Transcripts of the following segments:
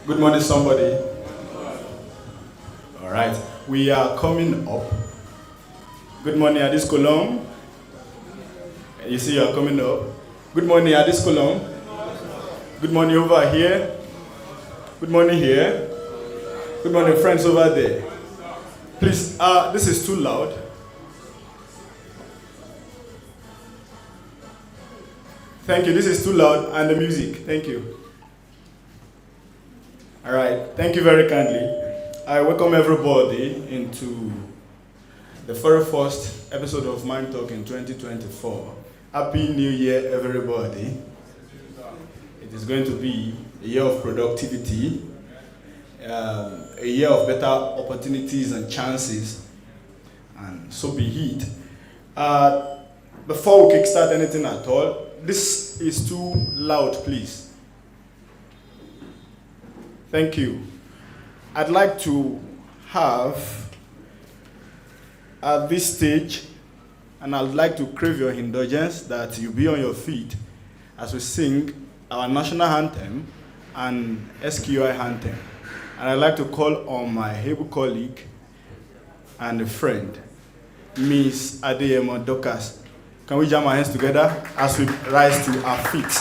Good morning, somebody. All right, we are coming up. Good morning, Addis Colum. You see, you are coming up. Good morning, Addis Colum. Good morning over here. Good morning here. Good morning, friends over there. Please, this is too loud. Thank you. This is too loud, and the music. Thank you. All right. Thank you very kindly. I welcome everybody into the very first episode of Mindtalk in 2024. Happy New Year, everybody. It is going to be a year of productivity, a year of better opportunities and chances, and so be it. Before we kickstart anything at all, this is too loud, please. Thank you. I'd like to have at this stage, and I'd like to crave your indulgence that you be on your feet as we sing our national anthem and SQI anthem. And I'd like to call on my able colleague and a friend, Miss Adeyemo Dokas. Can we jam our hands together as we rise to our feet?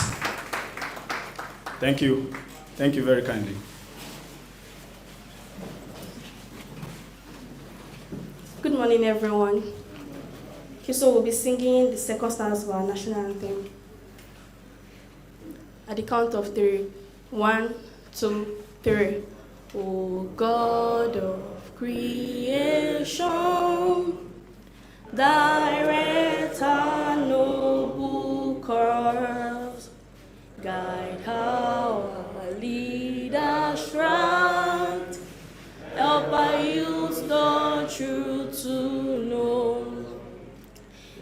Thank you. Thank you very kindly. Good morning, everyone. Okay, so we'll be singing the second stanza of our national anthem. At the count of 3. 1, 2, 3. O God of creation, direct our noble course, guide our leaders right, help our youth the truth to know,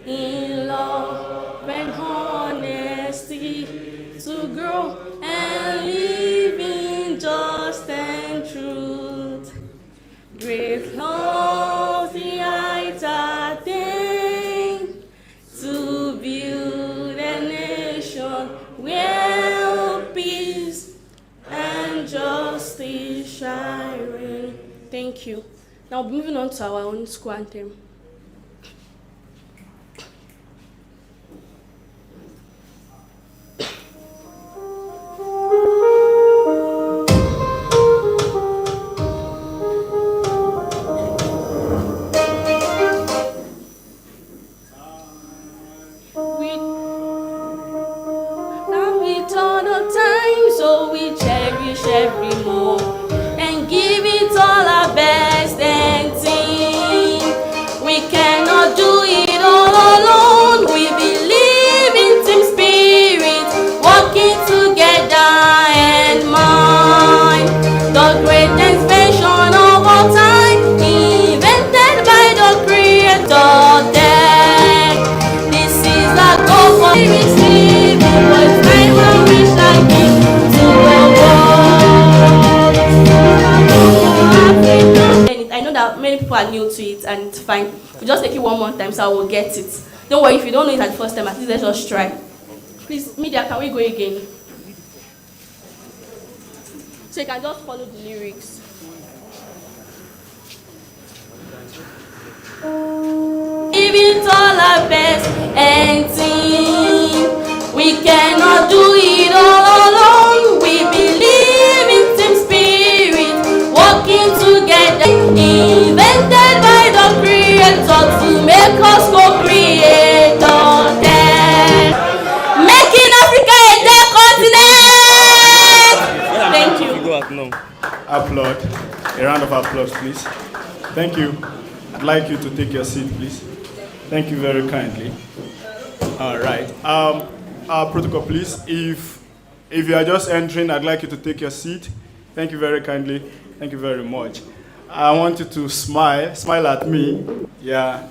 in love and honesty to grow and live in just and truth. Great love the height attain to build a nation where peace and justice shall reign. Thank you. Now moving on to our own school anthem. Every moment and give it all our best and think we cannot do it all alone. We believe in team spirit, working together and mind. The greatest invention of all time, invented by the Creator. Then this is the goal for receiving what time I wish I give to the world. I know that many people are new to it, and it's fine. We just take it one more time so I will get it. Don't worry if you don't know it at the first time, at least let's just try. Please, media, can we go again? So you can just follow the lyrics. Give it all our best and think we cannot do it all alone. We believe in team spirit, working together, invented by the Creator to make us co-creator. Then making Africa a dead continent. Thank you. Applaud. A round of applause, please. Thank you. I'd like you to take your seat, please. Thank you very kindly. All right. Our protocol, please. If you are just entering, I'd like you to take your seat. Thank you very kindly. Thank you very much. I want you to smile. Smile at me. Yeah.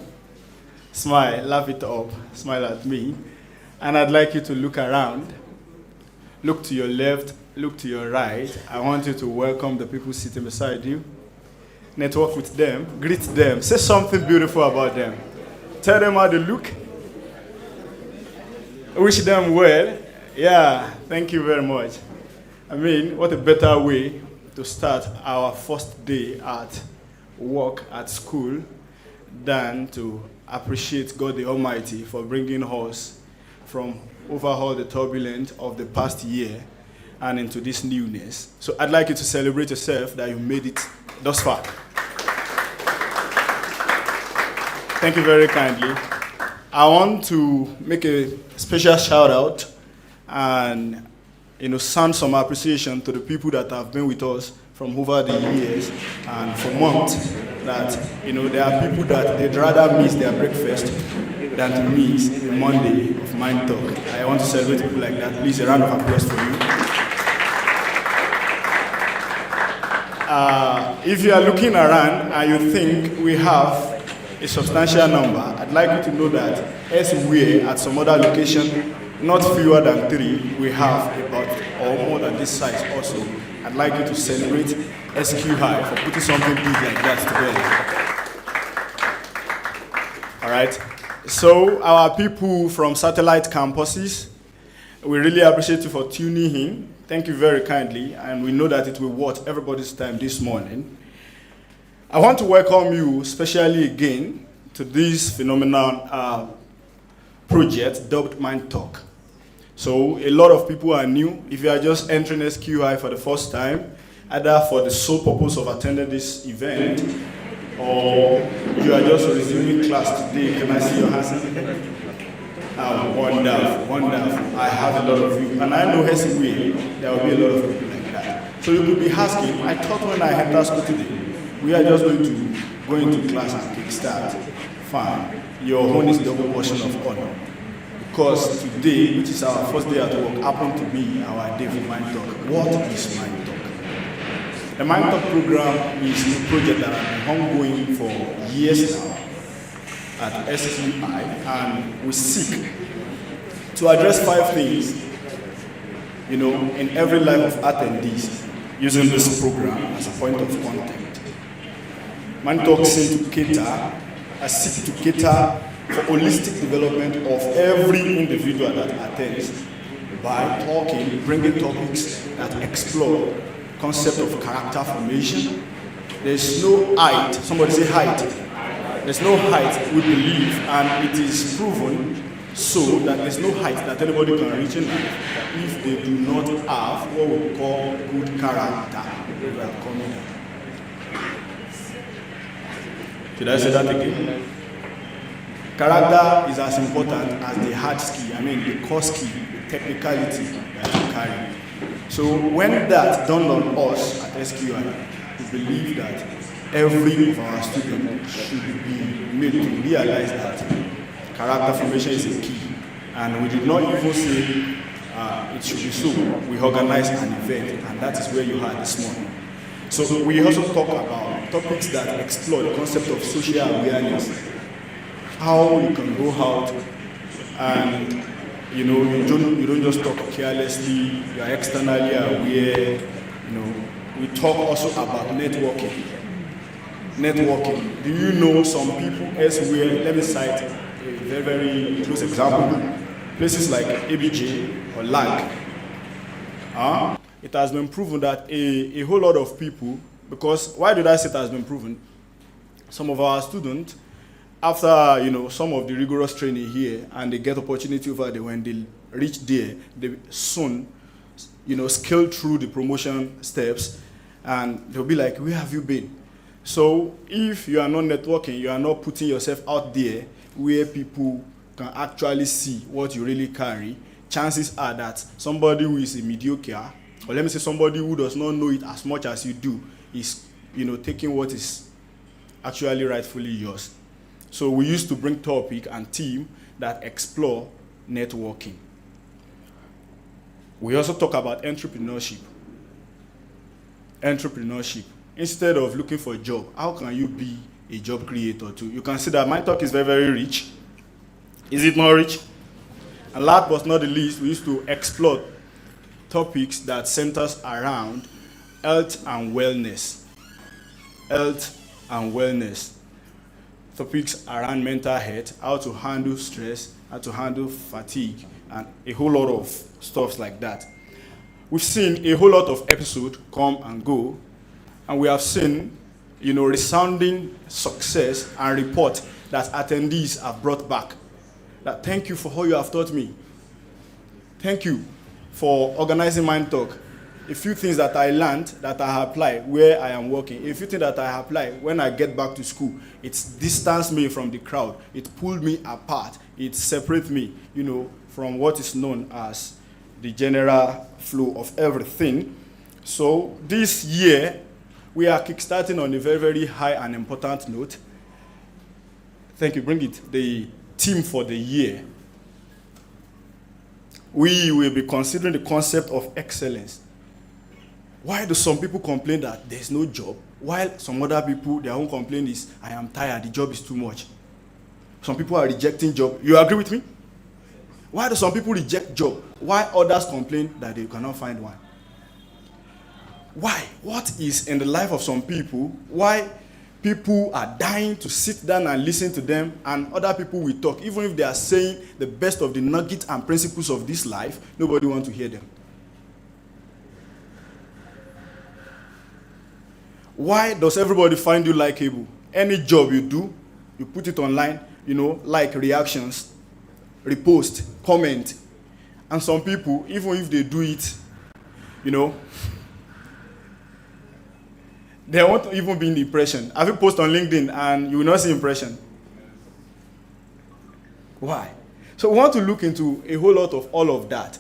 Smile. Laugh it up. Smile at me. And I'd like you to look around. Look to your left. Look to your right. I want you to welcome the people sitting beside you. Network with them. Greet them. Say something beautiful about them. Tell them how they look. Wish them well. Yeah, thank you very much. I mean, what a better way to start our first day at work at school than to appreciate God the Almighty for bringing us from over all the turbulence of the past year and into this newness. So I'd like you to celebrate yourself that you made it thus far. Thank you very kindly. I want to make a special shout out and sound some appreciation to the people that have been with us from over the years and for months. That there are people that they'd rather miss their breakfast than to miss the Monday of Mindtalk. I want to celebrate people like that. Please, a round of applause for you. If you are looking around and you think we have a substantial number, I'd like you to know that elsewhere at some other location, not fewer than 3, we have about or more than this size also. I'd like you to celebrate SQ High for putting something big like that together. All right. So our people from satellite campuses, we really appreciate you for tuning in. Thank you very kindly, and we know that it will worth everybody's time this morning. I want to welcome you specially again to this phenomenal project dubbed Mindtalk. So a lot of people are new. If you are just entering SQI for the first time, either for the sole purpose of attending this event, or you are just resuming class today, can I see your hands? Wonderful, wonderful. I have a lot of you. And I know SQI, there will be a lot of people like that. So you could be asking, I thought when I entered school today, we are just going to go into class and kickstart. Fine. Your own is double portion of honor. Because today, which is our first day at work, happened to be our day for Mindtalk. What is Mindtalk? The Mindtalk program is a project that has been ongoing for years now at SQI, and we seek to address 5 things, in every life of attendees using this program as a point of contact. Mindtalk seeks to cater for holistic development of every individual that attends by bringing topics that explore concept of character formation. There's no height, somebody say height. There's no height, we believe, and it is proven so that there's no height that anybody can reach in life if they do not have what we call good character. Should I say that again? Character is as important as the hard skill, the core skill, the technicality that you carry. So when that's done on us at SQI, we believe that every of our students should be made to realize that character formation is a key. And we did not even say it should be so. We organized an event, and that is where you are this morning. So we also talk about topics that explore the concept of social awareness. How you can go out and you don't just talk carelessly, you are externally aware. We talk also about networking. Do you know some people elsewhere? Let me cite a very, very close example. Places like ABJ or LAG. It has been proven that a whole lot of people, because why did I say it has been proven? Some of our students, after some of the rigorous training here, and they get opportunity over there, when they reach there, they soon scale through the promotion steps, and they'll be like, where have you been? So if you are not networking, you are not putting yourself out there where people can actually see what you really carry, chances are that somebody who is a mediocre, or let me say somebody who does not know it as much as you do, is taking what is actually rightfully yours. So we used to bring topic and theme that explore networking. We also talk about entrepreneurship. Instead of looking for a job, how can you be a job creator too? You can see that Mindtalk is very, very rich. Is it not rich? And last but not the least, we used to explore topics that centers around health and wellness. Topics around mental health, how to handle stress, how to handle fatigue, and a whole lot of stuff like that. We've seen a whole lot of episodes come and go, And we have seen, resounding success and report that attendees have brought back. That thank you for all you have taught me. Thank you for organizing Mindtalk. A few things that I learned that I apply where I am working. A few things that I apply when I get back to school. It distanced me from the crowd. It pulled me apart. It separates me, from what is known as the general flow of everything. So this year, we are kickstarting on a very, very high and important note. Thank you. Bring it. The theme for the year. We will be considering the concept of excellence. Why do some people complain that there's no job, while some other people, their own complaint is, I am tired, the job is too much? Some people are rejecting job. You agree with me? Why do some people reject job, while others complain that they cannot find one? Why? What is in the life of some people? Why people are dying to sit down and listen to them, and other people will talk, even if they are saying the best of the nuggets and principles of this life, nobody wants to hear them. Why does everybody find you likable? Any job you do, you put it online, like reactions, repost, comment. And some people, even if they do it, they won't even be in the impression. Have you posted on LinkedIn and you will not see impression? Why? So we want to look into a whole lot of all of that.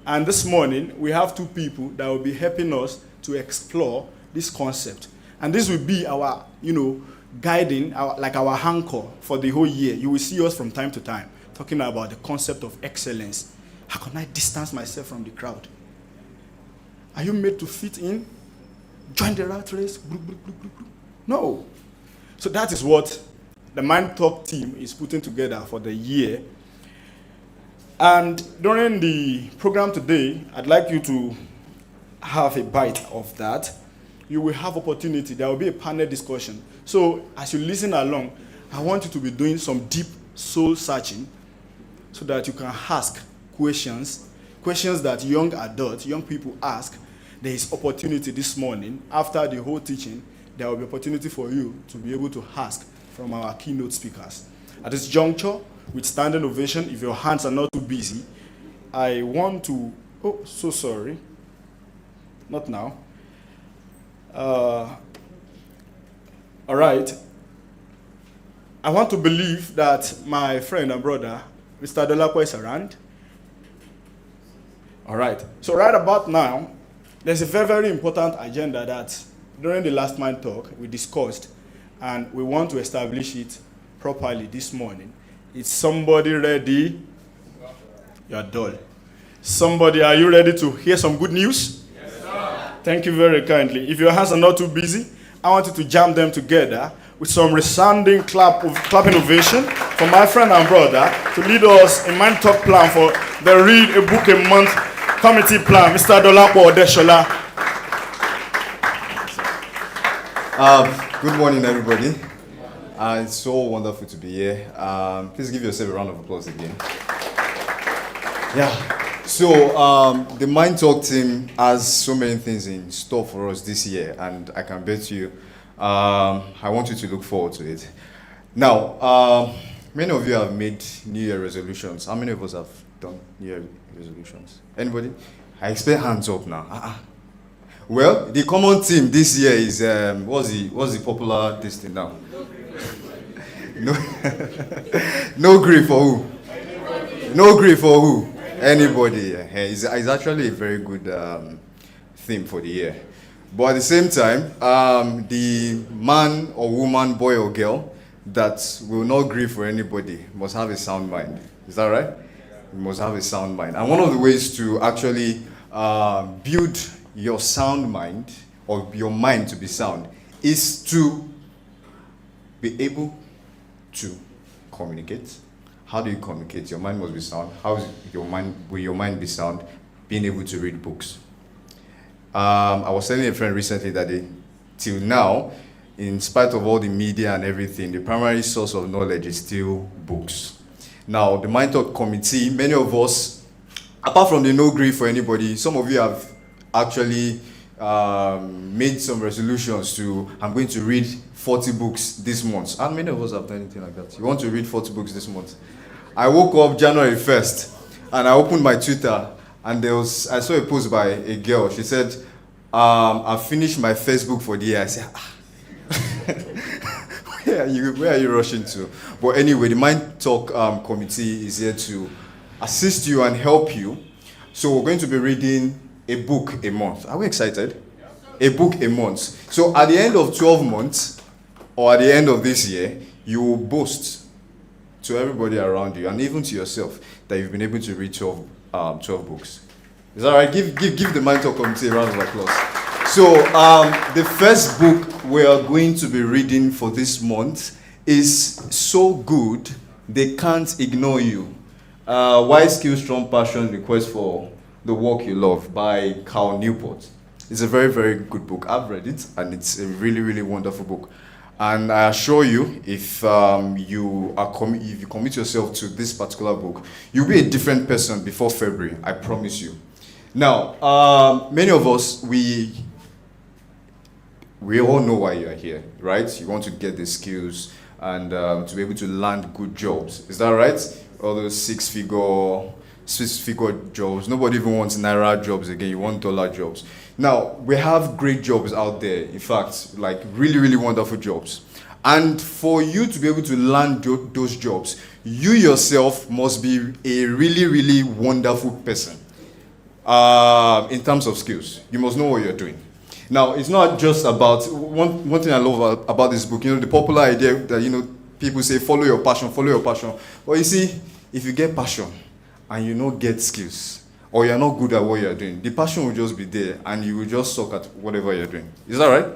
And this morning, we have two people that will be helping us to explore this concept. And this will be our, guiding, our anchor for the whole year. You will see us from time to time talking about the concept of excellence. How can I distance myself from the crowd? Are you made to fit in? Join the rat race? No. So that is what the Mindtalk team is putting together for the year. And during the program today, I'd like you to have a bite of that. You will have opportunity. There will be a panel discussion. So as you listen along, I want you to be doing some deep soul searching so that you can ask questions that young adults, young people ask. There is opportunity this morning. After the whole teaching, there will be opportunity for you to be able to ask from our keynote speakers. At this juncture, with standing ovation, if your hands are not too busy, I want to, so sorry, not now. All right. I want to believe that my friend and brother, Mr. Dolapo, is around. All right. So right about now, there's a very, very important agenda that during the last Mindtalk we discussed, and we want to establish it properly this morning. Is somebody ready? You're dull. Somebody, are you ready to hear some good news? Yes, sir. Thank you very kindly. If your hands are not too busy, I want you to jam them together with some resounding clapping ovation for my friend and brother to lead us in Mindtalk plan for the Read a Book a Month committee plan, Mr. Dolapo Odeshola. Good morning, everybody. It's so wonderful to be here. Please give yourself a round of applause again. Yeah. So the Mindtalk team has so many things in store for us this year, and I can bet you, I want you to look forward to it. Now, many of you have made New Year resolutions. How many of us have done New Year resolutions? Anybody? I expect hands up now. Well, the common theme this year is what's the popular this thing now? No grief for who? No grief for who? Anybody. It's actually a very good theme for the year. But at the same time, the man or woman, boy or girl that will not grieve for anybody must have a sound mind. Is that right? You must have a sound mind. And one of the ways to actually build your sound mind, or your mind to be sound, is to be able to communicate. How do you communicate? Your mind must be sound. How will your mind be sound? Being able to read books. I was telling a friend recently that till now, in spite of all the media and everything, the primary source of knowledge is still books. Now, the Mindtalk committee, many of us, apart from the no grief for anybody, some of you have actually made some resolutions to, I'm going to read 40 books this month. How many of us have done anything like that? You want to read 40 books this month? I woke up January 1st and I opened my Twitter and I saw a post by a girl. She said, I finished my Facebook for the year. I said, where are you rushing to? But anyway, the Mindtalk committee is here to assist you and help you. So we're going to be reading a book a month. Are we excited? A book a month. So at the end of 12 months, or at the end of this year, you will boast to everybody around you, and even to yourself, that you've been able to read 12 books. Is that right? Give the Mindtalk committee a round of applause. So the first book we are going to be reading for this month is So Good They Can't Ignore You. Why Skill, Strong Passion, Request for the Work You Love by Cal Newport. It's a very, very good book. I've read it, and it's a really, really wonderful book. And I assure you, if you commit yourself to this particular book, you'll be a different person before February. I promise you. Now, many of us, we all know why you are here, right? You want to get the skills and to be able to land good jobs. Is that right? All those six-figure jobs. Nobody even wants Naira jobs again. You want dollar jobs. Now, we have great jobs out there. In fact, like really, really wonderful jobs. And for you to be able to land those jobs, you yourself must be a really, really wonderful person. In terms of skills, you must know what you're doing. Now, it's not just about, one thing I love about this book, the popular idea that, people say, follow your passion. But you see, if you get passion and you don't get skills, or you're not good at what you're doing, the passion will just be there and you will just suck at whatever you're doing. Is that right?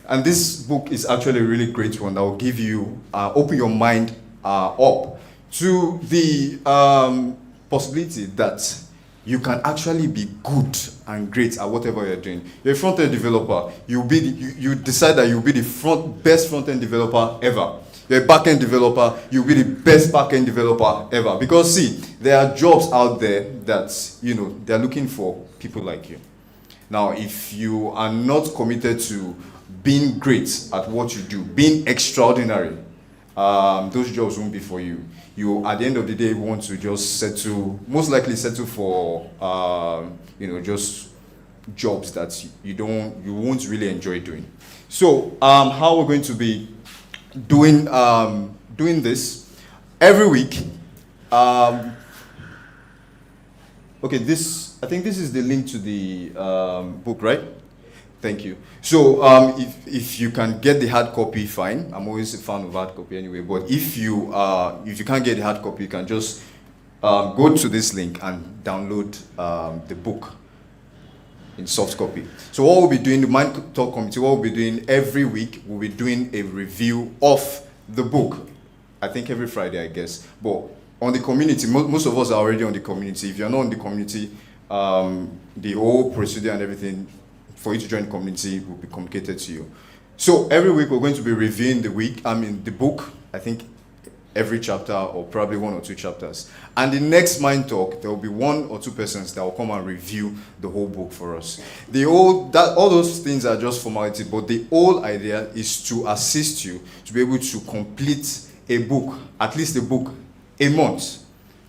And this book is actually a really great one that will give you, open your mind up to the possibility that you can actually be good and great at whatever you're doing. You're a front-end developer. You decide that you'll be the best front-end developer ever. You're a back-end developer. You'll be the best back-end developer ever. Because see, there are jobs out there that, they're looking for people like you. Now, if you are not committed to being great at what you do, being extraordinary, those jobs won't be for you. You, at the end of the day, want to just most likely settle for, just jobs that you won't really enjoy doing. So, how we're going to be doing this every week. I think this is the link to the book, right? Thank you. So if you can get the hard copy, fine. I'm always a fan of hard copy anyway. But if you can't get the hard copy, you can just go to this link and download the book in soft copy. So what we'll be doing, the Mindtalk committee, what we'll be doing every week, we'll be doing a review of the book. I think every Friday, I guess. But on the community, most of us are already on the community. If you're not on the community, the whole procedure and everything for you to join the community will be communicated to you. So every week we're going to be reviewing the book, I think every chapter or probably one or two chapters. And the next Mindtalk, there will be one or two persons that will come and review the whole book for us. All those things are just formality, but the whole idea is to assist you to be able to complete a book, at least a book a month,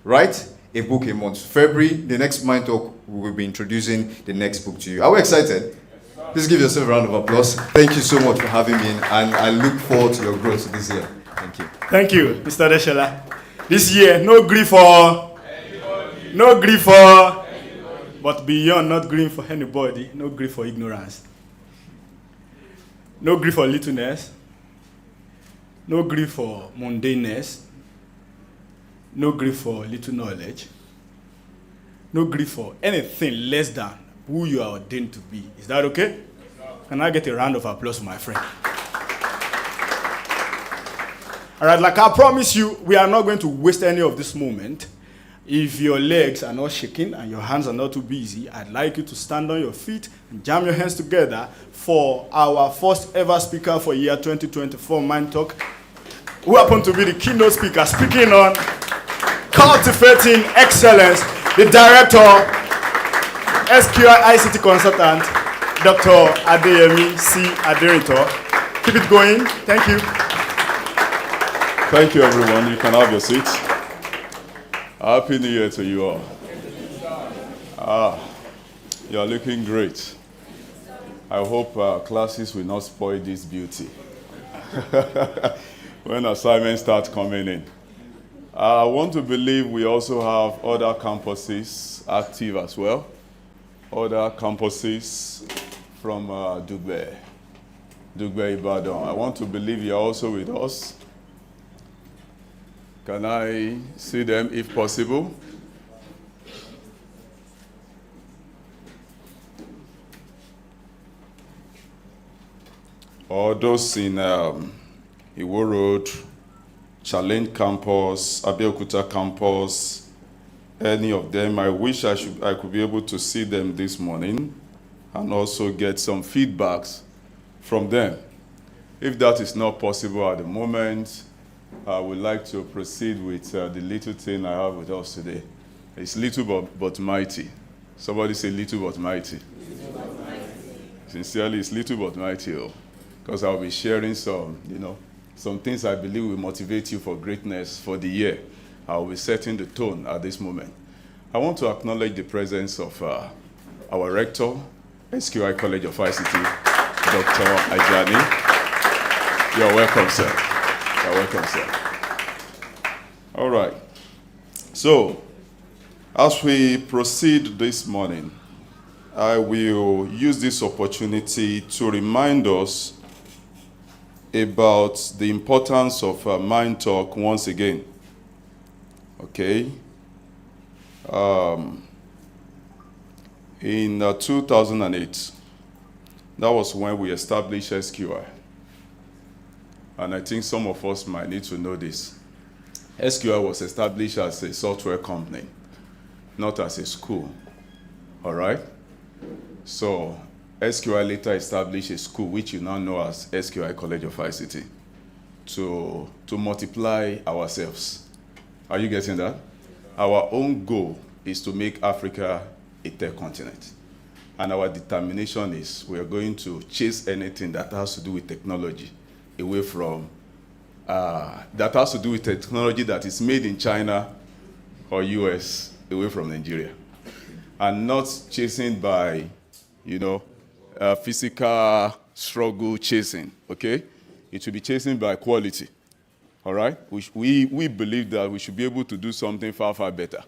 right? A book a month. February, the next Mindtalk, we will be introducing the next book to you. Are we excited? Please give yourself a round of applause. Thank you so much for having me, and I look forward to your growth this year. Thank you. Thank you, Mr. Deshala. This year, no grief for anybody. No grief for anybody. But beyond not grief for anybody, no grief for ignorance. No grief for littleness. No grief for mundaneness. No grief for little knowledge. No grief for anything less than who you are ordained to be. Is that okay? Can I get a round of applause for my friend? All right, like I promise you, we are not going to waste any of this moment. If your legs are not shaking and your hands are not too busy, I'd like you to stand on your feet and jam your hands together for our first ever speaker for year 2024 Mindtalk, who happened to be the keynote speaker speaking on Cultivating Excellence, the director, SQI ICT consultant, Dr. Adeyemi C. Aderinto. Keep it going. Thank you. Thank you, everyone. You can have your seats. Happy New Year to you all. You're looking great. I hope classes will not spoil this beauty when assignments start coming in. I want to believe we also have other campuses active as well. Other campuses from Dugbe Ibadan. I want to believe you're also with us. Can I see them if possible? Or those in Iwo Road, Challenge Campus, Abeokuta Campus, any of them. I wish I could be able to see them this morning and also get some feedbacks from them. If that is not possible at the moment, I would like to proceed with the little thing I have with us today. It's little but mighty. Somebody say little but mighty. Sincerely, it's little but mighty, because I'll be sharing some things I believe will motivate you for greatness for the year. I'll be setting the tone at this moment. I want to acknowledge the presence of our Rector, SQI College of ICT, Dr. Ajani. You're welcome, sir. You're welcome, sir. All right. So, as we proceed this morning, I will use this opportunity to remind us about the importance of Mindtalk once again. Okay? In 2008, that was when we established SQI. And I think some of us might need to know this. SQI was established as a software company, not as a school. All right? So, SQI later established a school, which you now know as SQI College of ICT, to multiply ourselves. Are you getting that? Our own goal is to make Africa a tech continent. And our determination is we are going to chase anything that has to do with technology away from, that has to do with technology that is made in China or US away from Nigeria. And not chasing by, physical struggle chasing, okay? It should be chasing by quality, all right? We believe that we should be able to do something far, far better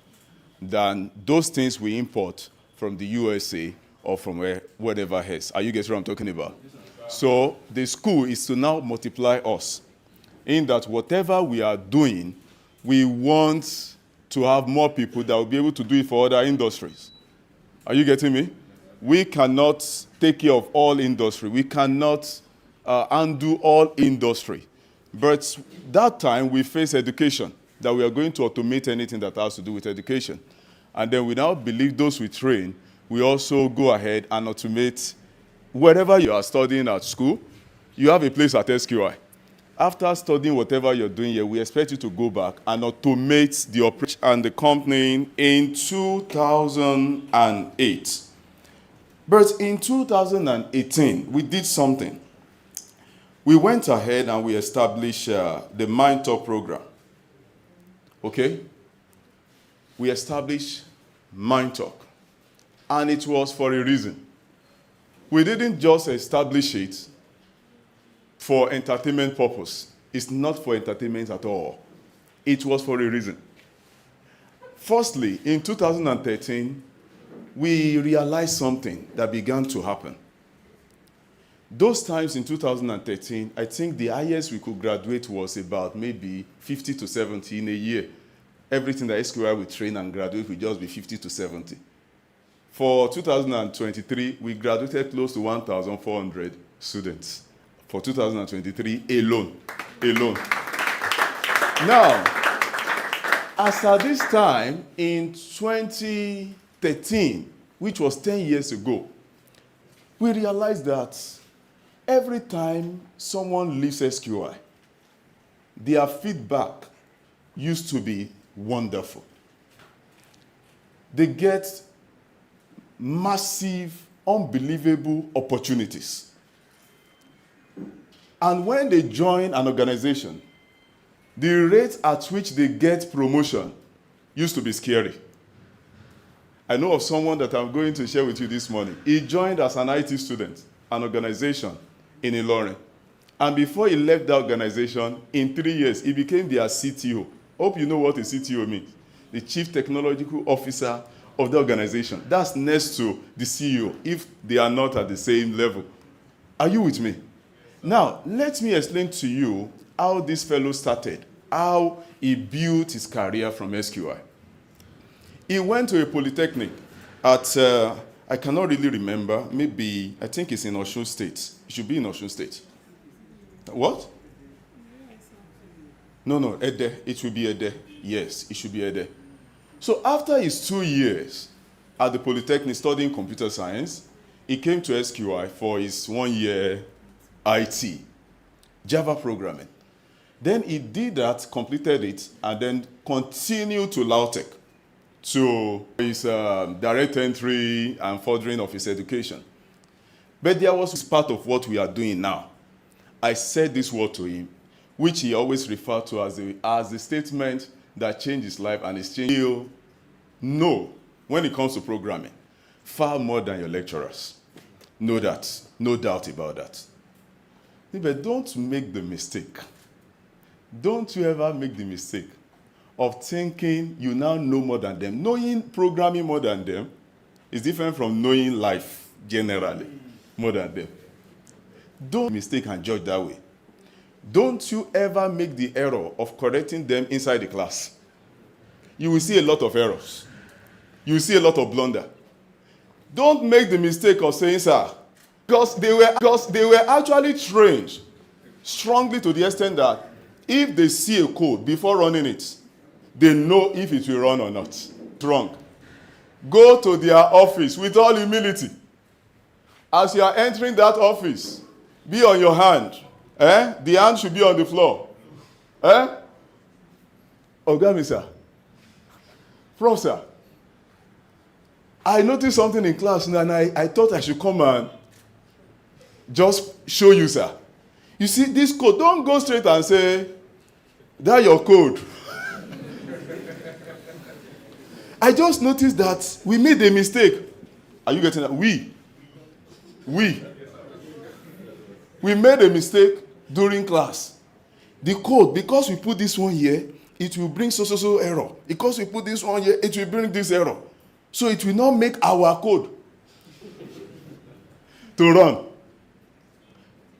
than those things we import from the USA or from whatever else. Are you getting what I'm talking about? So the school is to now multiply us in that whatever we are doing, we want to have more people that will be able to do it for other industries. Are you getting me? We cannot take care of all industry. We cannot undo all industry. But that time we face education, that we are going to automate anything that has to do with education. And then we now believe those we train, we also go ahead and automate wherever you are studying at school, you have a place at SQI. After studying whatever you're doing here, we expect you to go back and automate the operation and the company in 2008. But in 2018, we did something. We went ahead and we established the Mindtalk program. Okay? We established Mindtalk. And it was for a reason. We didn't just establish it for entertainment purpose. It's not for entertainment at all. It was for a reason. Firstly, in 2013, we realized something that began to happen. Those times in 2013, I think the highest we could graduate was about maybe 50 to 70 in a year. Everything that SQI would train and graduate would just be 50 to 70. For 2023, we graduated close to 1,400 students. For 2023 alone. Now, as at this time, in 2013, which was 10 years ago, we realized that every time someone leaves SQI, their feedback used to be wonderful. They get massive unbelievable opportunities. And when they join an organization, the rate at which they get promotion used to be scary. I know of someone that I'm going to share with you this morning. He joined as an IT student, an organization in Ilorin. And before he left that organization, in 3 years, he became their CTO. Hope you know what a CTO means. The Chief Technological Officer of the organization. That's next to the CEO, if they are not at the same level. Are you with me? Now, let me explain to you how this fellow started, how he built his career from SQI. He went to a polytechnic at, I cannot really remember, maybe, I think it's in Osun State. It should be in Osun State. What? No, Ede. It should be Ede. Yes, it should be Ede. So after his 2 years at the Polytechnic studying computer science, he came to SQI for his 1 year IT, Java programming. Then he did that, completed it, and then continued to LAUTECH to his direct entry and furthering of his education. But there was part of what we are doing now. I said this word to him, which he always referred to as the statement that changed his life and his changed. He'll know when it comes to programming far more than your lecturers. Know that, no doubt about that. But don't make the mistake. Don't you ever make the mistake of thinking you now know more than them. Knowing programming more than them is different from knowing life generally more than them. Don't mistake and judge that way. Don't you ever make the error of correcting them inside the class. You will see a lot of errors. You will see a lot of blunder. Don't make the mistake of saying, sir, because they were actually trained strongly to the extent that if they see a code before running it, they know if it will run or not. Wrong. Go to their office with all humility. As you are entering that office, be on your hand. The hand should be on the floor. Ogami, sir. Prof, sir. I noticed something in class and I thought I should come and just show you, sir. You see, this code, don't go straight and say, that's your code. I just noticed that we made a mistake. Are you getting that? We made a mistake during class. The code, because we put this one here, it will bring so error. Because we put this one here, it will bring this error. So it will not make our code to run.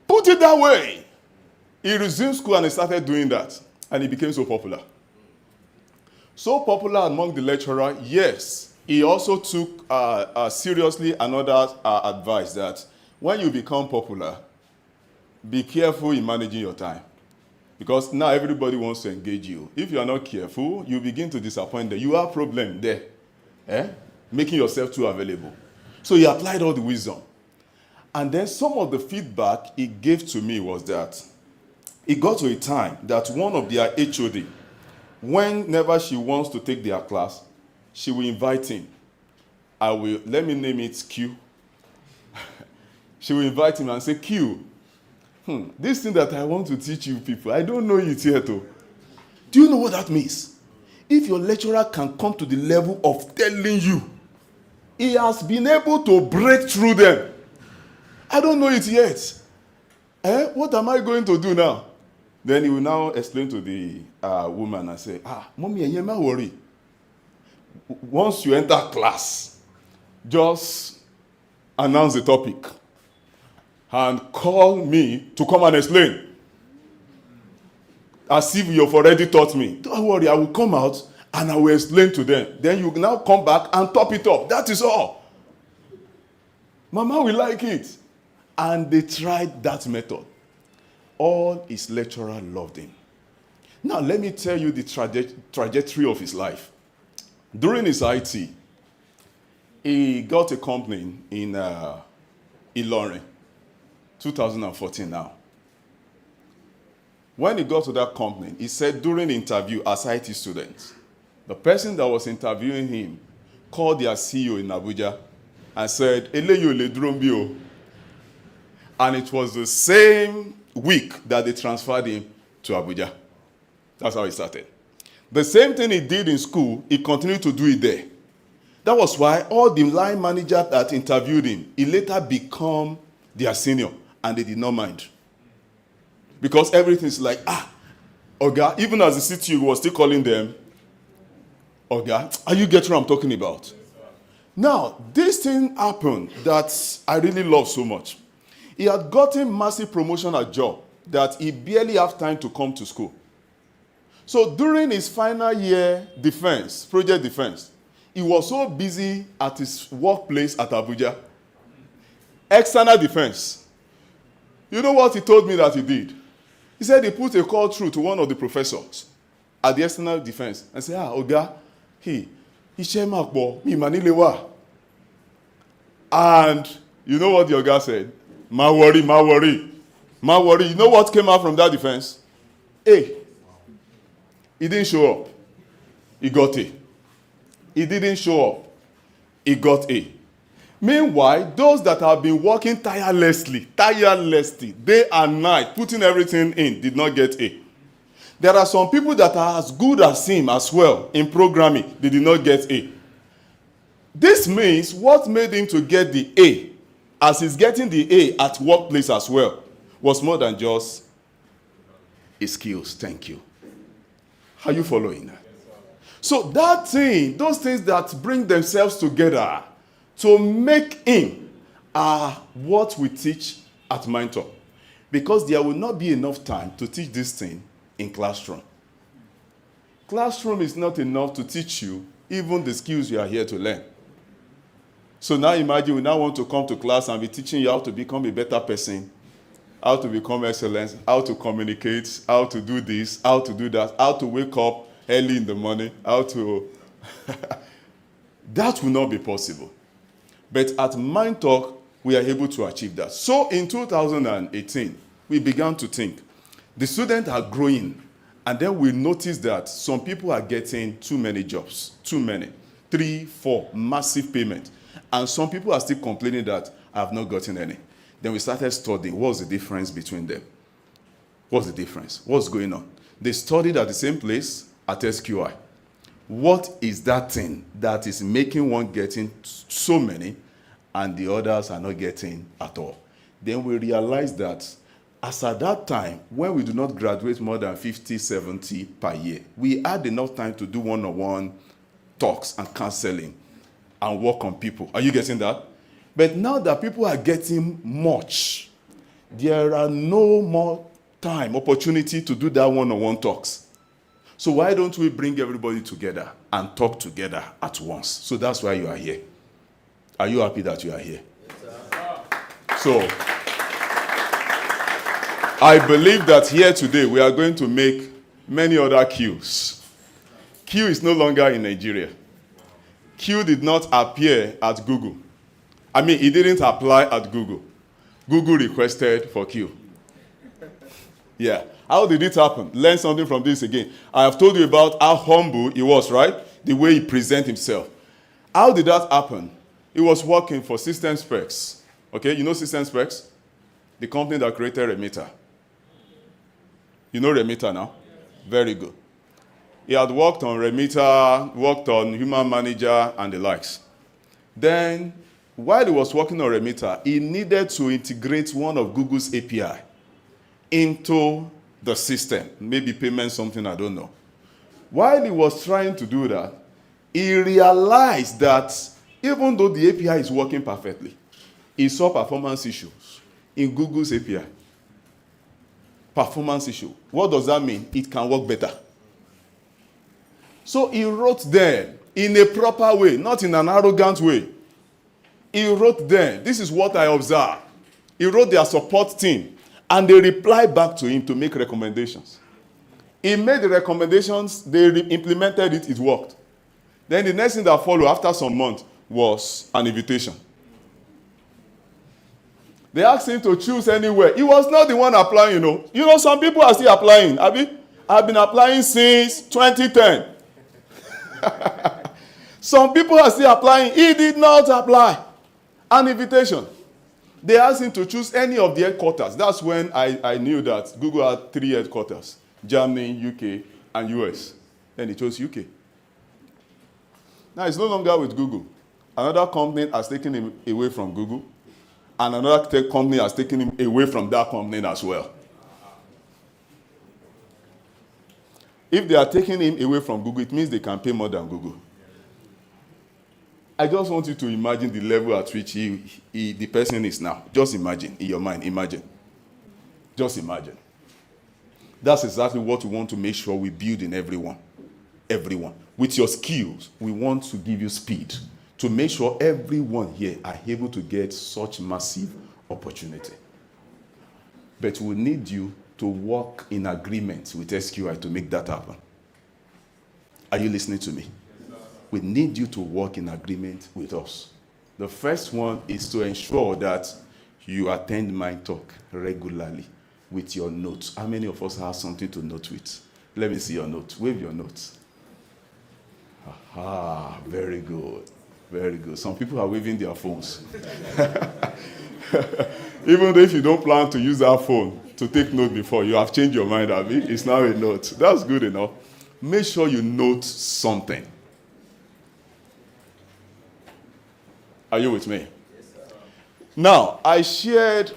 Put it that way. He resumed school and he started doing that. And he became so popular. So popular among the lecturer, yes. He also took seriously another advice that when you become popular, be careful in managing your time. Because now everybody wants to engage you. If you are not careful, you begin to disappoint them. You have a problem there. Making yourself too available. So he applied all the wisdom. And then some of the feedback he gave to me was that it got to a time that one of their HOD, whenever she wants to take their class, she will invite him. Let me name it Q. She will invite him and say, Q, this thing that I want to teach you people, I don't know it yet. Do you know what that means? If your lecturer can come to the level of telling you, he has been able to break through them. I don't know it yet. What am I going to do now? Then he will now explain to the woman and say, Mommy, I'm not worried. Once you enter class, just announce the topic and call me to come and explain. As if you've already taught me. Don't worry, I will come out and I will explain to them. Then you now come back and top it up. That is all. Mama will like it. And they tried that method. All his lecturer loved him. Now, let me tell you the trajectory of his life. During his IT, he got a company in Ilorin, 2014 now. When he got to that company, he said during the interview as IT students, the person that was interviewing him called their CEO in Abuja and said, "Eleyi o le duro nbi o." And it was the same week that they transferred him to Abuja. That's how it started. The same thing he did in school, he continued to do it there. That was why all the line managers that interviewed him, he later became their senior, and they did not mind. Because everything's like, Oga, even as the CTO was still calling them, Oga, are you getting what I'm talking about? Now, this thing happened that I really love so much. He had gotten massive promotion at job that he barely had time to come to school. So during his final year project defense, he was so busy at his workplace at Abuja. External defense. You know what he told me that he did? He said he put a call through to one of the professors at the external defense and said, Oga, and you know what the Oga said? Ma worry. You know what came out from that defense? A. He didn't show up. He got A. He didn't show up. He got A. Meanwhile, those that have been working tirelessly, day and night, putting everything in, did not get A. There are some people that are as good as him as well in programming. They did not get A. This means what made him to get the A, as he's getting the A at workplace as well, was more than just his skills. Thank you. Are you following? So that thing, those things that bring themselves together to make him what we teach at Mindtalk. Because there will not be enough time to teach this thing in classroom. Classroom is not enough to teach you even the skills you are here to learn. So now imagine we now want to come to class and be teaching you how to become a better person, how to become excellent, how to communicate, how to do this, how to do that, how to wake up early in the morning, how to... That will not be possible. But at Mindtalk, we are able to achieve that. So in 2018, we began to think, the students are growing, and then we noticed that some people are getting too many jobs, 3, 4, massive payment. And some people are still complaining that I have not gotten any. Then we started studying. What's the difference between them? What's the difference? What's going on? They studied at the same place at SQI. What is that thing that is making one getting so many and the others are not getting at all? Then we realized that as at that time, when we do not graduate more than 50, 70 per year, we had enough time to do one-on-one talks and counseling and work on people. Are you getting that? But now that people are getting much, there are no more time, opportunity to do that one-on-one talks. So why don't we bring everybody together and talk together at once? So that's why you are here. Are you happy that you are here? So I believe that here today we are going to make many other Qs. Q is no longer in Nigeria. Q did not appear at Google. I mean, he didn't apply at Google. Google requested for Q. Yeah. How did it happen? Learn something from this again. I have told you about how humble he was, right? The way he presents himself. How did that happen? He was working for System Specs. Okay, you know System Specs? The company that created Remitter. You know Remitter now? Very good. He had worked on Remitter, worked on Human Manager, and the likes. Then, while he was working on Remitter, he needed to integrate one of Google's API into the system. Maybe payment something, I don't know. While he was trying to do that, he realized that even though the API is working perfectly, he saw performance issues in Google's API. Performance issue. What does that mean? It can work better. So he wrote them in a proper way, not in an arrogant way. He wrote them, this is what I observed. He wrote their support team, and they replied back to him to make recommendations. He made the recommendations, they implemented it, it worked. Then the next thing that followed after some months was an invitation. They asked him to choose anywhere. He was not the one applying, you know. You know, some people are still applying. I've been applying since 2010. Some people are still applying. He did not apply. An invitation. They asked him to choose any of the headquarters. That's when I knew that Google had 3 headquarters: Germany, UK, and US. Then he chose UK. Now he's no longer with Google. Another company has taken him away from Google, and another tech company has taken him away from that company as well. If they are taking him away from Google, it means they can pay more than Google. I just want you to imagine the level at which the person is now. Just imagine, in your mind, imagine. Just imagine. That's exactly what we want to make sure we build in everyone. Everyone. With your skills, we want to give you speed to make sure everyone here are able to get such massive opportunity. But we need you to work in agreement with SQI to make that happen. Are you listening to me? We need you to work in agreement with us. The first one is to ensure that you attend Mindtalk regularly with your notes. How many of us have something to note with? Let me see your note. Wave your notes. Aha, very good. Very good. Some people are waving their phones. Even though if you don't plan to use that phone to take note before, you have changed your mind, Abby. It's now a note. That's good enough. Make sure you note something. Are you with me? Yes, sir. Now, I shared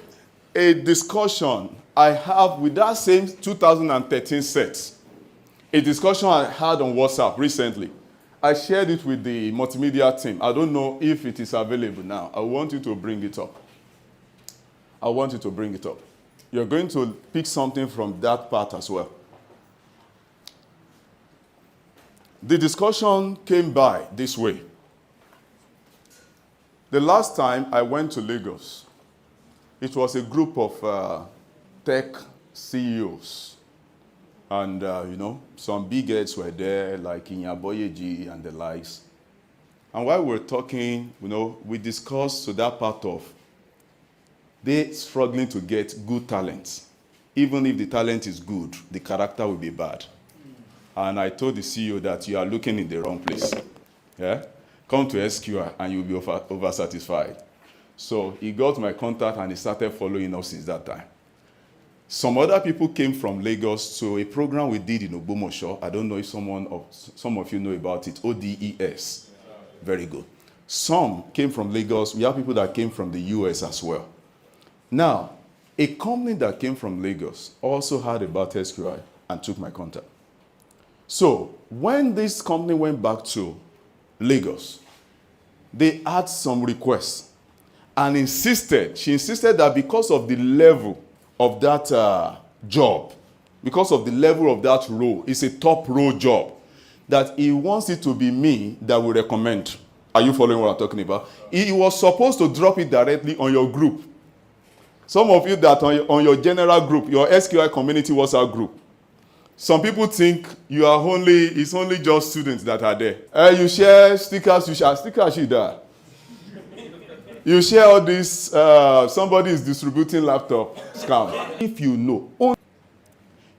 a discussion I have with that same 2013 set. A discussion I had on WhatsApp recently. I shared it with the multimedia team. I don't know if it is available now. I want you to bring it up. I want you to bring it up. You're going to pick something from that part as well. The discussion came by this way. The last time I went to Lagos, it was a group of tech CEOs. And, some big heads were there, like Inyaboyeji and the likes. And while we were talking, we discussed to that part of they struggling to get good talent. Even if the talent is good, the character will be bad. And I told the CEO that you are looking in the wrong place. Yeah? Come to SQI and you'll be oversatisfied. So he got my contact and he started following us since that time. Some other people came from Lagos to a program we did in Ogbomoso. I don't know if some of you know about it, ODS. Very good. Some came from Lagos. We have people that came from the US as well. Now, a company that came from Lagos also heard about SQI and took my contact. So when this company went back to Lagos, they had some requests and she insisted that because of the level of that job, because of the level of that role, it's a top role job, that he wants it to be me that will recommend. Are you following what I'm talking about? He was supposed to drop it directly on your group. Some of you that on your general group, your SQI community WhatsApp group, some people think it's only just students that are there. You share stickers, you share stickers, you share all this, somebody is distributing laptop scam. If you know,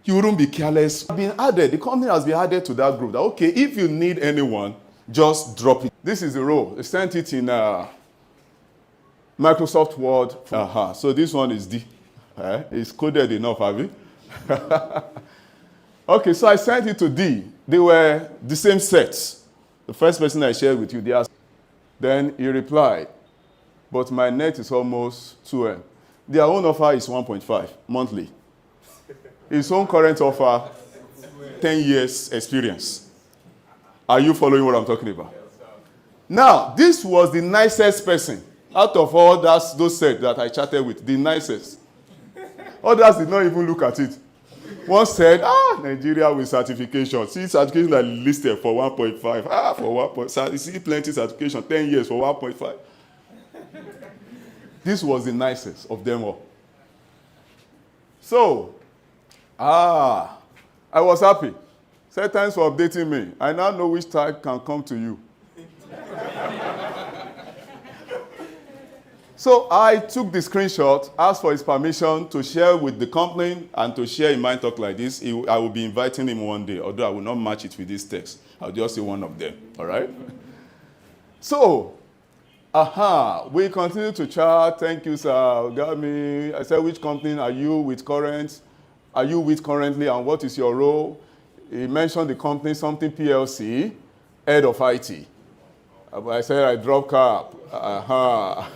you wouldn't be careless. The company has been added to that group. That, okay, if you need anyone, just drop it. This is the role. I sent it in Microsoft Word. So this one is D. It's coded enough, have you? Okay, so I sent it to D. They were the same sets. The first person I shared with you, they asked. Then he replied, but my net is almost 2M. Their own offer is 1.5 monthly. His own current offer, 10 years experience. Are you following what I'm talking about? Now, this was the nicest person out of all those sets that I chatted with, the nicest. Others did not even look at it. One said, Nigeria with certification. See certification that listed for 1.5. For 1.5. You see plenty certification, 10 years for 1.5. This was the nicest of them all. So, I was happy. Said, thanks for updating me. I now know which type can come to you. So I took the screenshot, asked for his permission to share with the company and to share in Mindtalk like this. I will be inviting him one day, although I will not match it with this text. I'll just say one of them, all right? So Aha, we continue to chat. Thank you, sir. Got me. I said, which company are you with current? Are you with currently, and what is your role? He mentioned the company, something PLC, head of IT. I said, I drop cap. Aha.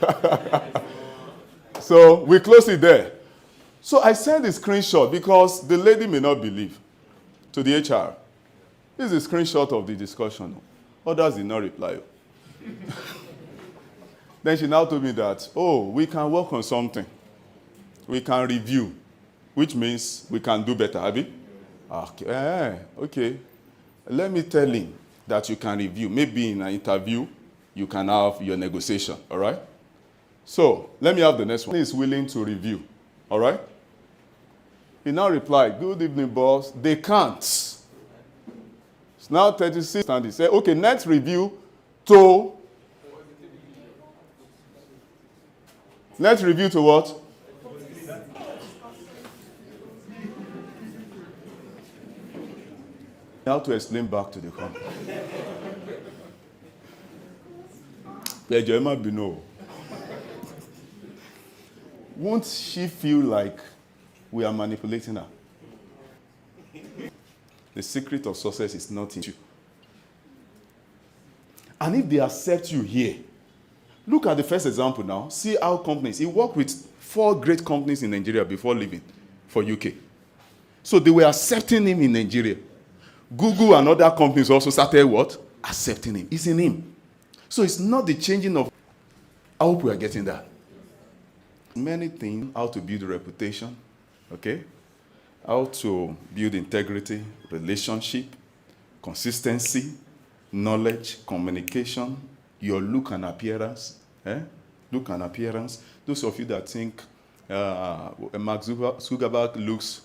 So we close it there. So I sent a screenshot because the lady may not believe to the HR. This is a screenshot of the discussion. Others did not reply. Then she now told me that, oh, we can work on something. We can review, which means we can do better, Abby? Okay. Let me tell him that you can review. Maybe in an interview, you can have your negotiation, all right? So, let me have the next one. He is willing to review, all right? He now replied, good evening, boss. They can't. It's now 36, and he said, okay, next review to... Let's review to what? How to explain back to the company. Won't she feel like we are manipulating her? The secret of success is not in you. And if they accept you here, look at the first example now. See how companies, he worked with 4 great companies in Nigeria before leaving for UK. So they were accepting him in Nigeria. Google and other companies also started what? Accepting him. It's in him. So it's not the changing of... I hope we are getting that. Many things, how to build a reputation, okay? How to build integrity, relationship, consistency, knowledge, communication, your look and appearance. Look and appearance. Those of you that think Mark Zuckerberg looks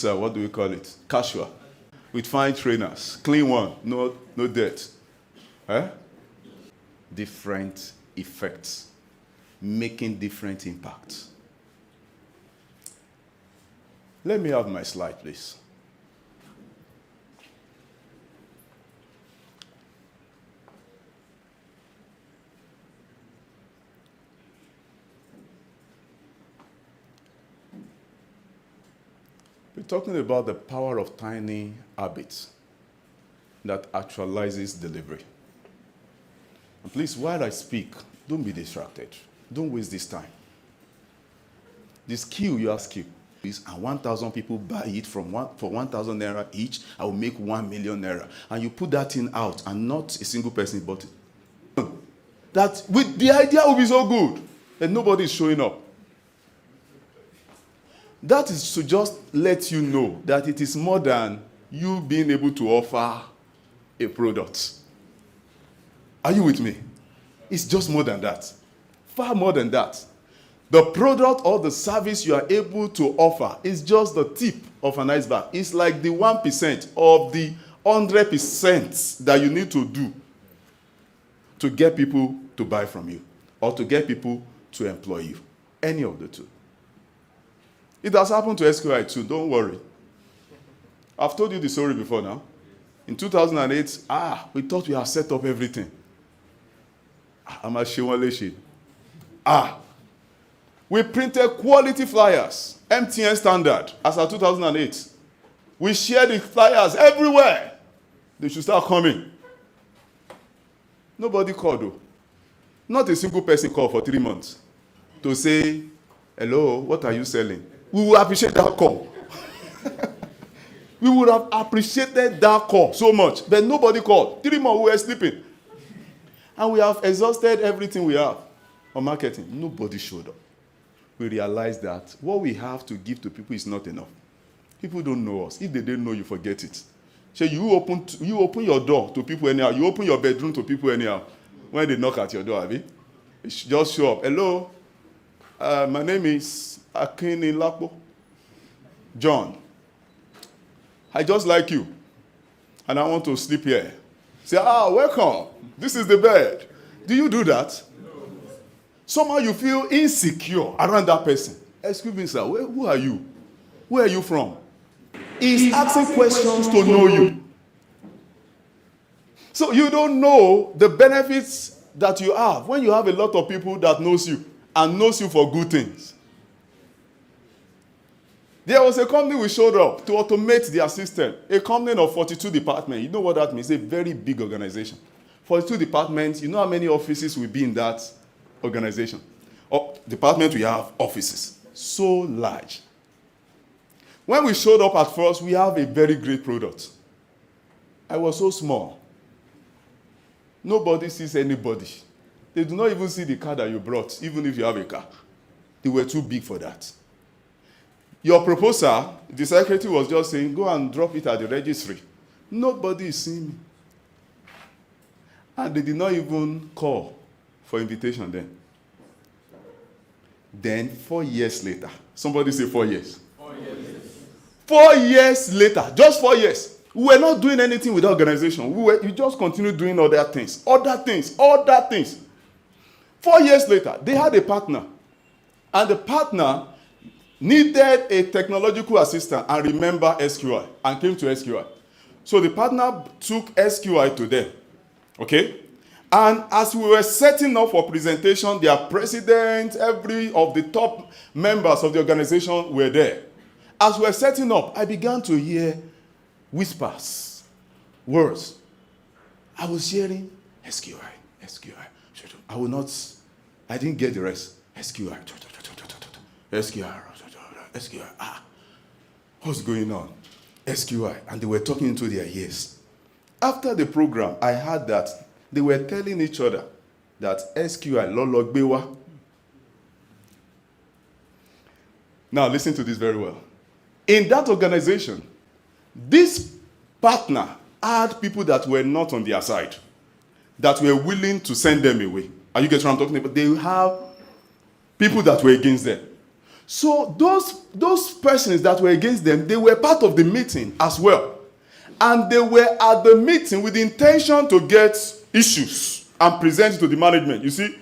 what do we call it? Casual. With fine trainers. Clean one. No dirt. Different effects. Making different impacts. Let me have my slide, please. We're talking about the power of tiny habits that actualizes delivery. And please, while I speak, don't be distracted. Don't waste this time. The skill, you have skill, and 1,000 people buy it for 1,000 naira each, I will make 1 million naira. And you put that thing out, and not a single person bought it. That with the idea will be so good, and nobody is showing up. That is to just let you know that it is more than you being able to offer a product. Are you with me? It's just more than that. Far more than that. The product or the service you are able to offer is just the tip of an iceberg. It's like the 1% of the 100% that you need to do to get people to buy from you or to get people to employ you. Any of the two. It has happened to SQI too, don't worry. I've told you the story before now. In 2008, we thought we have set up everything. We printed quality flyers, MTN standard, as of 2008. We shared the flyers everywhere. They should start coming. Nobody called though. Not a single person called for 3 months to say, hello, what are you selling? We would appreciate that call. We would have appreciated that call so much. But nobody called. 3 months we were sleeping. And we have exhausted everything we have on marketing. Nobody showed up. We realized that what we have to give to people is not enough. People don't know us. If they don't know you, forget it. So you open your door to people anyhow. You open your bedroom to people anyhow. When they knock at your door, Abi, just show up. Hello, my name is Akini Lapo. John. I just like you. And I want to sleep here. Say, welcome. This is the bed. Do you do that? No. Somehow you feel insecure around that person. Excuse me, sir. Who are you? Where are you from? He's asking questions to know you. So you don't know the benefits that you have when you have a lot of people that knows you and knows you for good things. There was a company we showed up to automate their system, a company of 42 departments. You know what that means? A very big organization. 42 departments, you know how many offices will be in that organization? Department, we have offices. So large. When we showed up at first, we have a very great product. I was so small. Nobody sees anybody. They do not even see the car that you brought, even if you have a car. They were too big for that. Your proposal, the secretary was just saying, go and drop it at the registry. Nobody is seeing me. And they did not even call for invitation then. Then 4 years later, somebody say 4 years. 4 years. 4 years later, just 4 years. We were not doing anything with the organization. We just continued doing other things. 4 years later, they had a partner. And the partner needed a technological assistant and remember SQI and came to SQI. So the partner took SQI to them. Okay? And as we were setting up for presentation, their president, every of the top members of the organization were there. As we were setting up, I began to hear whispers, words. I was hearing SQI. I didn't get the rest. SQI. What's going on? SQI. And they were talking into their ears. After the program, I heard that they were telling each other that SQI lologbewa. Now listen to this very well. In that organization, this partner had people that were not on their side, that were willing to send them away. Are you getting what I'm talking about? They have people that were against them. So those persons that were against them, they were part of the meeting as well. And they were at the meeting with the intention to get issues and present it to the management. You see,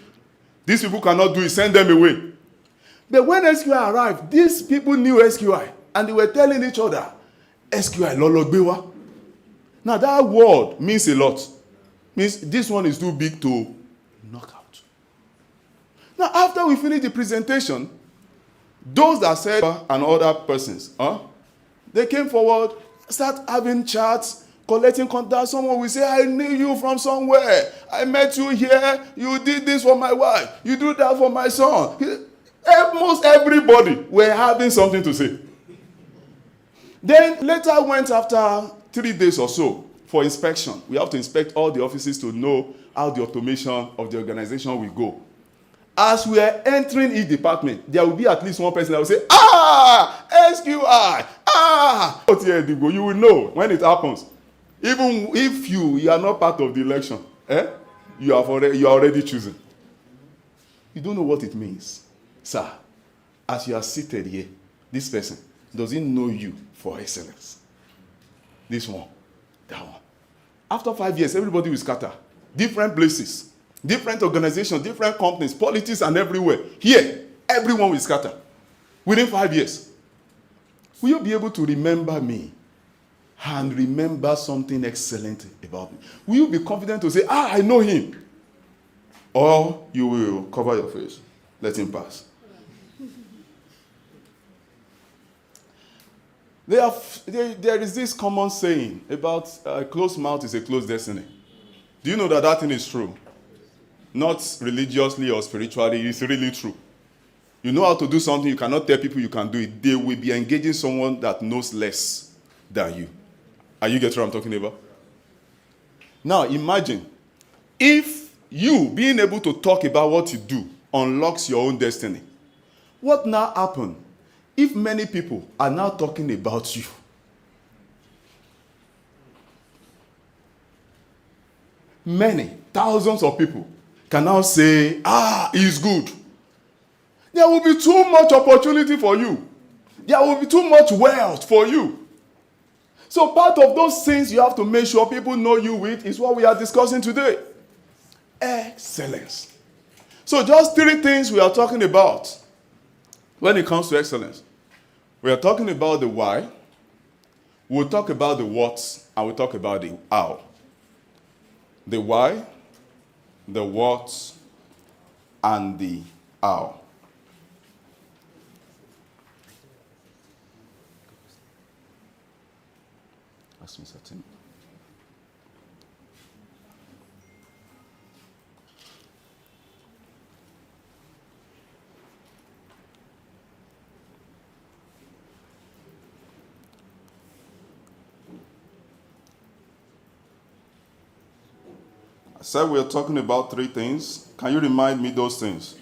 these people cannot do it, send them away. But when SQI arrived, these people knew SQI, and they were telling each other, SQI lologbewa. Now that word means a lot. Means this one is too big to knock out. Now after we finished the presentation, those that said and other persons, they came forward, start having chats, collecting contact. Someone will say, I knew you from somewhere. I met you here. You did this for my wife. You do that for my son. Almost everybody were having something to say. Then later went after 3 days or so for inspection. We have to inspect all the offices to know how the automation of the organization will go. As we are entering each department, there will be at least one person that will say, SQI, You will know when it happens. Even if you are not part of the election, you are already chosen. You don't know what it means. Sir, as you are seated here, this person doesn't know you for excellence. This one, that one. After 5 years, everybody will scatter. Different places, different organizations, different companies, politics, and everywhere. Here, everyone will scatter. Within 5 years. Will you be able to remember me and remember something excellent about me? Will you be confident to say, I know him? Or you will cover your face, let him pass. There is this common saying about a closed mouth is a closed destiny. Do you know that that thing is true? Not religiously or spiritually, it's really true. You know how to do something, you cannot tell people you can do it. They will be engaging someone that knows less than you. Are you getting what I'm talking about? Now imagine if you being able to talk about what you do unlocks your own destiny. What now happens if many people are now talking about you? Many, thousands of people can now say, he's good. There will be too much opportunity for you. There will be too much wealth for you. So part of those things you have to make sure people know you with is what we are discussing today. Excellence. So just 3 things we are talking about when it comes to excellence. We are talking about the why, we'll talk about the what, and we'll talk about the how. The why, the what, and the how. Ask Mr. Tim. I said we're talking about three things. Can you remind me those things?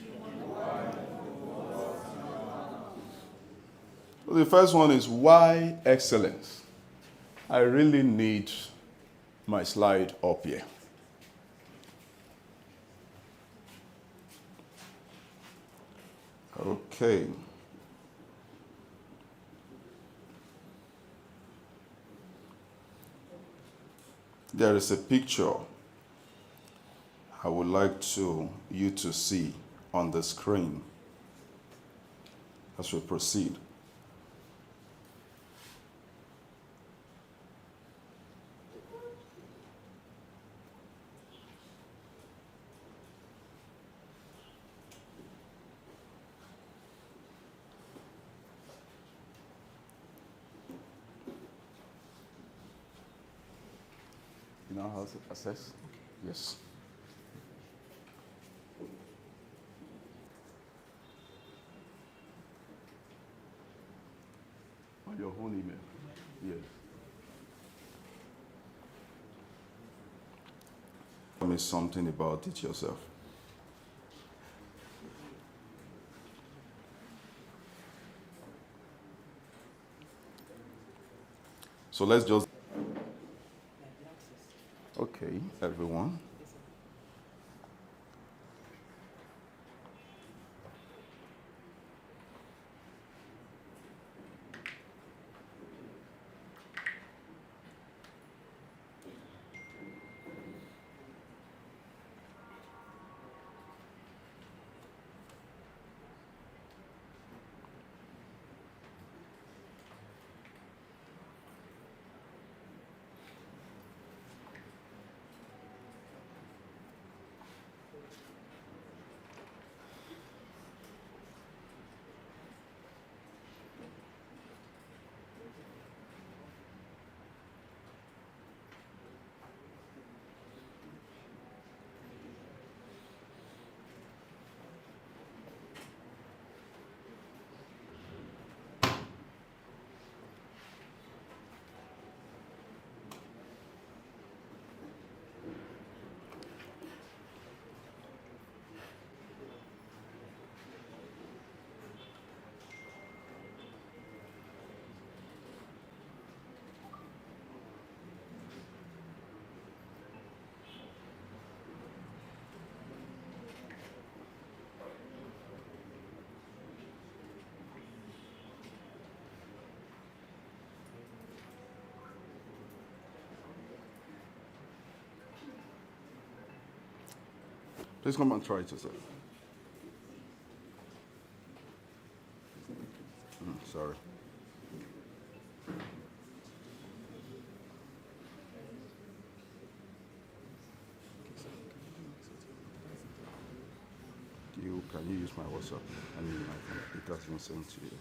Well, the first one is why excellence? I really need my slide up here. Okay. There is a picture I would like you to see on the screen as we proceed. You know how to access? Yes. On your own email. Yes. Tell me something about it yourself. So let's just. Okay, everyone. Please come and try it yourself. Sorry. Can you use my WhatsApp? I mean, it has been sent to you.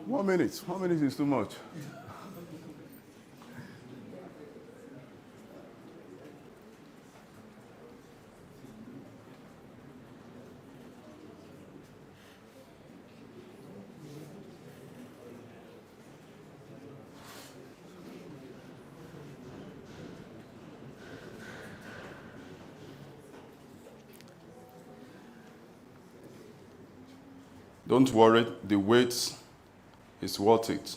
One minute. 1 minute is too much. Don't worry, the wait is worth it.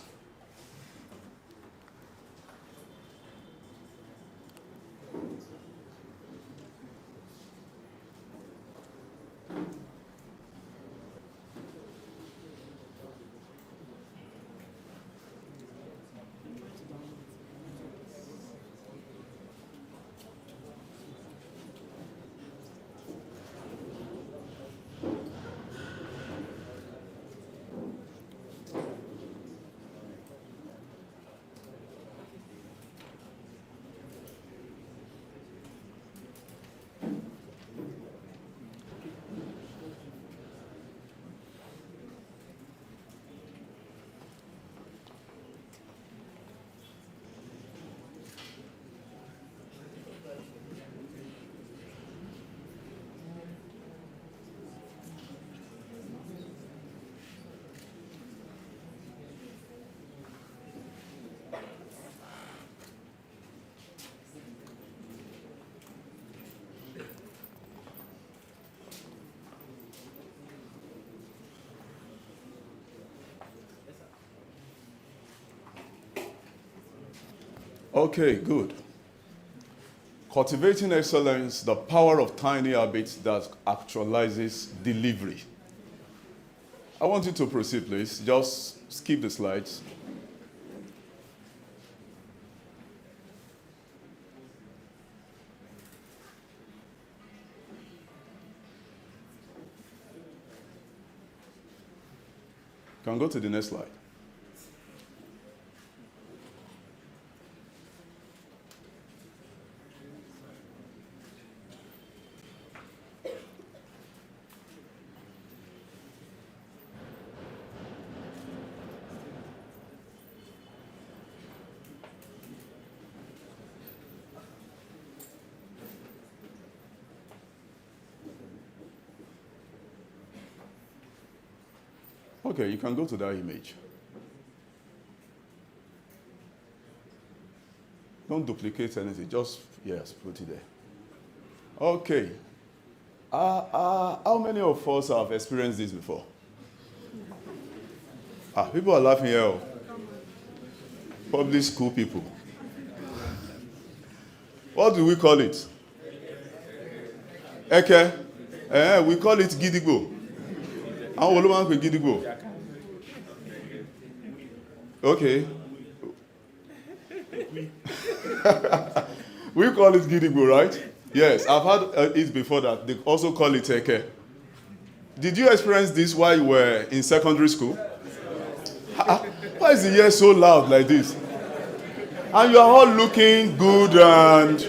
Okay, good. Cultivating excellence, the power of tiny habits that actualizes delivery. I want you to proceed, please. Just skip the slides. You can go to the next slide. Okay, you can go to that image. Don't duplicate anything, just, yes, put it there. Okay. How many of us have experienced this before? People are laughing here. Public school people. What do we call it? Eke? We call it gidigbo. How will we gidigbo? Okay. We call it gidigbo, right? Yes, I've heard it before that. They also call it eke. Did you experience this while you were in secondary school? Why is the year so loud like this? And you are all looking good, and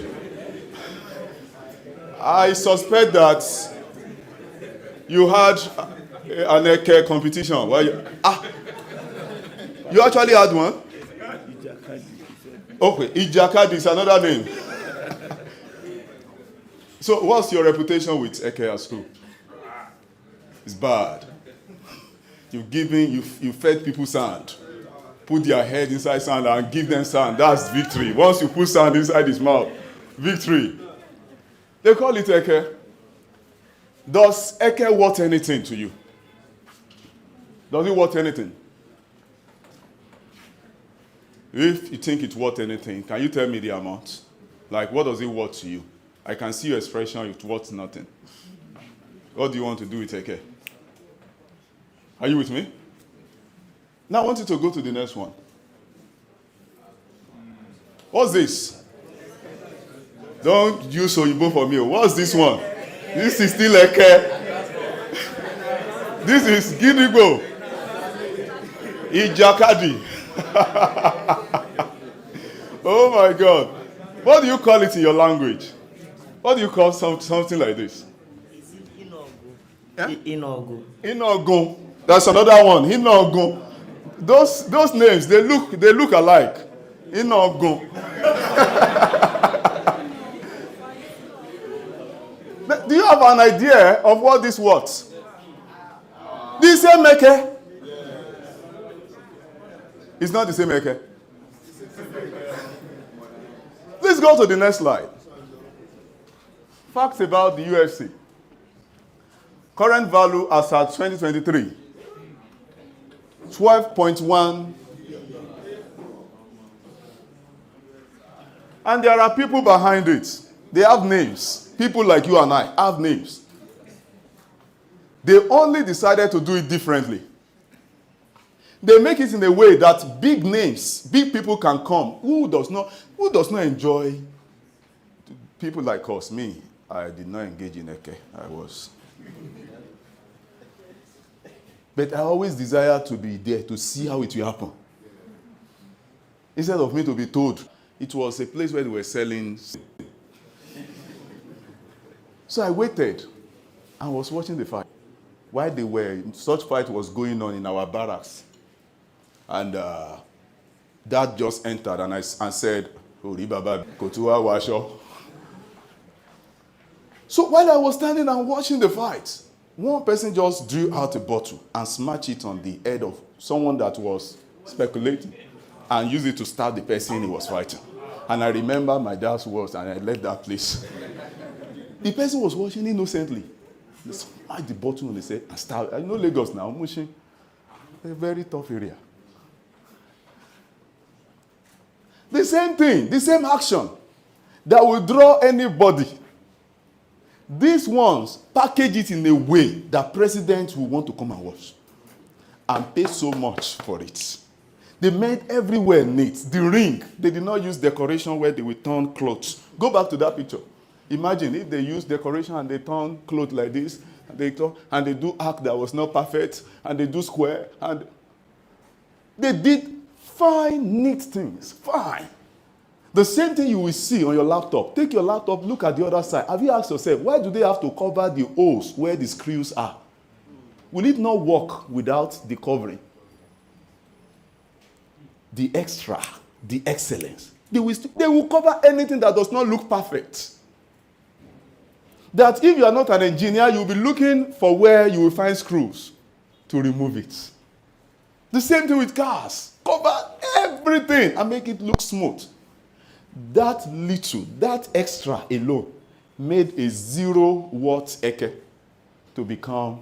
I suspect that you had an eke competition. Where you actually had one? Okay, Ijakadi is another name. So what's your reputation with eke at school? It's bad. You fed people sand. Put their head inside sand and give them sand. That's victory. Once you put sand inside his mouth, victory. They call it eke. Does eke worth anything to you? Does it worth anything? If you think it's worth anything, can you tell me the amount? Like, what does it worth to you? I can see your expression, it's worth nothing. What do you want to do with eke? Are you with me? Now I want you to go to the next one. What's this? Don't use Oyibo for me. What's this one? This is still eke. This is gidigbo. Ijakadi. Oh my God. What do you call it in your language? What do you call something like this? Inogu. Inogu. That's another one. Inogu. Those names, they look alike. Inogu. Do you have an idea of what this was? The same eke? It's not the same eke. Let's go to the next slide. Facts about the UFC. Current value as at 2023. 12.1. And there are people behind it. They have names. People like you and I have names. They only decided to do it differently. They make it in a way that big names, big people can come. Who does not enjoy people like us? Me, I did not engage in eke. I was. But I always desire to be there to see how it will happen. Instead of me to be told, it was a place where they were selling. So I waited and was watching the fight. While such fight was going on in our barracks. And Dad just entered and said, Ori Baba, Kotua Washo. So while I was standing and watching the fight, one person just drew out a bottle and smashed it on the head of someone that was speculating and used it to stab the person he was fighting. And I remember my dad's words and I left that place. The person was watching innocently. They smashed the bottle on his head and stabbed. I know Lagos now, Mushin, a very tough area. The same thing, the same action that will draw anybody. These ones package it in a way that presidents will want to come and watch and pay so much for it. They made everywhere neat. The ring, they did not use decoration where they would turn clothes. Go back to that picture. Imagine if they use decoration and they turn clothes like this, and they do arc that was not perfect, and they do square, and they did fine, neat things. Fine. The same thing you will see on your laptop. Take your laptop, look at the other side. Have you asked yourself, why do they have to cover the holes where the screws are? Will it not work without the covering? The extra, the excellence. They will cover anything that does not look perfect. That if you are not an engineer, you'll be looking for where you will find screws to remove it. The same thing with cars. Cover everything and make it look smooth. That little, that extra alone made a 0-watt eke to become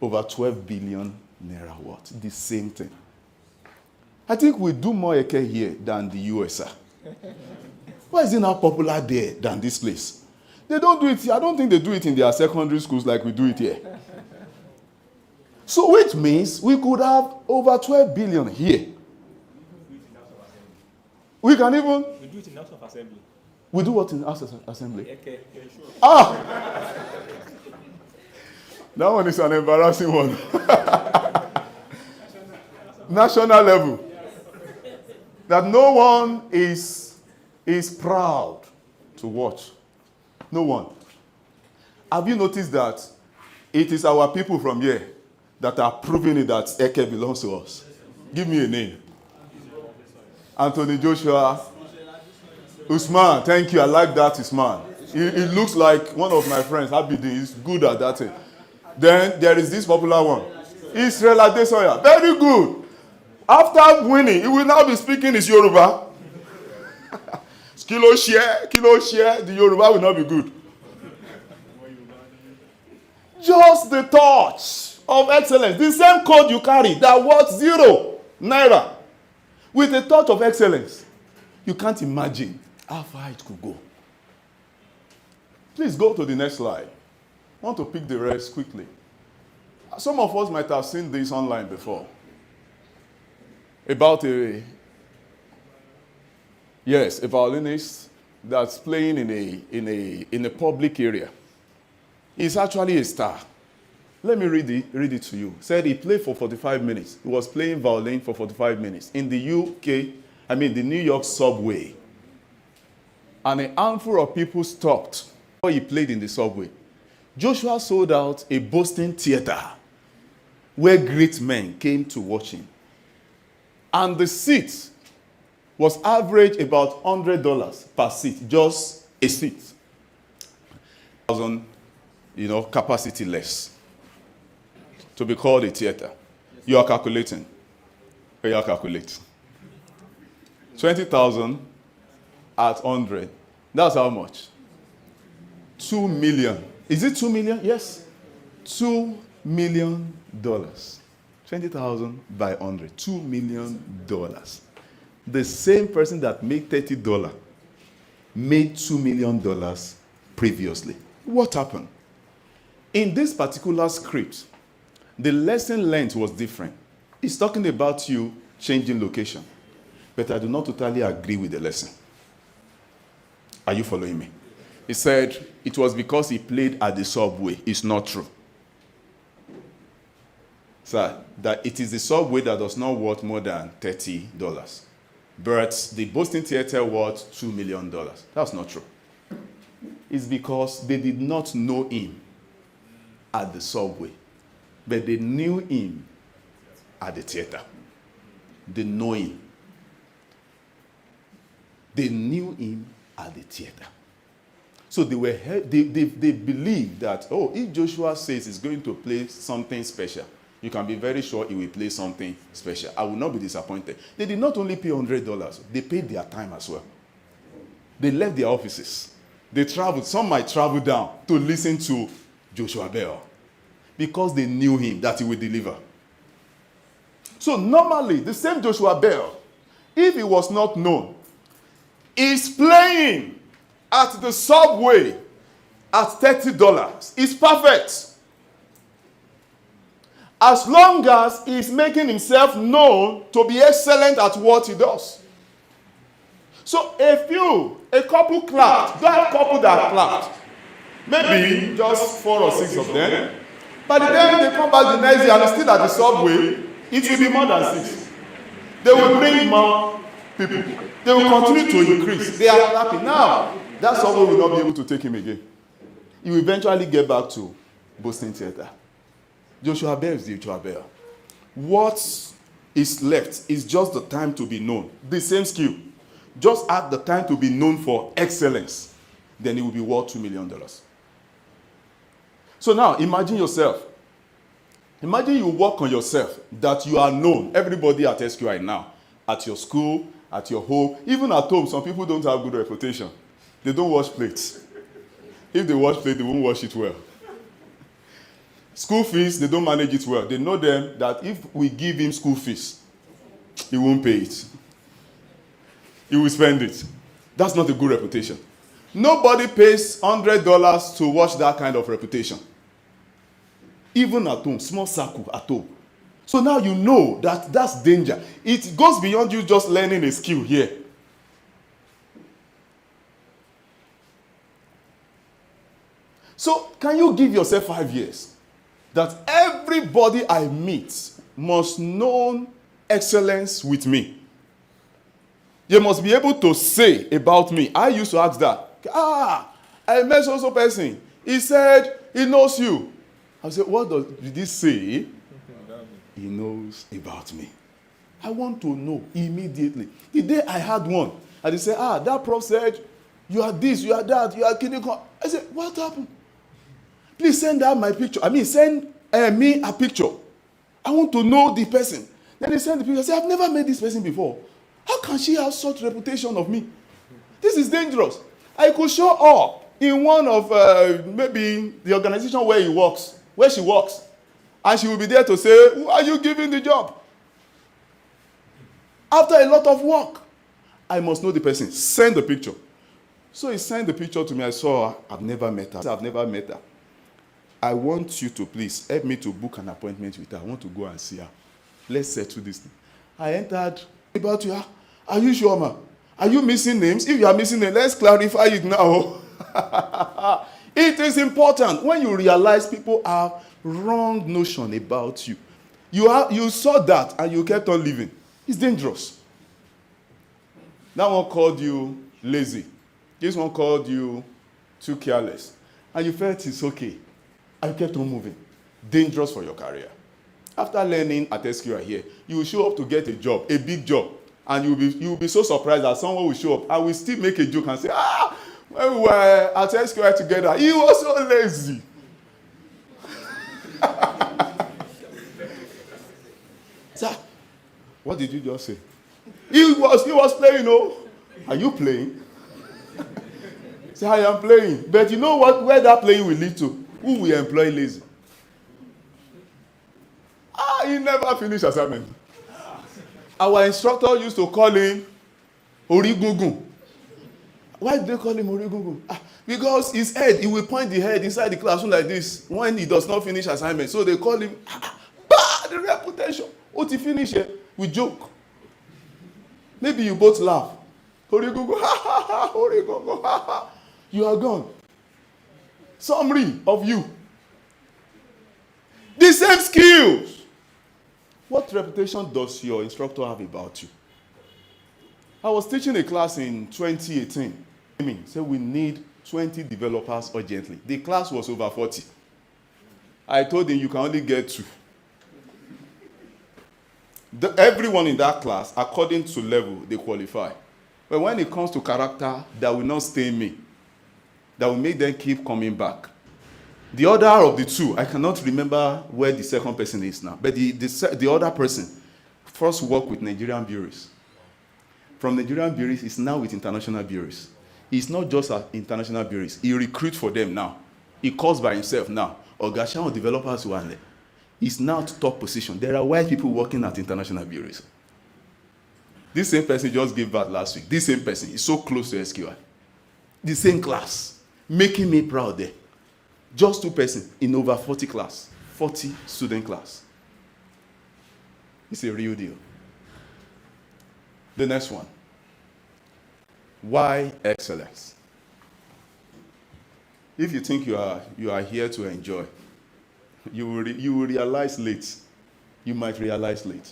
over 12 billion naira watt. The same thing. I think we do more eke here than the USA. Why is it not popular there than this place? They don't do it here. I don't think they do it in their secondary schools like we do it here. So which means we could have over 12 billion here. We can even... We do it in House of Assembly. We do what in House of Assembly? Okay, sure. Ah! That one is an embarrassing one. National level. That no one is proud to watch. No one. Have you noticed that it is our people from here that are proving it that Eke belongs to us? Give me a name. Anthony Joshua. Usman, thank you. I like that, Usman. It looks like one of my friends, Abidi, is good at that thing. Then there is this popular one. Israel Adesoya. Very good. After winning, he will now be speaking his Yoruba. Kilo share, the Yoruba will not be good. Just the touch of excellence. The same code you carry that worth 0 naira. With a touch of excellence. You can't imagine how far it could go. Please go to the next slide. I want to pick the rest quickly. Some of us might have seen this online before. About a violinist that's playing in a public area. He's actually a star. Let me read it to you. Said he played for 45 minutes. He was playing violin for 45 minutes in the the New York subway. And a handful of people stopped while he played in the subway. Joshua sold out a Boston theater where great men came to watch him. And the seat was average about $100 per seat, just a seat. 1,000, capacity less to be called a theater. You are calculating. You are calculating. 20,000 at 100. That's how much? 2 million. Is it 2 million? Yes. $2 million. 20,000 by 100. $2 million. The same person that made $30 made $2 million previously. What happened? In this particular script, the lesson length was different. It's talking about you changing location. But I do not totally agree with the lesson. Are you following me? He said it was because he played at the subway. It's not true. Sir, that it is the subway that does not worth more than $30. But the Boston Theater worth $2 million. That's not true. It's because they did not know him at the subway. But they knew him at the theater. They know him. They knew him at the theater. So they believed that, if Joshua says he's going to play something special, you can be very sure he will play something special. I will not be disappointed. They did not only pay $100, they paid their time as well. They left their offices. They traveled. Some might travel down to listen to Joshua Bell because they knew him, that he would deliver. So normally, the same Joshua Bell, if he was not known, is playing at the subway at $30. It's perfect. As long as he's making himself known to be excellent at what he does. So a couple clapped, that couple that clapped, maybe just 4 or 6 of them. By the time they come back the next day and they're still at the subway, it will be more than 6. They will bring more people. They will continue to increase. They are clapping. Now, that subway will not be able to take him again. He will eventually get back to Boston Theater. Joshua Bell is the Joshua Bell. What is left is just the time to be known. The same skill. Just add the time to be known for excellence. Then it will be worth $2 million. So now, imagine yourself. Imagine you work on yourself, that you are known. Everybody at SQI now, at your school, at your home, even at home, some people don't have good reputation. They don't wash plates. If they wash plates, they won't wash it well. School fees, they don't manage it well. They know them that if we give him school fees, he won't pay it. He will spend it. That's not a good reputation. Nobody pays $100 to watch that kind of reputation. Even at home, small circle at home. So now you know that that's danger. It goes beyond you just learning a skill here. So can you give yourself 5 years? That everybody I meet must know excellence with me. You must be able to say about me. I used to ask that. I met so person. He said he knows you. I said, what did he say? He knows about me. I want to know immediately. The day I had one, and they said, that prof said, you are this, you are that, you are kidding. I said, what happened? Please send out my picture. Send me a picture. I want to know the person. Then they send the picture. I said, I've never met this person before. How can she have such reputation of me? This is dangerous. I could show up in one of maybe the organization where she works, and she will be there to say, who are you giving the job? After a lot of work, I must know the person. Send the picture. So he sent the picture to me. I saw her. I've never met her. I want you to please help me to book an appointment with her. I want to go and see her. Let's settle this thing. I entered about you. Are you sure, ma? Are you missing names? If you are missing names, let's clarify it now. It is important when you realize people have wrong notion about you. You saw that and you kept on living. It's dangerous. That one called you lazy. This one called you too careless. And you felt it's okay. And you kept on moving. Dangerous for your career. After learning at SQI here, you will show up to get a job, a big job. And you will be so surprised that someone will show up and will still make a joke and say, when we were at SQI together, he was so lazy. Sir, what did you just say? He was playing, Are you playing? Say, I am playing. But you know where that playing will lead to? Who will employ lazy? He never finished assignment. Our instructor used to call him Origungun. Why did they call him Origungun? Because his head, he will point the head inside the classroom like this when he does not finish assignment. So they call him bad reputation. What he finish here? We joke. Maybe you both laugh. Origungun, Origungun, you are gone. Summary of you. The same skills. What reputation does your instructor have about you? I was teaching a class in 2018. So we need 20 developers urgently. The class was over 40. I told him you can only get 2. Everyone in that class, according to level, they qualify. But when it comes to character, that will not stay in me. That will make them keep coming back. The other of the 2, I cannot remember where the second person is now. But the other person first worked with Nigerian bureaus. From Nigerian bureaus, he's now with international bureaus. He's not just at international bureaus. He recruits for them now. He calls by himself now. Ogashan developers who are there. He's now at top position. There are white people working at international bureaus. This same person just gave birth last week. This same person is so close to SQI. The same class. Making me proud there. Just 2 persons in over 40 class. 40 student class. It's a real deal. The next one. Why excellence? If you think you are here to enjoy, you will realize late. You might realize late.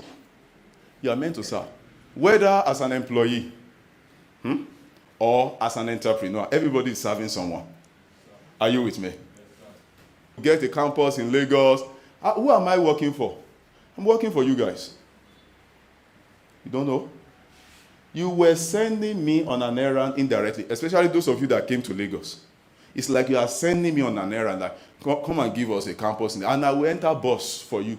You are meant to serve. Whether as an employee or as an entrepreneur, everybody is serving someone. Are you with me? Get a campus in Lagos. Who am I working for? I'm working for you guys. You don't know? You were sending me on an errand indirectly, especially those of you that came to Lagos. It's like you are sending me on an errand, like, come and give us a campus, and I will enter bus for you.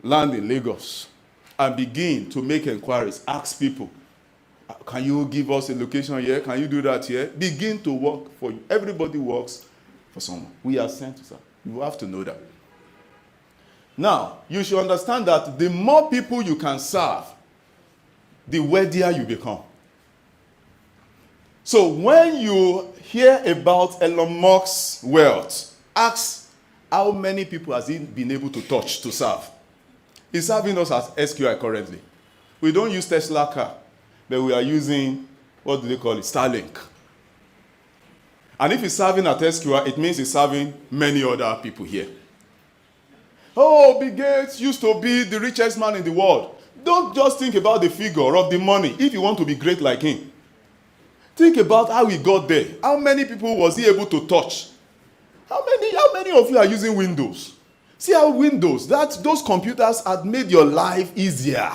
Land in Lagos and begin to make inquiries, ask people, can you give us a location here? Can you do that here? Begin to work for you. Everybody works for someone. We are sent to serve. You have to know that. Now, you should understand that the more people you can serve, the wealthier you become. So when you hear about Elon Musk's wealth, ask how many people has he been able to touch to serve? He's serving us as SQI currently. We don't use Tesla car, but we are using, what do they call it, Starlink. And if he's serving at SQI, it means he's serving many other people here. Oh, Bill Gates used to be the richest man in the world. Don't just think about the figure of the money if you want to be great like him. Think about how he got there. How many people was he able to touch? How many of you are using Windows? See how Windows, those computers had made your life easier.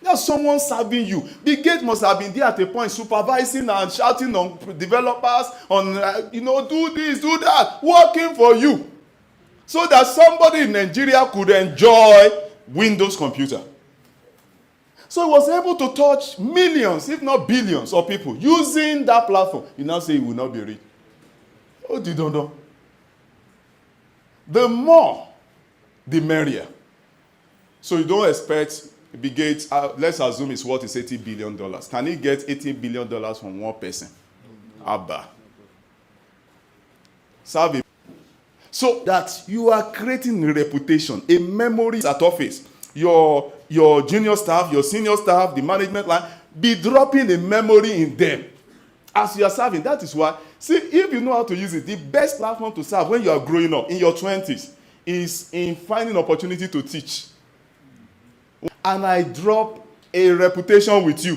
There's someone serving you. Bill Gates must have been there at a point supervising and shouting on developers on, do this, do that, working for you. So that somebody in Nigeria could enjoy Windows computer. So he was able to touch millions, if not billions of people using that platform. You now say he will not be rich. Oh, you don't know. The more, the merrier. So you don't expect Bill Gates, let's assume his worth is $80 billion. Can he get $80 billion from one person? Abba. Serve him. So that you are creating a reputation, a memory at office. Your junior staff, your senior staff, the management line, be dropping a memory in them as you are serving. That is why, see, if you know how to use it, the best platform to serve when you are growing up in your 20s is in finding opportunity to teach. And I drop a reputation with you.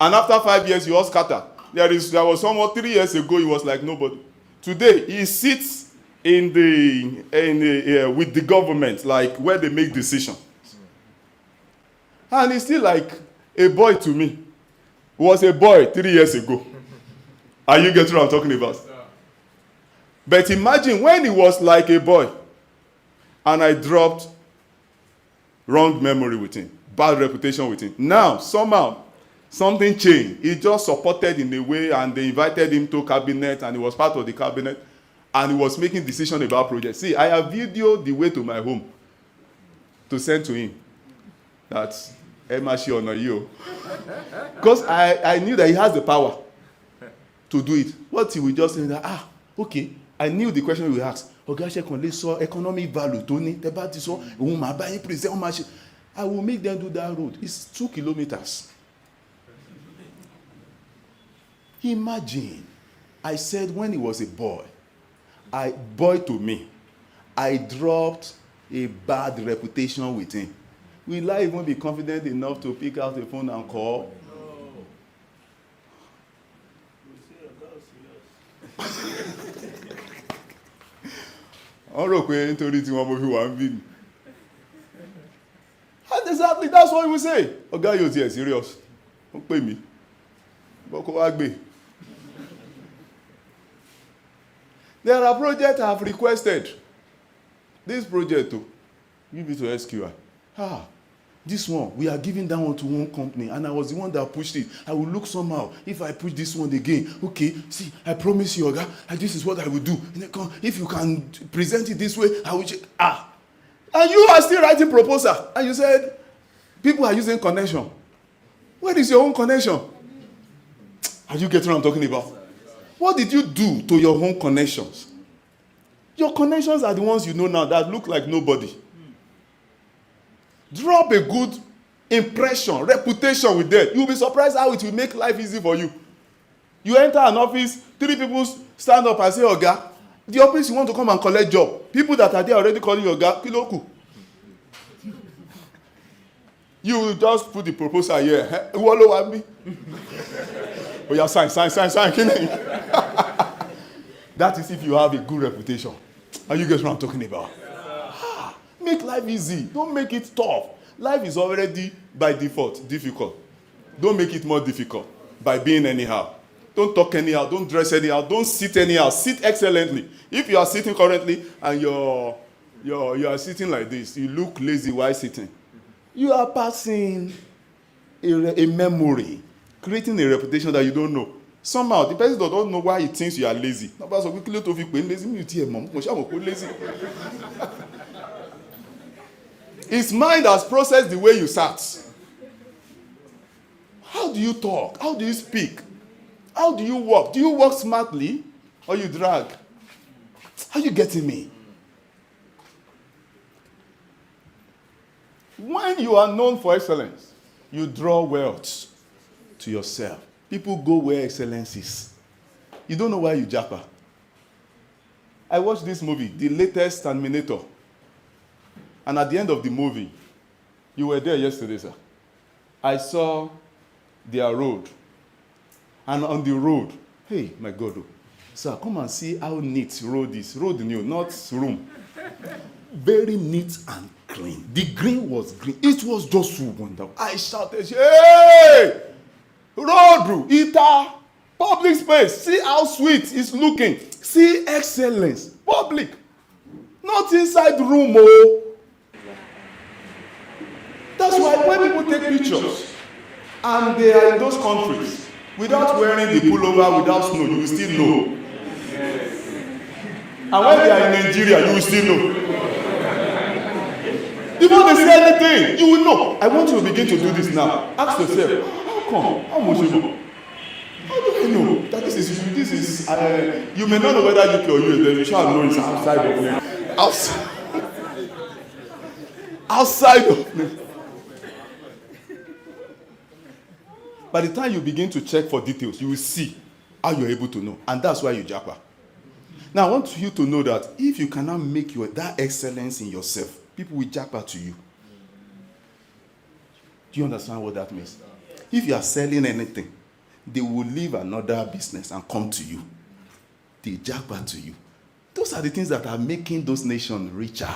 And after 5 years, you all scatter. There was someone 3 years ago, he was like nobody. Today, he sits with the government, like where they make decisions. And he's still like a boy to me. He was a boy 3 years ago. Are you getting what I'm talking about? But imagine when he was like a boy, and I dropped wrong memory with him, bad reputation with him. Now, somehow, something changed. He just supported in a way, and they invited him to cabinet, and he was part of the cabinet, and he was making decisions about projects. See, I have videoed the way to my home to send to him. That's Emashi or you. Because I knew that he has the power to do it. What he will just say that, okay, I knew the question we asked. Economic value, Tony, I will make them do that road. It's 2 kilometers. Imagine, I said when he was a boy, to me, I dropped a bad reputation with him. Will I even be confident enough to pick out the phone and call? And exactly, that's what he will say. Oh, guy, you're here, serious. Don't pay me. There are projects I have requested. This project, give it to SQI. This one, we are giving that one to one company, and I was the one that pushed it. I will look somehow if I push this one again. Okay, see, I promise you, Oga, this is what I will do. If you can present it this way, I will check. And you are still writing proposal, and you said people are using connection. Where is your own connection? Are you getting what I'm talking about? What did you do to your own connections? Your connections are the ones you know now that look like nobody. Drop a good impression, reputation with them. You'll be surprised how it will make life easy for you. You enter an office, 3 people stand up and say, Oga, the office you want to come and collect job. People that are there already calling you Oga, Kiloku. You will just put the proposal here. Oh, yeah, sign. That is if you have a good reputation. Are you guys what I'm talking about? Make life easy. Don't make it tough. Life is already, by default, difficult. Don't make it more difficult by being anyhow. Don't talk anyhow. Don't dress anyhow. Don't sit anyhow. Sit excellently. If you are sitting currently and you are sitting like this, you look lazy while sitting. You are passing a memory, creating a reputation that you don't know. Somehow, the person doesn't know why he thinks you are lazy. His mind has processed the way you sat. How do you talk? How do you speak? How do you walk? Do you walk smartly or you drag? Are you getting me? When you are known for excellence, you draw wealth to yourself. People go where excellence is. You don't know why you japa. I watched this movie, the latest Terminator. And at the end of the movie, you were there yesterday, sir. I saw their road. And on the road, hey, my God, sir, come and see how neat road is. Road new, not room. Very neat and clean. The green was green. It was just so wonderful. I shouted, hey! Road, Ita, public space. See how sweet it's looking. See excellence. Public. Not inside room, oh. That's why when people take pictures and they are in those countries without wearing the pullover, without snow, you will still know. And when they are in Nigeria, you will still know. Before they say anything, you will know. I want you to begin to do this now. Ask yourself, how come? How much you know? How do I know that this is you may not know whether UK or US, then you shall know it's outside of me. Outside of me. By the time you begin to check for details, you will see how you're able to know. And that's why you japa. Now, I want you to know that if you cannot make that excellence in yourself, people will japa to you. Do you understand what that means? If you are selling anything, they will leave another business and come to you. They japa to you. Those are the things that are making those nations richer.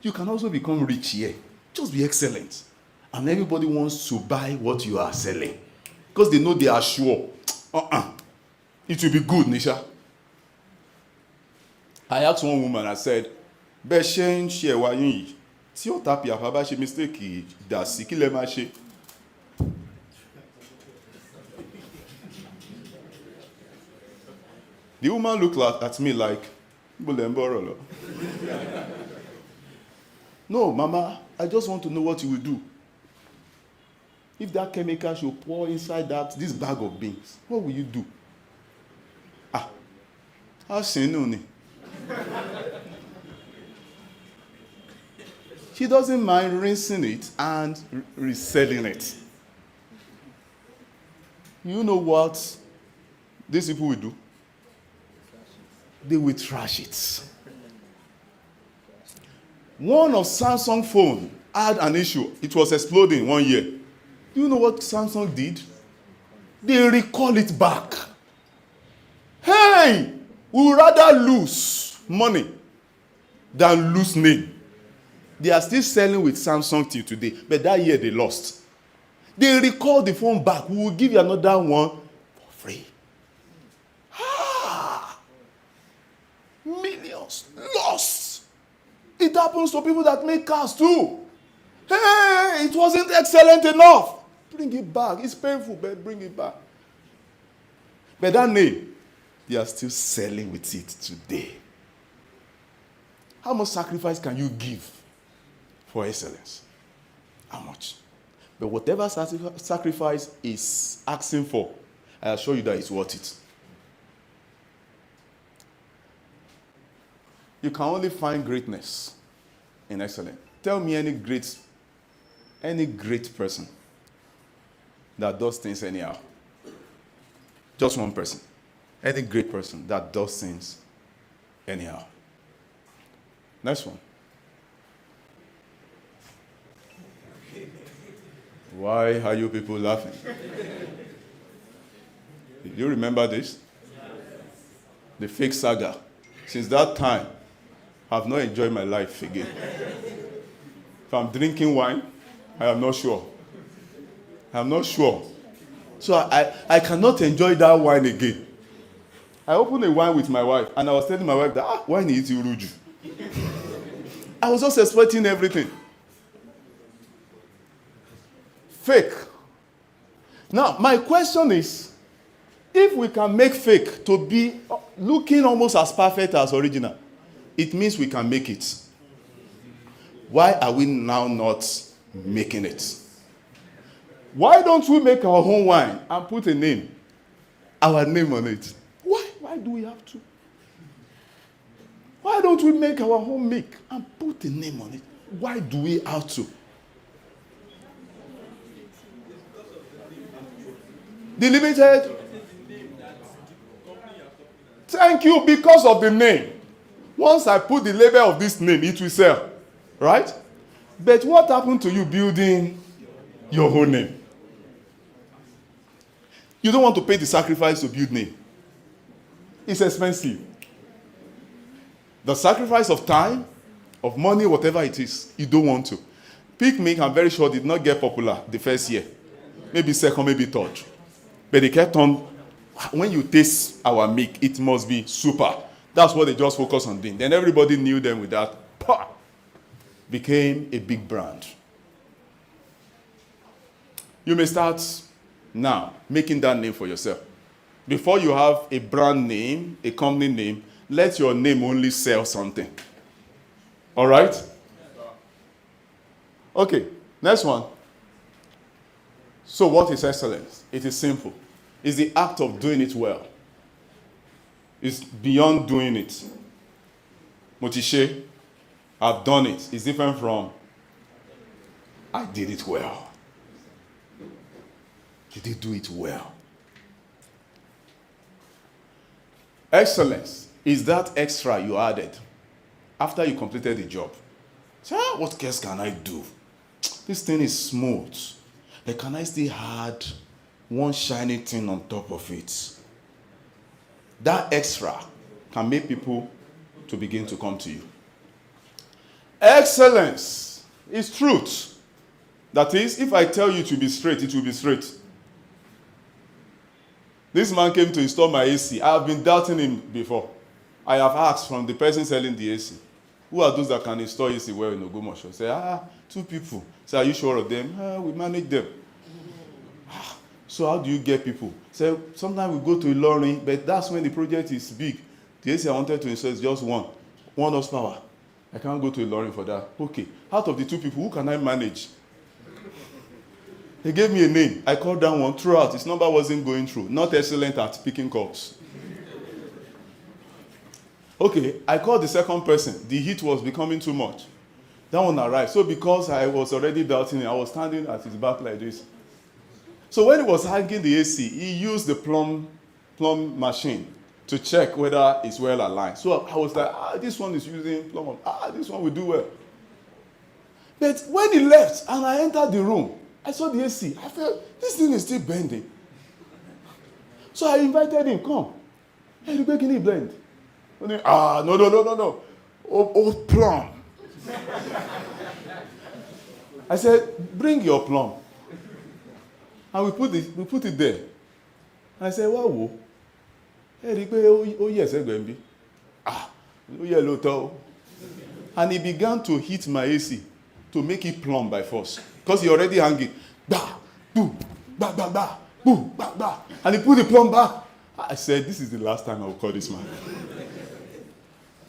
You can also become rich here. Just be excellent. And everybody wants to buy what you are selling. Because they know they are sure. It will be good, Nisha. I asked one woman, I said, Beshen share wa yin yi. Tí o tapi afaba ṣe mistake da sí kí lẹ máa ṣe. The woman looked at me like, no, Mama, I just want to know what you will do. If that chemical should pour inside this bag of beans, what will you do? I'll say no. She doesn't mind rinsing it and reselling it. You know what these people will do? They will trash it. One of Samsung phone had an issue. It was exploding one year. Do you know what Samsung did? They recall it back. Hey, we would rather lose money than lose name. They are still selling with Samsung till today, but that year they lost. They recall the phone back. We will give you another one for free. Millions lost. It happens to people that make cars too. Hey, it wasn't excellent enough. Bring it back. It's painful, but bring it back. But that name, they are still selling with it today. How much sacrifice can you give for excellence? How much? But whatever sacrifice is asking for, I assure you that it's worth it. You can only find greatness in excellence. Tell me any great person that does things anyhow. Just one person. Any great person that does things anyhow. Next one. Why are you people laughing? Do you remember this? The fake saga. Since that time, I have not enjoyed my life again. If I'm drinking wine, I am not sure. I'm not sure. So I cannot enjoy that wine again. I opened a wine with my wife, and I was telling my wife that, wine is Iruju. I was just expecting everything. Fake. Now, my question is, if we can make fake to be looking almost as perfect as original, it means we can make it. Why are we now not making it? Why don't we make our own wine and put a name, our name on it? Why do we have to? Why don't we make our own milk and put a name on it? Why do we have to? The limited. Thank you, because of the name. Once I put the label of this name, it will sell. Right? But what happened to you building your own name? You don't want to pay the sacrifice to build name. It's expensive. The sacrifice of time, of money, whatever it is, you don't want to. Pick me, I'm very sure, did not get popular the first year. Maybe second, maybe third. But they kept on, when you taste our milk, it must be super. That's what they just focus on doing. Then everybody knew them with that. Became a big brand. You may start now making that name for yourself. Before you have a brand name, a company name, let your name only sell something. All right? Okay, next one. So what is excellence? It is simple. It's the act of doing it well. It's beyond doing it. Motishe, I've done it. It's different from I did it well. Did you do it well? Excellence is that extra you added after you completed the job. So, what else can I do? This thing is smooth. Like, can I still add one shiny thing on top of it? That extra can make people to begin to come to you. Excellence is truth. That is, if I tell you to be straight, it will be straight. This man came to install my AC. I have been doubting him before. I have asked from the person selling the AC, who are those that can install AC well in Ogumosho? Say, 2 people. Say, are you sure of them? We manage them. So how do you get people? Say, sometimes we go to Ilorin, but that's when the project is big. The AC I wanted to install is just one horsepower. I can't go to Ilorin for that. Okay, out of the 2 people, who can I manage? He gave me a name. I called that one throughout. His number wasn't going through. Not excellent at picking calls. Okay, I called the second person. The heat was becoming too much. That one arrived. So because I was already doubting him, I was standing at his back like this. So when he was hanging the AC, he used the plumb machine to check whether it's well aligned. So I was like, this one is using plumb. This one will do well. But when he left and I entered the room, I saw the AC. I felt this thing is still bending. So I invited him, come. Hey, you making it bend? No. Old plumb. I said, bring your plumb. And we put it there. And I said, wow. Yes, and he began to hit my AC to make it plumb by force. Because he already hanging. Bah, boo, bah, bah, bah, boo, bah, bah. And he put the plumb back. I said, this is the last time I will call this man.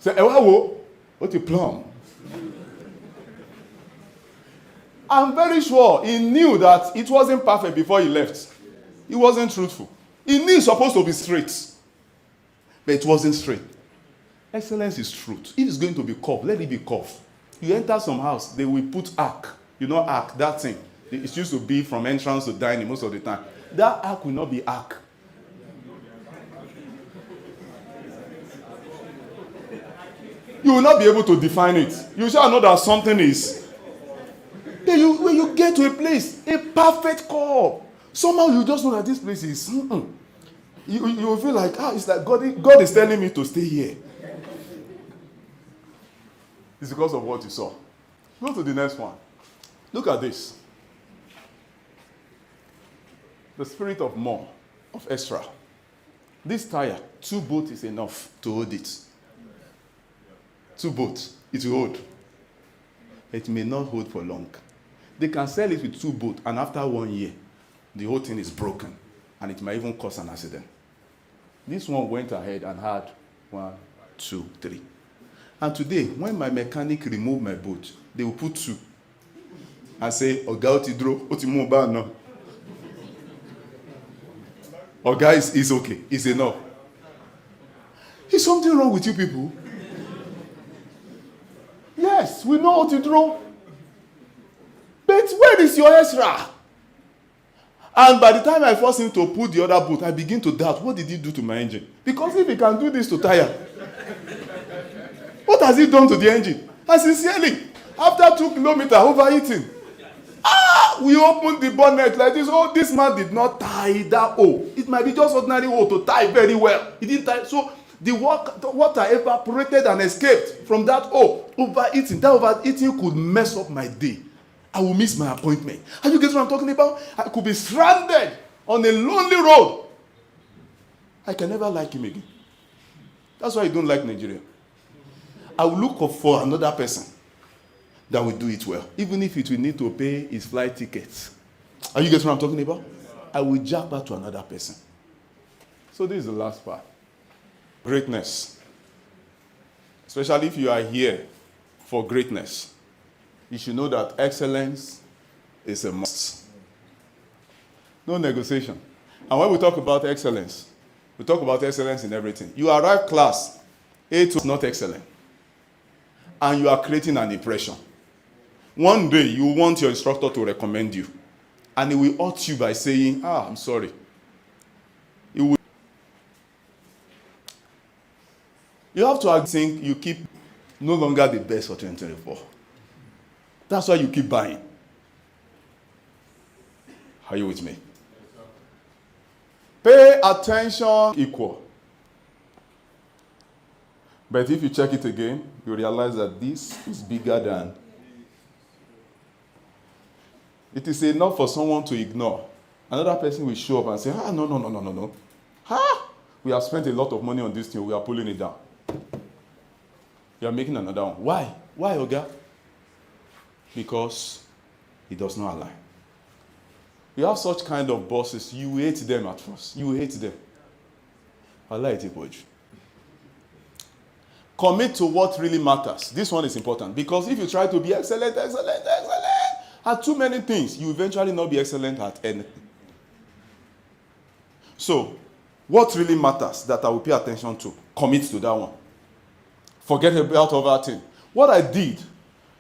Say, what a plumb. I'm very sure he knew that it wasn't perfect before he left. He wasn't truthful. He knew it's supposed to be straight, but it wasn't straight. Excellence is truth. If it's going to be curved, let it be curved. You enter some house, they will put arc. You know arc, that thing. It used to be from entrance to dining most of the time. That arc will not be arc. You will not be able to define it. You shall know that something is. When you get to a place, a perfect curve, somehow you just know that this place is. You will feel like, it's like God is telling me to stay here. It's because of what you saw. Go to the next one. Look at this. The spirit of more, of extra. This tire, 2 boats is enough to hold it. 2 boats, it will hold. It may not hold for long. They can sell it with 2 boats, and after 1 year, the whole thing is broken, and it might even cause an accident. This one went ahead and had 1, 2, 3. And today, when my mechanic removed my boat, they will put 2. And say, Oga Otidro, Otimuba no. Oga is okay, it's enough. Is something wrong with you people? Yes, we know Otidro. But where is your extra? And by the time I forced him to put the other boot, I begin to doubt, what did he do to my engine? Because if he can do this to tire, what has he done to the engine? And sincerely, after 2 kilometers overheating, we opened the bonnet like this. Oh, this man did not tie that O. It might be just ordinary O to tie very well. He didn't tie. So the water evaporated and escaped from that O. Overeating. That overeating could mess up my day. I will miss my appointment. Are you getting what I'm talking about? I could be stranded on a lonely road. I can never like him again. That's why I don't like Nigeria. I will look for another person that will do it well, even if it will need to pay his flight tickets. Are you getting what I'm talking about? I will jack back to another person. So this is the last part. Greatness. Especially if you are here for greatness, you should know that excellence is a must. No negotiation. And when we talk about excellence, we talk about excellence in everything. You arrive class, A2 is not excellent. And you are creating an impression. One day, you want your instructor to recommend you. And he will hurt you by saying, I'm sorry. You have to think you keep no longer the best for 2024. That's why you keep buying. Are you with me? Pay attention equal. But if you check it again, you realize that this is bigger than. It is enough for someone to ignore. Another person will show up and say, no. We have spent a lot of money on this thing. We are pulling it down. You are making another one. Why? Why, Oga? Because it does not align. You have such kind of bosses, you hate them at first. You hate them. I like it, Boy. Commit to what really matters. This one is important because if you try to be excellent, at too many things, you eventually not be excellent at anything. So, what really matters that I will pay attention to, commit to that one. Forget about other things. What I did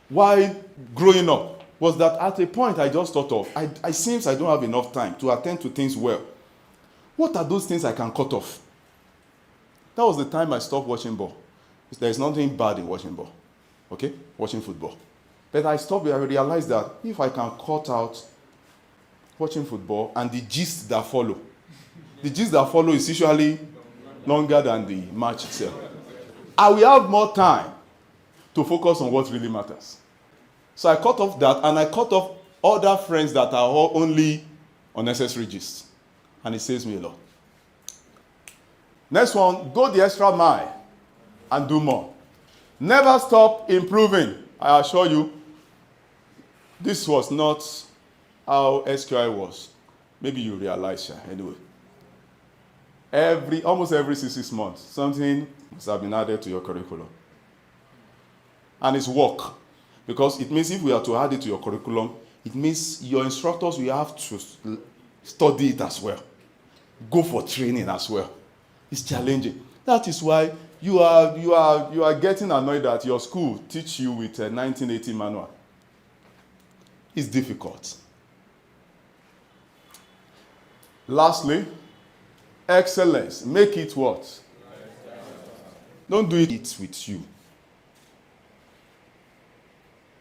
while growing up was that at a point I just thought of, I seems I don't have enough time to attend to things well. What are those things I can cut off? That was the time I stopped watching ball. There's nothing bad in watching ball, okay? Watching football. But I stopped and I realized that if I can cut out watching football and the gist that follow, the gist that follow is usually longer than the match itself. I will have more time to focus on what really matters. So I cut off that and I cut off other friends that are all only unnecessary gist. And it saves me a lot. Next one, go the extra mile and do more. Never stop improving. I assure you, this was not how SQI was. Maybe you realize, anyway. Almost every 6 months, something must have been added to your curriculum. And it's work. Because it means if we are to add it to your curriculum, it means your instructors will have to study it as well. Go for training as well. It's challenging. That is why you are getting annoyed that your school teach you with a 1980 manual. It's difficult. Lastly, excellence. Make it what? Don't do it with you.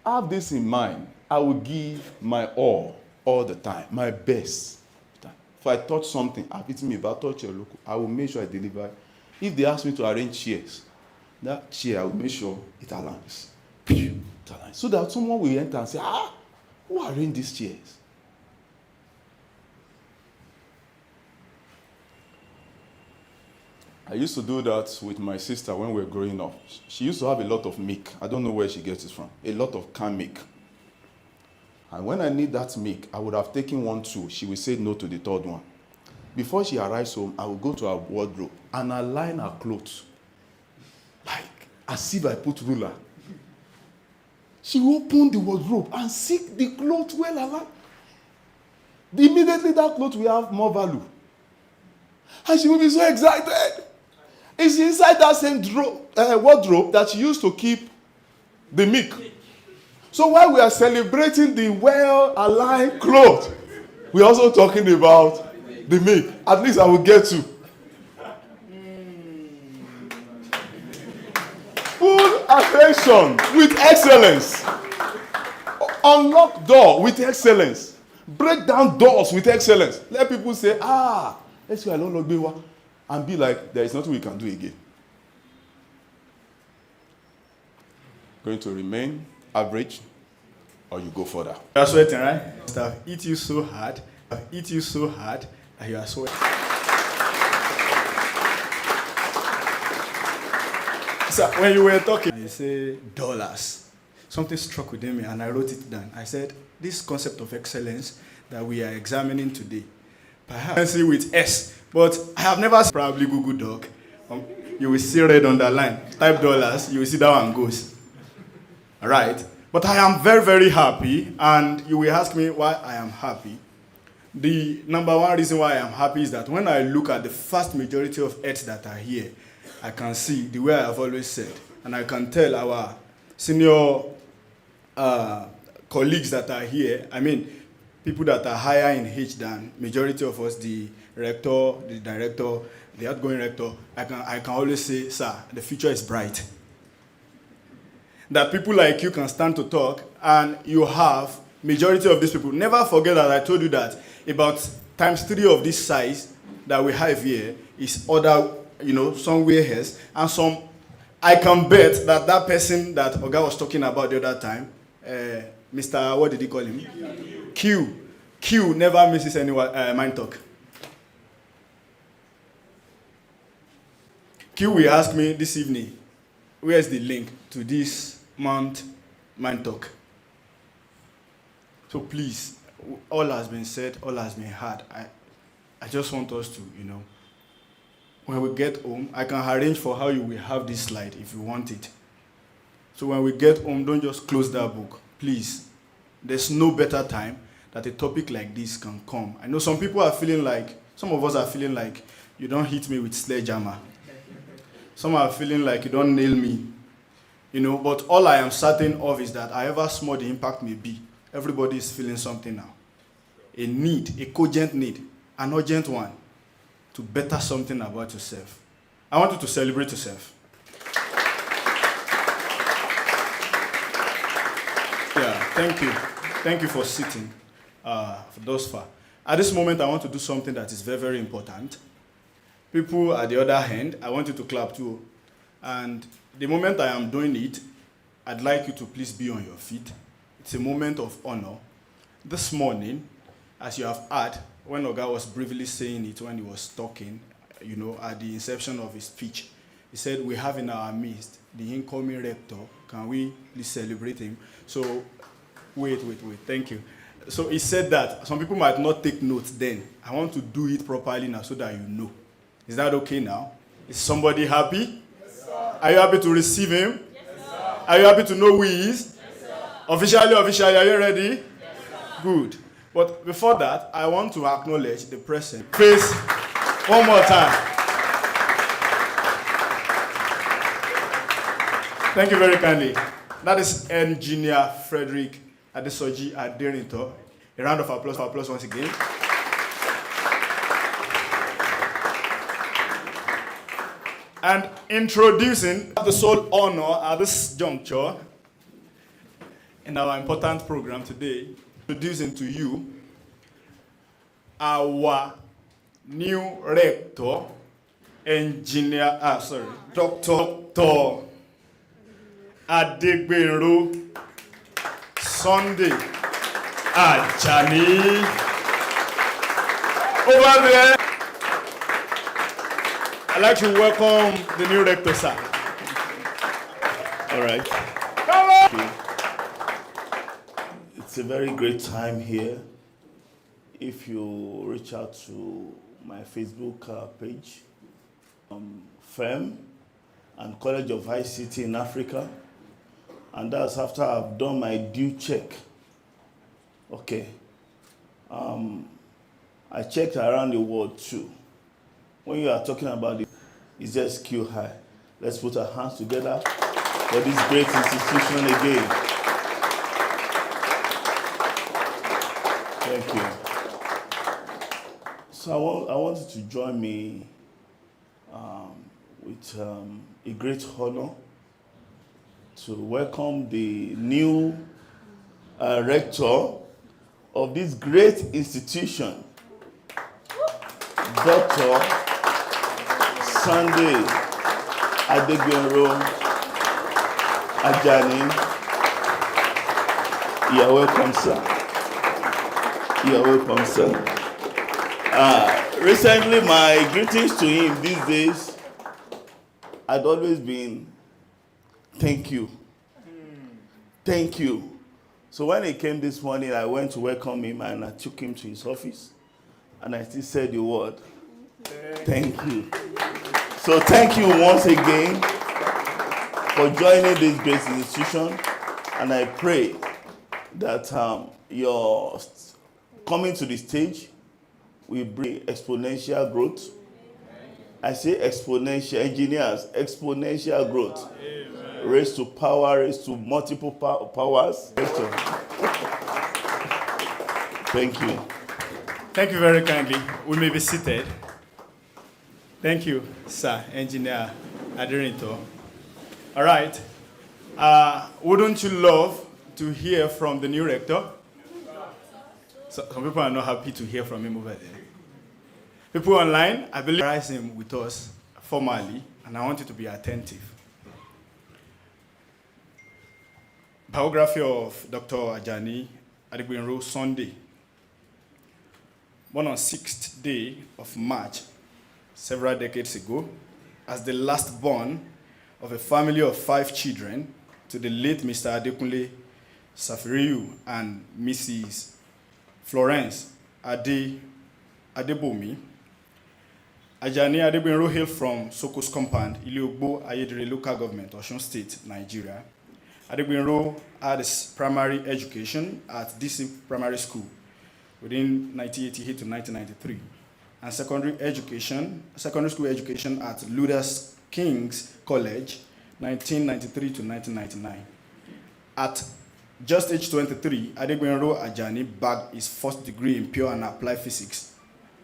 Have this in mind. I will give my all the time, my best. If I touch something, me about touch your local, I will make sure I deliver. If they ask me to arrange chairs, that chair I will make sure it aligns. So that someone will enter and say, who arranged these chairs? I used to do that with my sister when we were growing up. She used to have a lot of milk. I don't know where she gets it from. A lot of canned milk. And when I need that milk, I would have taken 1, 2. She would say no to the third one. Before she arrives home, I would go to her wardrobe and align her clothes. Like, as if I put ruler. She will open the wardrobe and seek the clothes well aligned. Immediately that clothes will have more value. And she will be so excited. It's inside that same wardrobe that she used to keep the milk. So while we are celebrating the well-aligned clothes, we're also talking about the milk. At least I will get to. Full attention with excellence. Unlock door with excellence. Break down doors with excellence. Let people say, let's go along, and be like, there is nothing we can do again. Going to remain average, or you go further. You are sweating, right? I've eat you so hard. I've eat you so hard that you are sweating. So when you were talking, you say dollars. Something struck within me, and I wrote it down. I said, this concept of excellence that we are examining today, perhaps with S, but I have never seen, probably Google Doc. You will see red underline. Type dollars, you will see that one goes. All right? But I am very, very happy, and you will ask me why I am happy. The number one reason why I am happy is that when I look at the vast majority of heads that are here, I can see the way I have always said, and I can tell our senior colleagues that are here, I mean, people that are higher in age than majority of us, the rector, the director, the outgoing rector, I can always say, sir, the future is bright. That people like you can stand to talk, and you have majority of these people. Never forget that I told you that about times 3 of this size that we have here is other, somewhere else, and some. I can bet that that person that Oga was talking about the other time, Mr. What did he call him? Q never misses any Mindtalk. Q will ask me this evening, where's the link to this month Mindtalk? So please, all has been said, all has been heard. I just want us to, when we get home, I can arrange for how you will have this slide if you want it. So when we get home, don't just close that book. Please, there's no better time that a topic like this can come. I know some of us are feeling like you don't hit me with sledgehammer. Some are feeling like you don't nail me. But all I am certain of is that however small the impact may be, everybody is feeling something now. A need, a cogent need, an urgent one, to better something about yourself. I want you to celebrate yourself. Yeah, thank you. Thank you for sitting thus far. At this moment, I want to do something that is very, very important. People at the other hand, I want you to clap too. And the moment I am doing it, I'd like you to please be on your feet. It's a moment of honor. This morning, as you have heard, when Oga was briefly saying it when he was talking, at the inception of his speech, he said, we have in our midst the incoming rector. Can we please celebrate him? So, wait, thank you. So he said that some people might not take notes then. I want to do it properly now so that you know. Is that okay now? Is somebody happy? Yes, sir. Are you happy to receive him? Yes, sir. Are you happy to know who he is? Yes, sir. Officially, are you ready? Yes, sir. Good. But before that, I want to acknowledge the present. Please, one more time. Thank you very kindly. That is Engineer Frederick Adesoji Aderinto. A round of applause once again. And introducing the sole honor at this juncture in our important program today, introducing to you our new rector, Dr. Adegbenro Sunday Ajani. Over there, I'd like to welcome the new rector, sir. All right. It's a very great time here. If you reach out to my Facebook page, FEM and College of ICT in Africa, and that's after I've done my due check. Okay. I checked around the world too. When you are talking about it's just skill high. Let's put our hands together for this great institution again. Thank you. So I want you to join me with a great honor to welcome the new rector of this great institution, Dr. Sunday Adegbenro Ajani. You are welcome, sir. You are welcome, sir. Recently, my greetings to him these days had always been, thank you. Thank you. So when he came this morning, I went to welcome him and I took him to his office. And I still said the word, thank you. So thank you once again for joining this great institution. And I pray that your coming to the stage will bring exponential growth. I say exponential, engineers, exponential growth. Raise to power, raise to multiple powers. Thank you. Thank you very kindly. We may be seated. Thank you, sir, Engineer Aderinto. All right. Wouldn't you love to hear from the new rector? So, some people are not happy to hear from him over there. People online, I believe, rise him with us formally, and I want you to be attentive. Biography of Dr. Ajani Adegbenro Sunday. Born on 6th day of March, several decades ago, as the last born of a family of 5 children to the late Mr. Adekunle Safiriu and Mrs. Florence Adebomi. Ajani Adegbenro hailed from Soko's compound, Iliogbo Ayedire local government, Osun State, Nigeria. Adegbenro had his primary education at DC Primary School within 1988 to 1993, and secondary school education at Luther King's College, 1993 to 1999. At just age 23, Adegbenro Ajani bagged his first degree in pure and applied physics,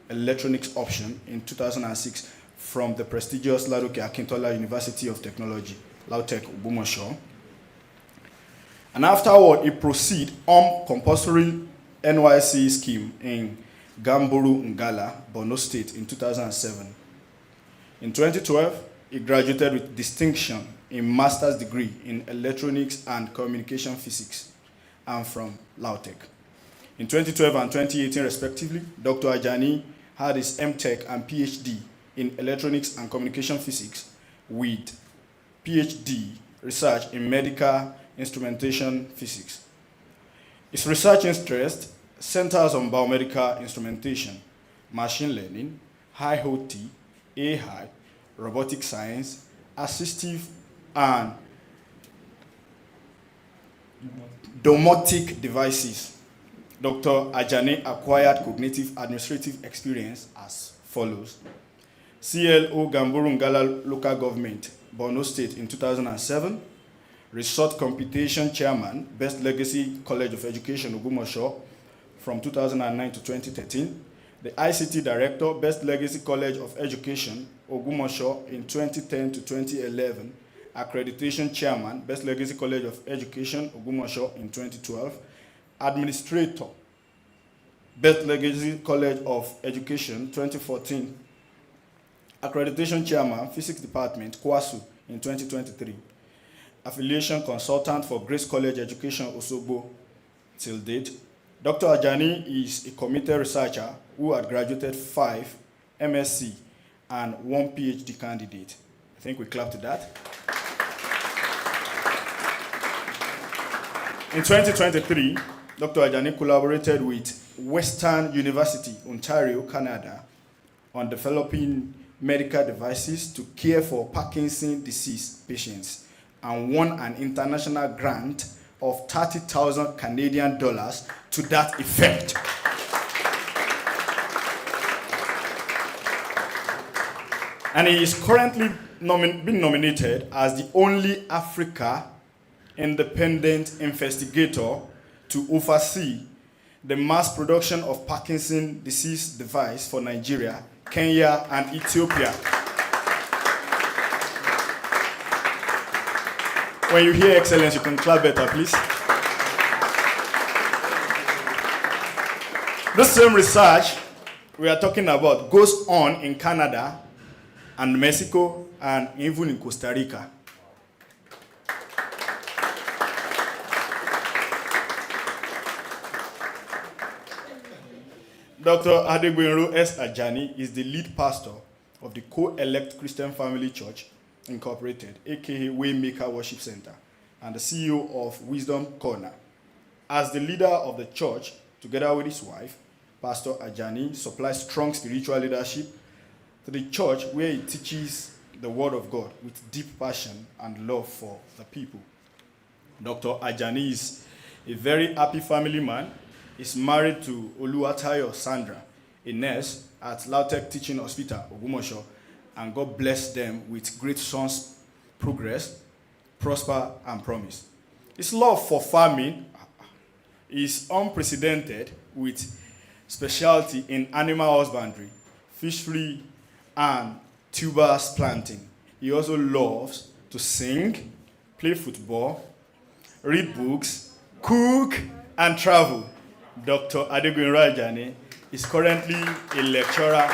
electronics option in 2006 from the prestigious Ladoke Akintola University of Technology, Lautech, Ubumosho. And afterward, he proceeded on compulsory NYC scheme in Gamburu, Ngala, Borno State in 2007. In 2012, he graduated with distinction in master's degree in electronics and communication physics, and from Lautech. In 2012 and 2018, respectively, Dr. Ajani had his MTech and PhD in electronics and communication physics with PhD research in medical instrumentation physics. His research interest centers on biomedical instrumentation, machine learning, IoT, AI, robotic science, assistive and domotic devices. Dr. Ajani acquired cognitive administrative experience as follows. CLO Gamborungala Local Government, Borno State in 2007. Resort Computation Chairman, Best Legacy College of Education, Ogumosho, from 2009 to 2013. The ICT Director, Best Legacy College of Education, Ogumosho, in 2010 to 2011. Accreditation Chairman, Best Legacy College of Education, Ogumosho, in 2012. Administrator, Best Legacy College of Education, 2014. Accreditation Chairman, Physics Department, Kwasu, in 2023. Affiliation Consultant for Grace College Education, Osogbo, till date. Dr. Ajani is a committed researcher who had graduated 5 MSc and 1 PhD candidate. I think we clap to that. In 2023, Dr. Ajani collaborated with Western University, Ontario, Canada, on developing medical devices to care for Parkinson's disease patients and won an international grant of 30,000 Canadian dollars to that effect. And he is currently being nominated as the only Africa independent investigator to oversee the mass production of Parkinson's disease device for Nigeria, Kenya, and Ethiopia. When you hear excellence, you can clap better, please. This same research we are talking about goes on in Canada and Mexico and even in Costa Rica. Dr. Adegbenro S. Ajani is the lead pastor of the Co-Elect Christian Family Church Incorporated, aka Waymaker Worship Center, and the CEO of Wisdom Corner. As the leader of the church, together with his wife, Pastor Ajani supplies strong spiritual leadership to the church where he teaches the Word of God with deep passion and love for the people. Dr. Ajani is a very happy family man. He's married to Oluwatayo Sandra, a nurse at Lautech Teaching Hospital, Ogumosho, and God bless them with great sons, progress, prosper, and promise. His love for farming is unprecedented, with specialty in animal husbandry, fishery, and tubers planting. He also loves to sing, play football, read books, cook, and travel. Dr. Adegbenro Ajani is currently a lecturer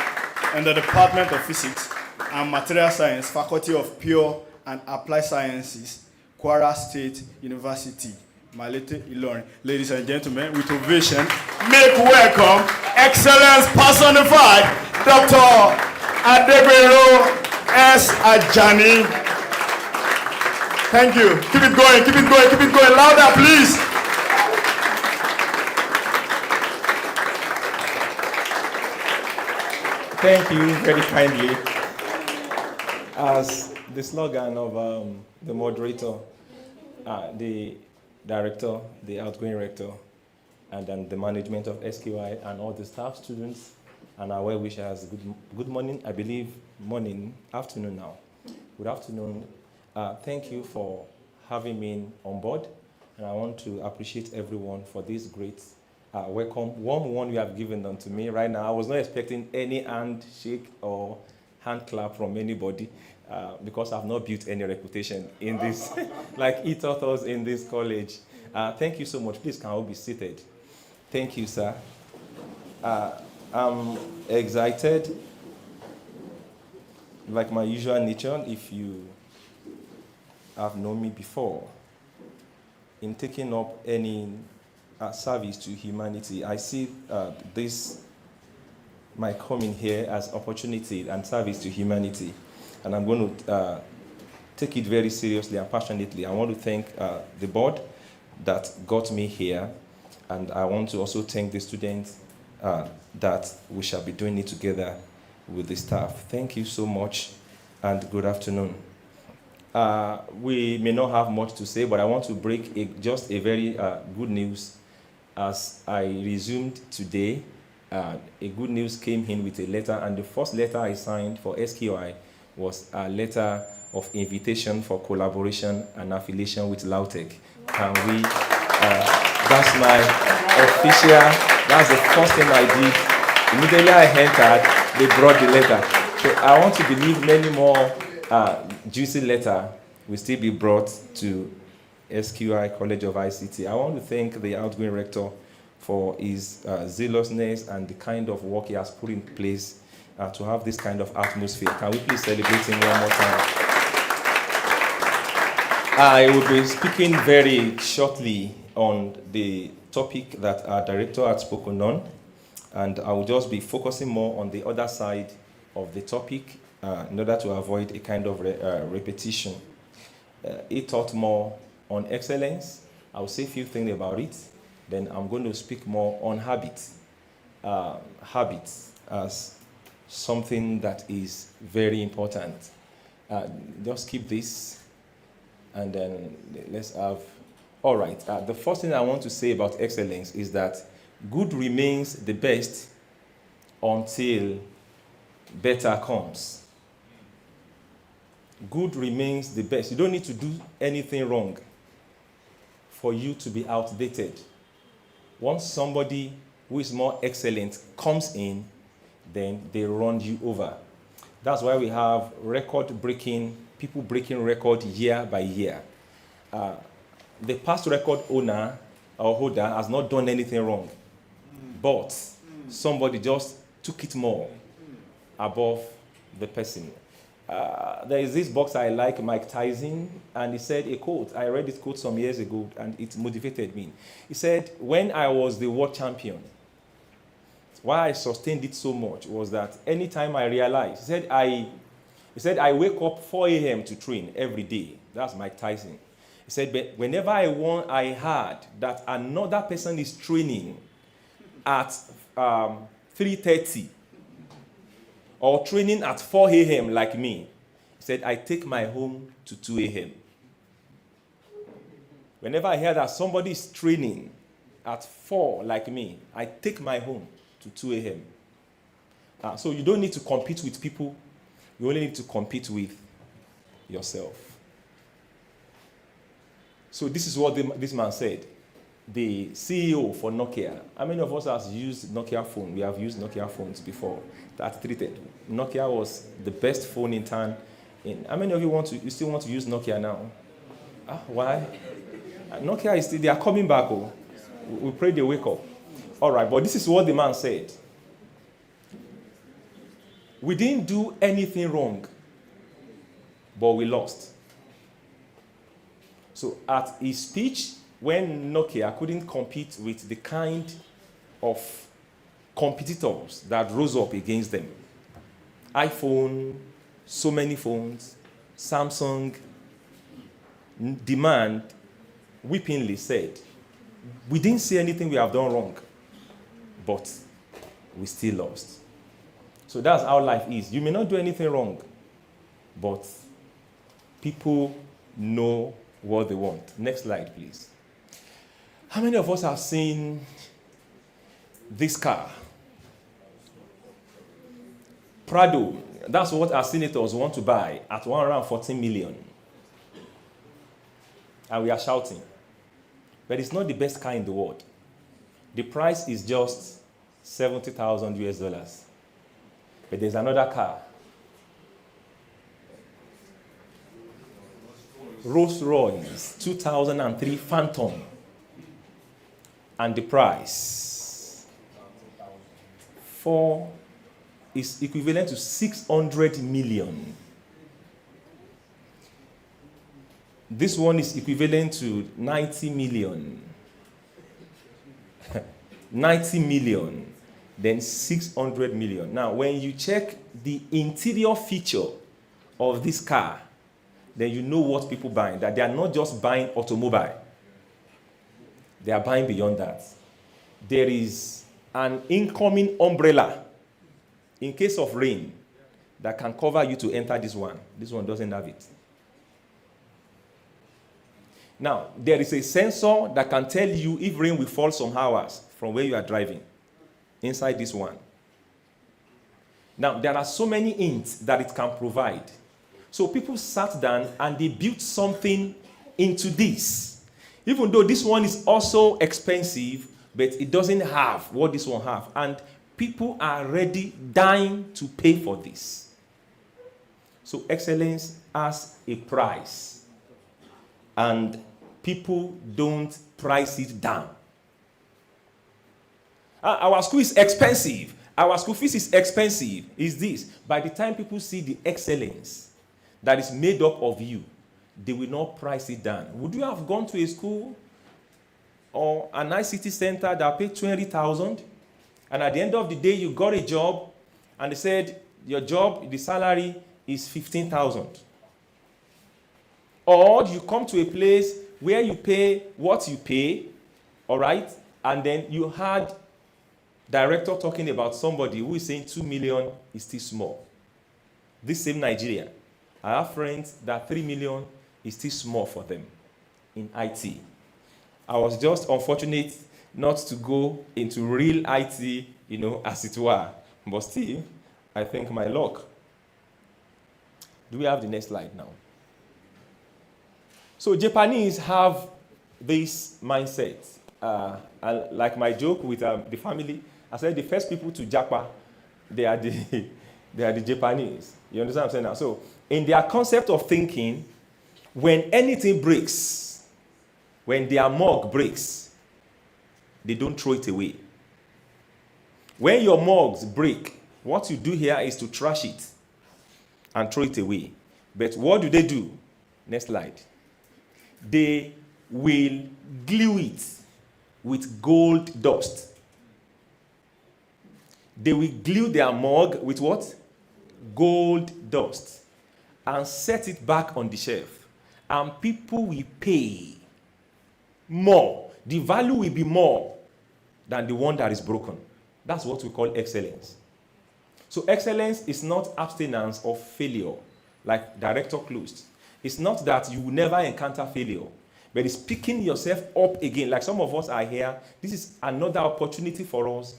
in the Department of Physics and Material Science, Faculty of Pure and Applied Sciences, Kwara State University, Malete, Ilorin. Ladies and gentlemen, with ovation, make welcome excellence personified, Dr. Adegbenro S. Ajani. Thank you. Keep it going, keep it going, keep it going. Louder, please. Thank you very kindly. As the slogan of the moderator, the director, the outgoing rector, and then the management of SQI and all the staff, students, and our well-wishers, good morning, I believe morning, afternoon now. Good afternoon. Thank you for having me on board, and I want to appreciate everyone for this great welcome, warm one you have given unto me right now. I was not expecting any handshake or hand clap from anybody because I've not built any reputation in this, like e-authors in this college. Thank you so much. Please, can all be seated? Thank you, sir. I'm excited, like my usual nature, if you have known me before, in taking up any service to humanity. I see my coming here as opportunity and service to humanity. And I'm going to take it very seriously and passionately. I want to thank the board that got me here. And I want to also thank the students that we shall be doing it together with the staff. Thank you so much, and good afternoon. We may not have much to say, but I want to break just a very good news as I resumed today, a good news came in with a letter, and the first letter I signed for SQI was a letter of invitation for collaboration and affiliation with Lautech. Can we, that's my official, that's the first thing I did. Immediately I entered, they brought the letter. So I want to believe many more juicy letters will still be brought to SQI College of ICT. I want to thank the outgoing rector for his zealousness and the kind of work he has put in place to have this kind of atmosphere. Can we please celebrate him one more time? I will be speaking very shortly on the topic that our director had spoken on, and I will just be focusing more on the other side of the topic in order to avoid a kind of repetition. He taught more on excellence. I will say a few things about it. Then I'm going to speak more on habits. Habits as something that is very important. Just keep this, and then let's have. All right. The first thing I want to say about excellence is that good remains the best until better comes. Good remains the best. You don't need to do anything wrong for you to be outdated. Once somebody who is more excellent comes in, then they run you over. That's why we have record-breaking, people breaking record year by year. The past record owner or holder has not done anything wrong, but somebody just took it more above the person. There is this boxer I like, Mike Tyson, and he said a quote. I read this quote some years ago, and it motivated me. He said, when I was the world champion, why I sustained it so much was that anytime I realized, he said, I wake up 4 a.m. to train every day. That's Mike Tyson. He said, but whenever I heard that another person is training at 3:30 or training at 4 a.m. like me, he said, I take my home to 2 a.m. Whenever I hear that somebody is training at 4 like me, I take my home to 2 a.m. So you don't need to compete with people. You only need to compete with yourself. So this is what this man said. The CEO for Nokia. How many of us have used Nokia phone? We have used Nokia phones before. That treated. Nokia was the best phone in town. How many of you still want to use Nokia now? Why? Nokia is still, they are coming back. Oh. We pray they wake up. All right, but this is what the man said. We didn't do anything wrong, but we lost. So at his speech, when Nokia couldn't compete with the kind of competitors that rose up against them, iPhone, so many phones, Samsung, demand weepingly said, we didn't see anything we have done wrong, but we still lost. So that's how life is. You may not do anything wrong, but people know what they want. Next slide, please. How many of us have seen this car? Prado. That's what our senators want to buy at 114 million. And we are shouting. But it's not the best car in the world. The price is just 70,000 US dollars. But there's another car. Rolls-Royce 2003 Phantom. And the price is equivalent to 600 million. This one is equivalent to 90 million. 90 million, then 600 million. Now, when you check the interior feature of this car, then you know what people buying, that they are not just buying automobile. They are buying beyond that. There is an incoming umbrella in case of rain that can cover you to enter this one. This one doesn't have it. Now, there is a sensor that can tell you if rain will fall some hours from where you are driving, inside this one. Now, there are so many hints that it can provide. So people sat down and they built something into this. Even though this one is also expensive, but it doesn't have what this one has. And people are ready, dying to pay for this. So excellence has a price. And people don't price it down. Our school is expensive. Our school fees is expensive. Is this? By the time people see the excellence that is made up of you, they will not price it down. Would you have gone to a school or an ICT center that paid 20,000, and at the end of the day you got a job and they said your job, the salary is 15,000? Or you come to a place where you pay what you pay, all right, and then you had director talking about somebody who is saying 2 million is still small. This same Nigeria, I have friends that 3 million is still small for them in IT. I was just unfortunate not to go into real IT, as it were. But still, I thank my luck. Do we have the next slide now? So Japanese have this mindset. And like my joke with the family, I said the first people to japa, they are the Japanese. You understand what I'm saying now? So in their concept of thinking, when anything breaks, when their mug breaks, they don't throw it away. When your mugs break, what you do here is to trash it and throw it away. But what do? Next slide. They will glue it with gold dust. They will glue their mug with what? Gold dust. And set it back on the shelf. And people will pay more. The value will be more than the one that is broken. That's what we call excellence. So excellence is not abstinence of failure, like Director closed. It's not that you will never encounter failure, but it's picking yourself up again. Like some of us are here, this is another opportunity for us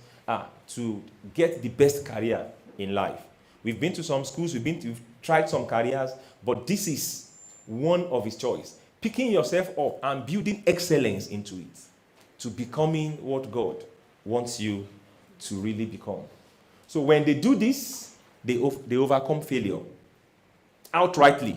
to get the best career in life. We've been to some schools, we've tried some careers, but this is one of his choice. Picking yourself up and building excellence into it, to becoming what God wants you to really become. So when they do this, they overcome failure outrightly.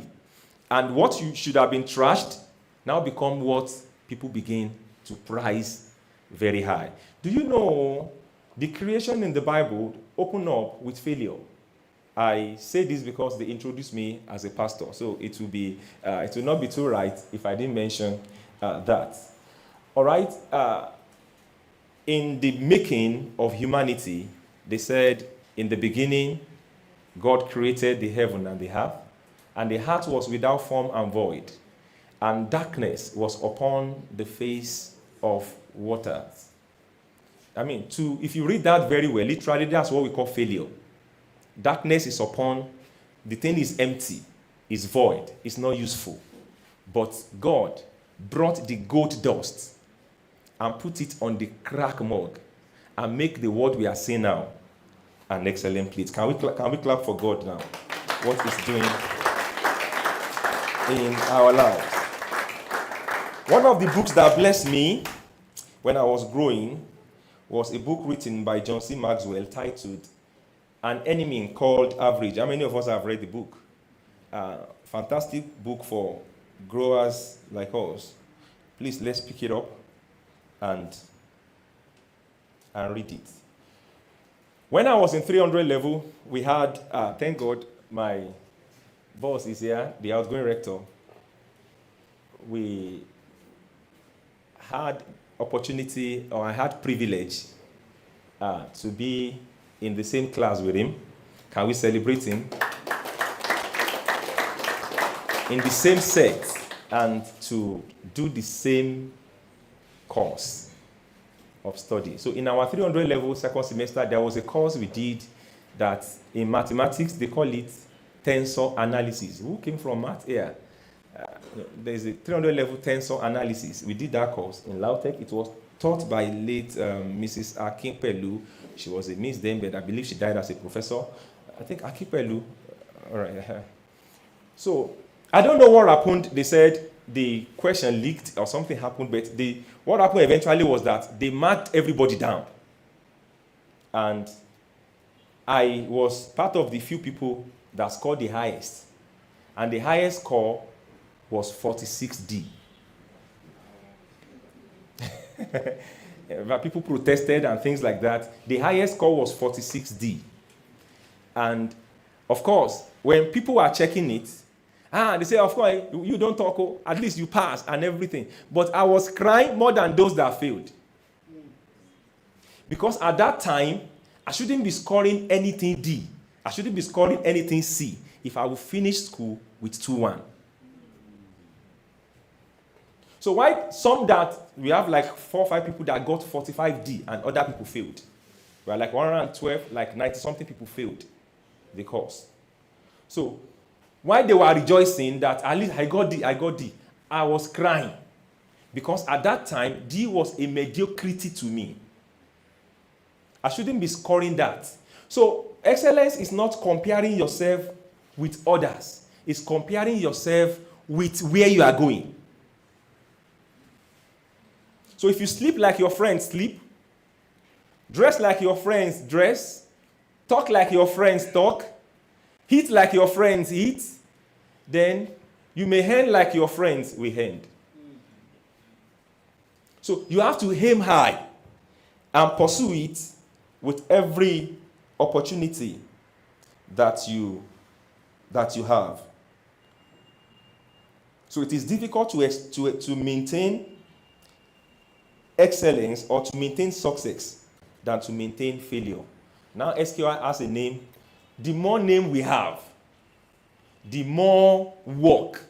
And what you should have been trashed now become what people begin to price very high. Do you know the creation in the Bible opened up with failure? I say this because they introduced me as a pastor, so it will not be too right if I didn't mention that. All right. In the making of humanity, they said, in the beginning, God created the heaven and the earth, and the earth was without form and void, and darkness was upon the face of waters. If you read that very well, literally, that's what we call failure. Darkness is upon, the thing is empty, is void, it's not useful. But God brought the gold dust and put it on the crack mug and make the word we are saying now an excellent plate. Can we clap for God now? What He's doing in our lives. One of the books that blessed me when I was growing was a book written by John C. Maxwell titled An Enemy Called Average. How many of us have read the book? Fantastic book for growers like us. Please, let's pick it up and read it. When I was in 300 level, we had, thank God, my boss is here, the outgoing rector. We had opportunity, or I had privilege to be in the same class with him. Can we celebrate him? In the same set, and to do the same course of study. So in our 300 level second semester, there was a course we did that in mathematics, they call it tensor analysis. Who came from math here? there's a 300 level tensor analysis. We did that course in Lautech. It was taught by late Mrs. Akinpelu. She was a Miss then, but I believe she died as a professor. I think Akinpelu. All right. So I don't know what happened. They said the question leaked or something happened, but what happened eventually was that they marked everybody down. And I was part of the few people that scored the highest. And the highest score was 46D. But people protested and things like that. The highest score was 46D. And of course, when people are checking it, they say, of course, you don't talk, at least you pass and everything. But I was crying more than those that failed. Because at that time, I shouldn't be scoring anything D. I shouldn't be scoring anything C if I would finish school with 2-1. So why some that we have like 4 or 5 people that got 45D and other people failed? We are like 112, like 90 something people failed the course. So why they were rejoicing that at least I got D, I was crying. Because at that time, D was a mediocrity to me. I shouldn't be scoring that. So excellence is not comparing yourself with others. It's comparing yourself with where you are going. So if you sleep like your friends sleep, dress like your friends dress, talk like your friends talk, eat like your friends eat, then you may end like your friends will end. So you have to aim high and pursue it with every opportunity that you have. So it is difficult to maintain excellence or to maintain success than to maintain failure. Now SQI has a name. The more name we have, the more work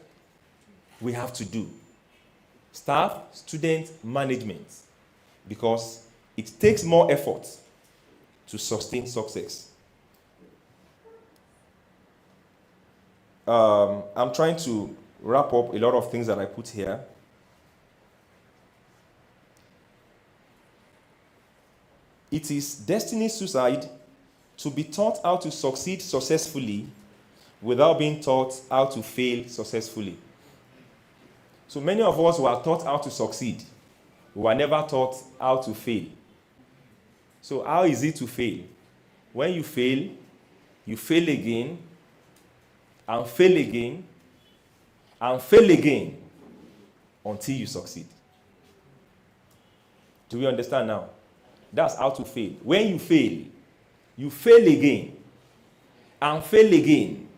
we have to do. Staff, student, management. Because it takes more effort to sustain success. I'm trying to wrap up a lot of things that I put here. It is destiny suicide to be taught how to succeed successfully without being taught how to fail successfully. So many of us were taught how to succeed. We were never taught how to fail. So how is it to fail? When you fail again, and fail again, and fail again, until you succeed. Do we understand now? That's how to fail. When you fail again, and fail again,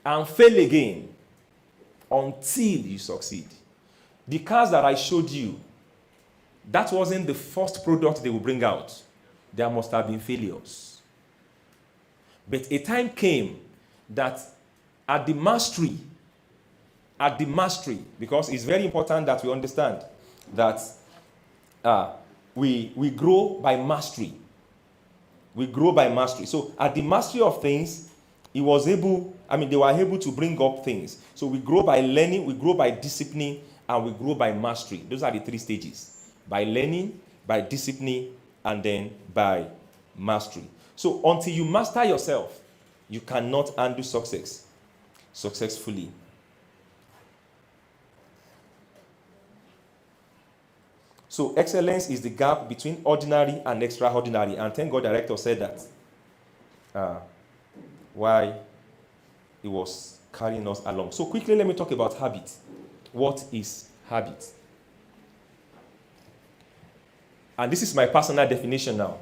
and fail again, until you succeed. The cars that I showed you, that wasn't the first product they will bring out. There must have been failures. But a time came that at the mastery, because it's very important that we understand that we grow by mastery. We grow by mastery. So at the mastery of things, they were able to bring up things. So we grow by learning, we grow by discipline, and we grow by mastery. Those are the 3 stages. By learning, by discipline, and then by mastery. So until you master yourself, you cannot handle success successfully. So excellence is the gap between ordinary and extraordinary. And thank God the Rector said that while he was carrying us along. So quickly, let me talk about habit. What is habit? And this is my personal definition now.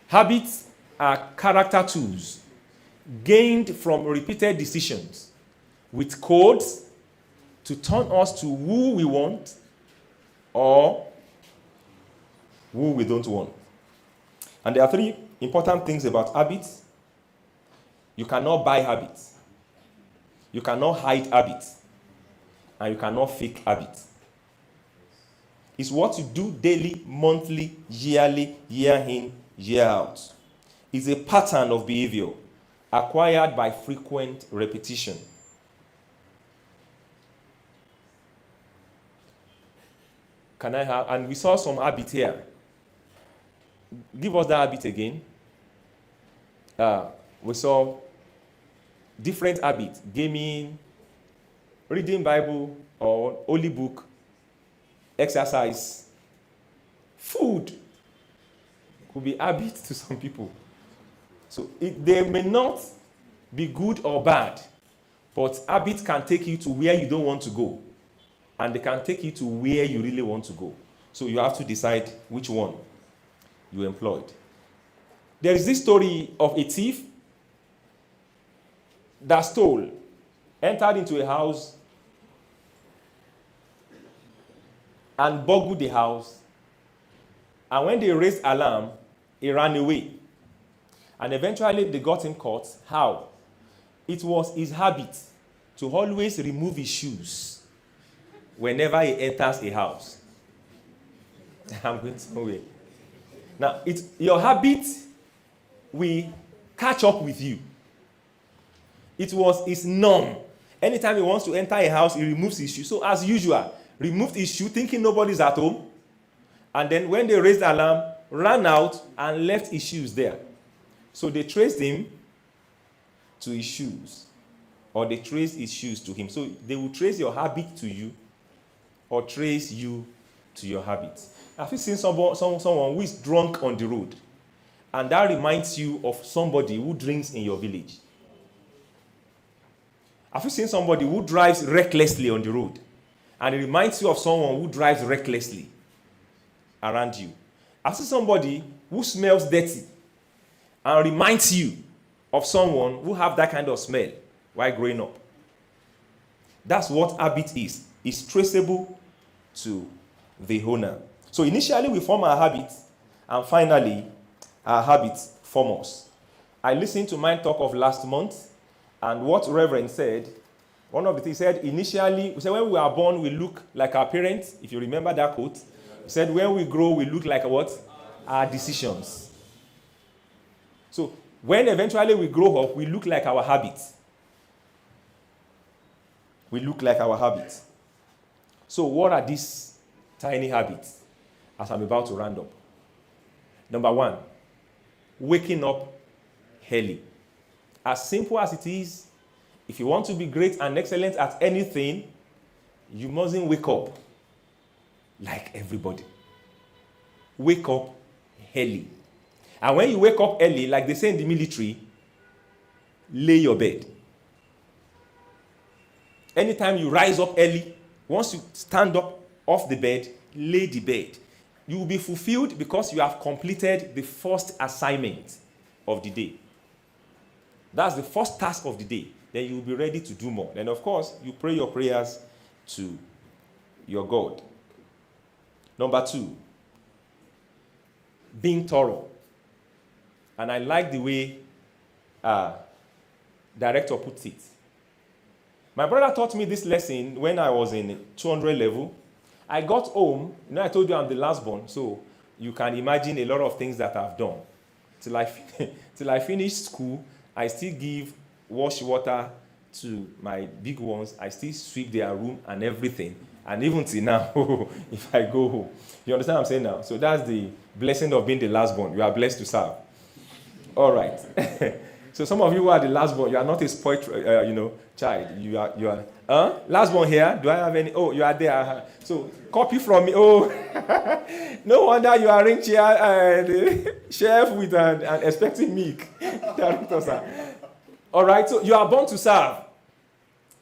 Habits are character tools gained from repeated decisions with codes to turn us to who we want or who we don't want. And there are 3 important things about habits. You cannot buy habits. You cannot hide habits. And you cannot fake habits. It's what you do daily, monthly, yearly, year in, year out. It's a pattern of behavior acquired by frequent repetition. can I have? And we saw some habit here. Give us that habit again. We saw different habits: gaming, reading Bible or holy book, exercise, food. Could be habit to some people. So they may not be good or bad, but habits can take you to where you don't want to go, and they can take you to where you really want to go. So you have to decide which one you employed. There is this story of a thief that stole, entered into a house, and burgled the house. And when they raised alarm, he ran away. And eventually they got him caught. How? It was his habit to always remove his shoes whenever he enters a house. I'm going somewhere. Now, your habit will catch up with you. It was his norm. Anytime he wants to enter a house, he removes his shoe. So as usual, removed his shoe thinking nobody's at home. And then when they raised the alarm, ran out and left his shoes there. So they traced him to his shoes. Or they traced his shoes to him. So they will trace your habit to you or trace you to your habit. Have you seen someone who is drunk on the road? And that reminds you of somebody who drinks in your village. Have you seen somebody who drives recklessly on the road? And it reminds you of someone who drives recklessly around you. Have you seen somebody who smells dirty and reminds you of someone who have that kind of smell while growing up? That's what habit is. It's traceable to the owner. So initially we form our habits, and finally our habits form us. I listened to Mindtalk of last month, and what Reverend said, one of the things he said, initially, we said when we are born, we look like our parents. If you remember that quote, he said when we grow, we look like what? Our decisions. So when eventually we grow up, we look like our habits. We look like our habits. So what are these tiny habits as I'm about to round up? Number one, waking up early. As simple as it is, if you want to be great and excellent at anything, you mustn't wake up like everybody. Wake up early. And when you wake up early, like they say in the military, lay your bed. Anytime you rise up early, once you stand up off the bed, lay the bed. You will be fulfilled because you have completed the first assignment of the day. That's the first task of the day. Then you will be ready to do more. Then, of course, you pray your prayers to your God. Number two, being thorough. And I like the way Director puts it. My brother taught me this lesson when I was in 200 level. I got home, I told you I'm the last born, so you can imagine a lot of things that I've done. Till I finished school, I still give wash water to my big ones. I still sweep their room and everything. And even till now, if I go home. You understand what I'm saying now? So that's the blessing of being the last born. You are blessed to serve. All right. So some of you who are the last born, you are not a spoiled, child. You are. Last born here. Do I have any? Oh, you are there. So copy from me. Oh, no wonder you are rich here, the chef with and expecting milk. All right. So you are born to serve,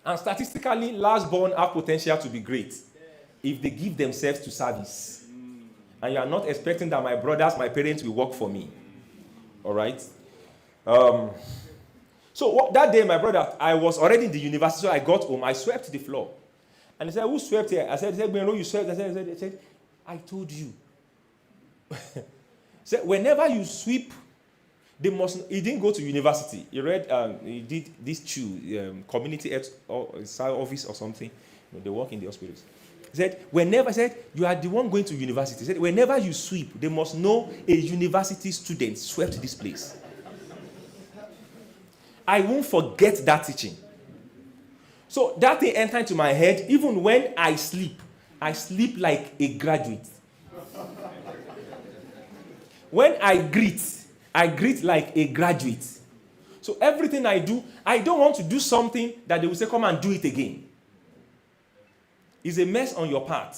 and statistically, last born have potential to be great if they give themselves to service. And you are not expecting that my brothers, my parents will work for me. All right. So that day, my brother, I was already in the university, so I got home. I swept the floor. And he said, who swept here? I said, you swept. I said, I told you. Said, whenever you sweep, they must. He didn't go to university. He read, he did this community health office or something. They work in the hospitals. He said, you are the one going to university. He said, whenever you sweep, they must know a university student swept this place. I won't forget that teaching. So that thing entered into my head. Even when I sleep, I sleep like a graduate. When I greet like a graduate. So everything I do, I don't want to do something that they will say, come and do it again. It's a mess on your part.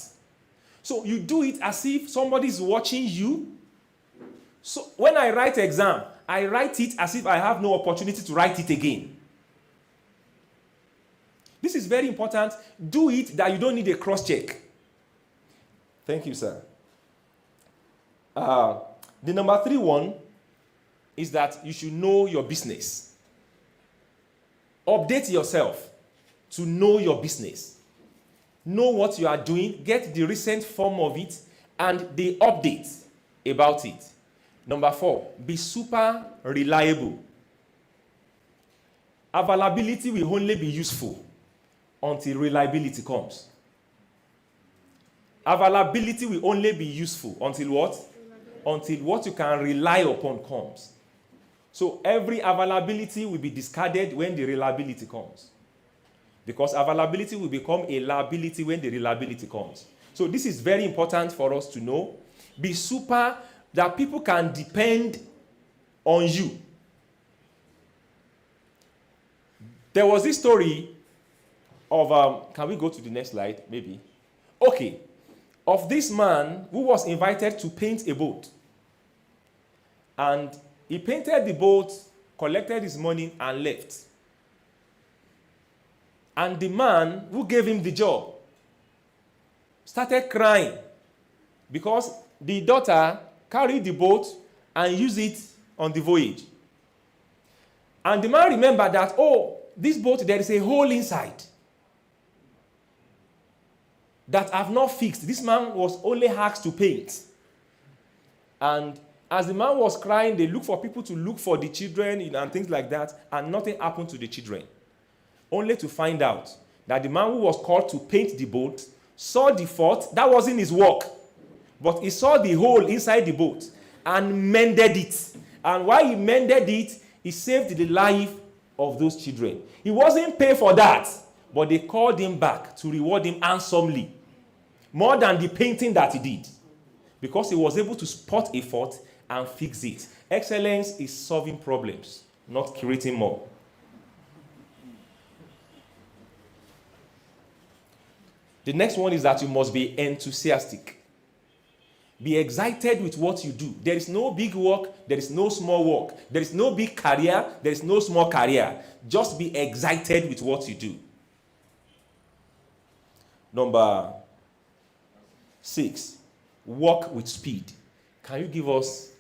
So you do it as if somebody's watching you. So when I write exam, I write it as if I have no opportunity to write it again. This is very important. Do it that you don't need a cross-check. Thank you, sir. The number 3 one is that you should know your business. Update yourself to know your business. Know what you are doing, get the recent form of it, and the update about it. Number 4, be super reliable. Availability will only be useful until reliability comes. Availability will only be useful until what? Until what you can rely upon comes. So every availability will be discarded when the reliability comes. Because availability will become a liability when the reliability comes. So this is very important for us to know. Be super, that people can depend on you. There was this story of, can we go to the next slide, maybe? Okay. Of this man who was invited to paint a boat. And he painted the boat, collected his money, and left. And the man who gave him the job started crying because the daughter carried the boat and used it on the voyage. And the man remembered that, oh, this boat, there is a hole inside that I've not fixed. This man was only asked to paint. And as the man was crying, they looked for people to look for the children, and things like that, and nothing happened to the children. Only to find out that the man who was called to paint the boat saw the fault. That wasn't his work. But he saw the hole inside the boat and mended it. And while he mended it, he saved the life of those children. He wasn't paid for that, but they called him back to reward him handsomely. More than the painting that he did. Because he was able to spot a fault and fix it. Excellence is solving problems, not creating more. The next one is that you must be enthusiastic. Be excited with what you do. There is no big work, there is no small work. There is no big career, there is no small career. Just be excited with what you do. Number 6, work with speed. Can you give us,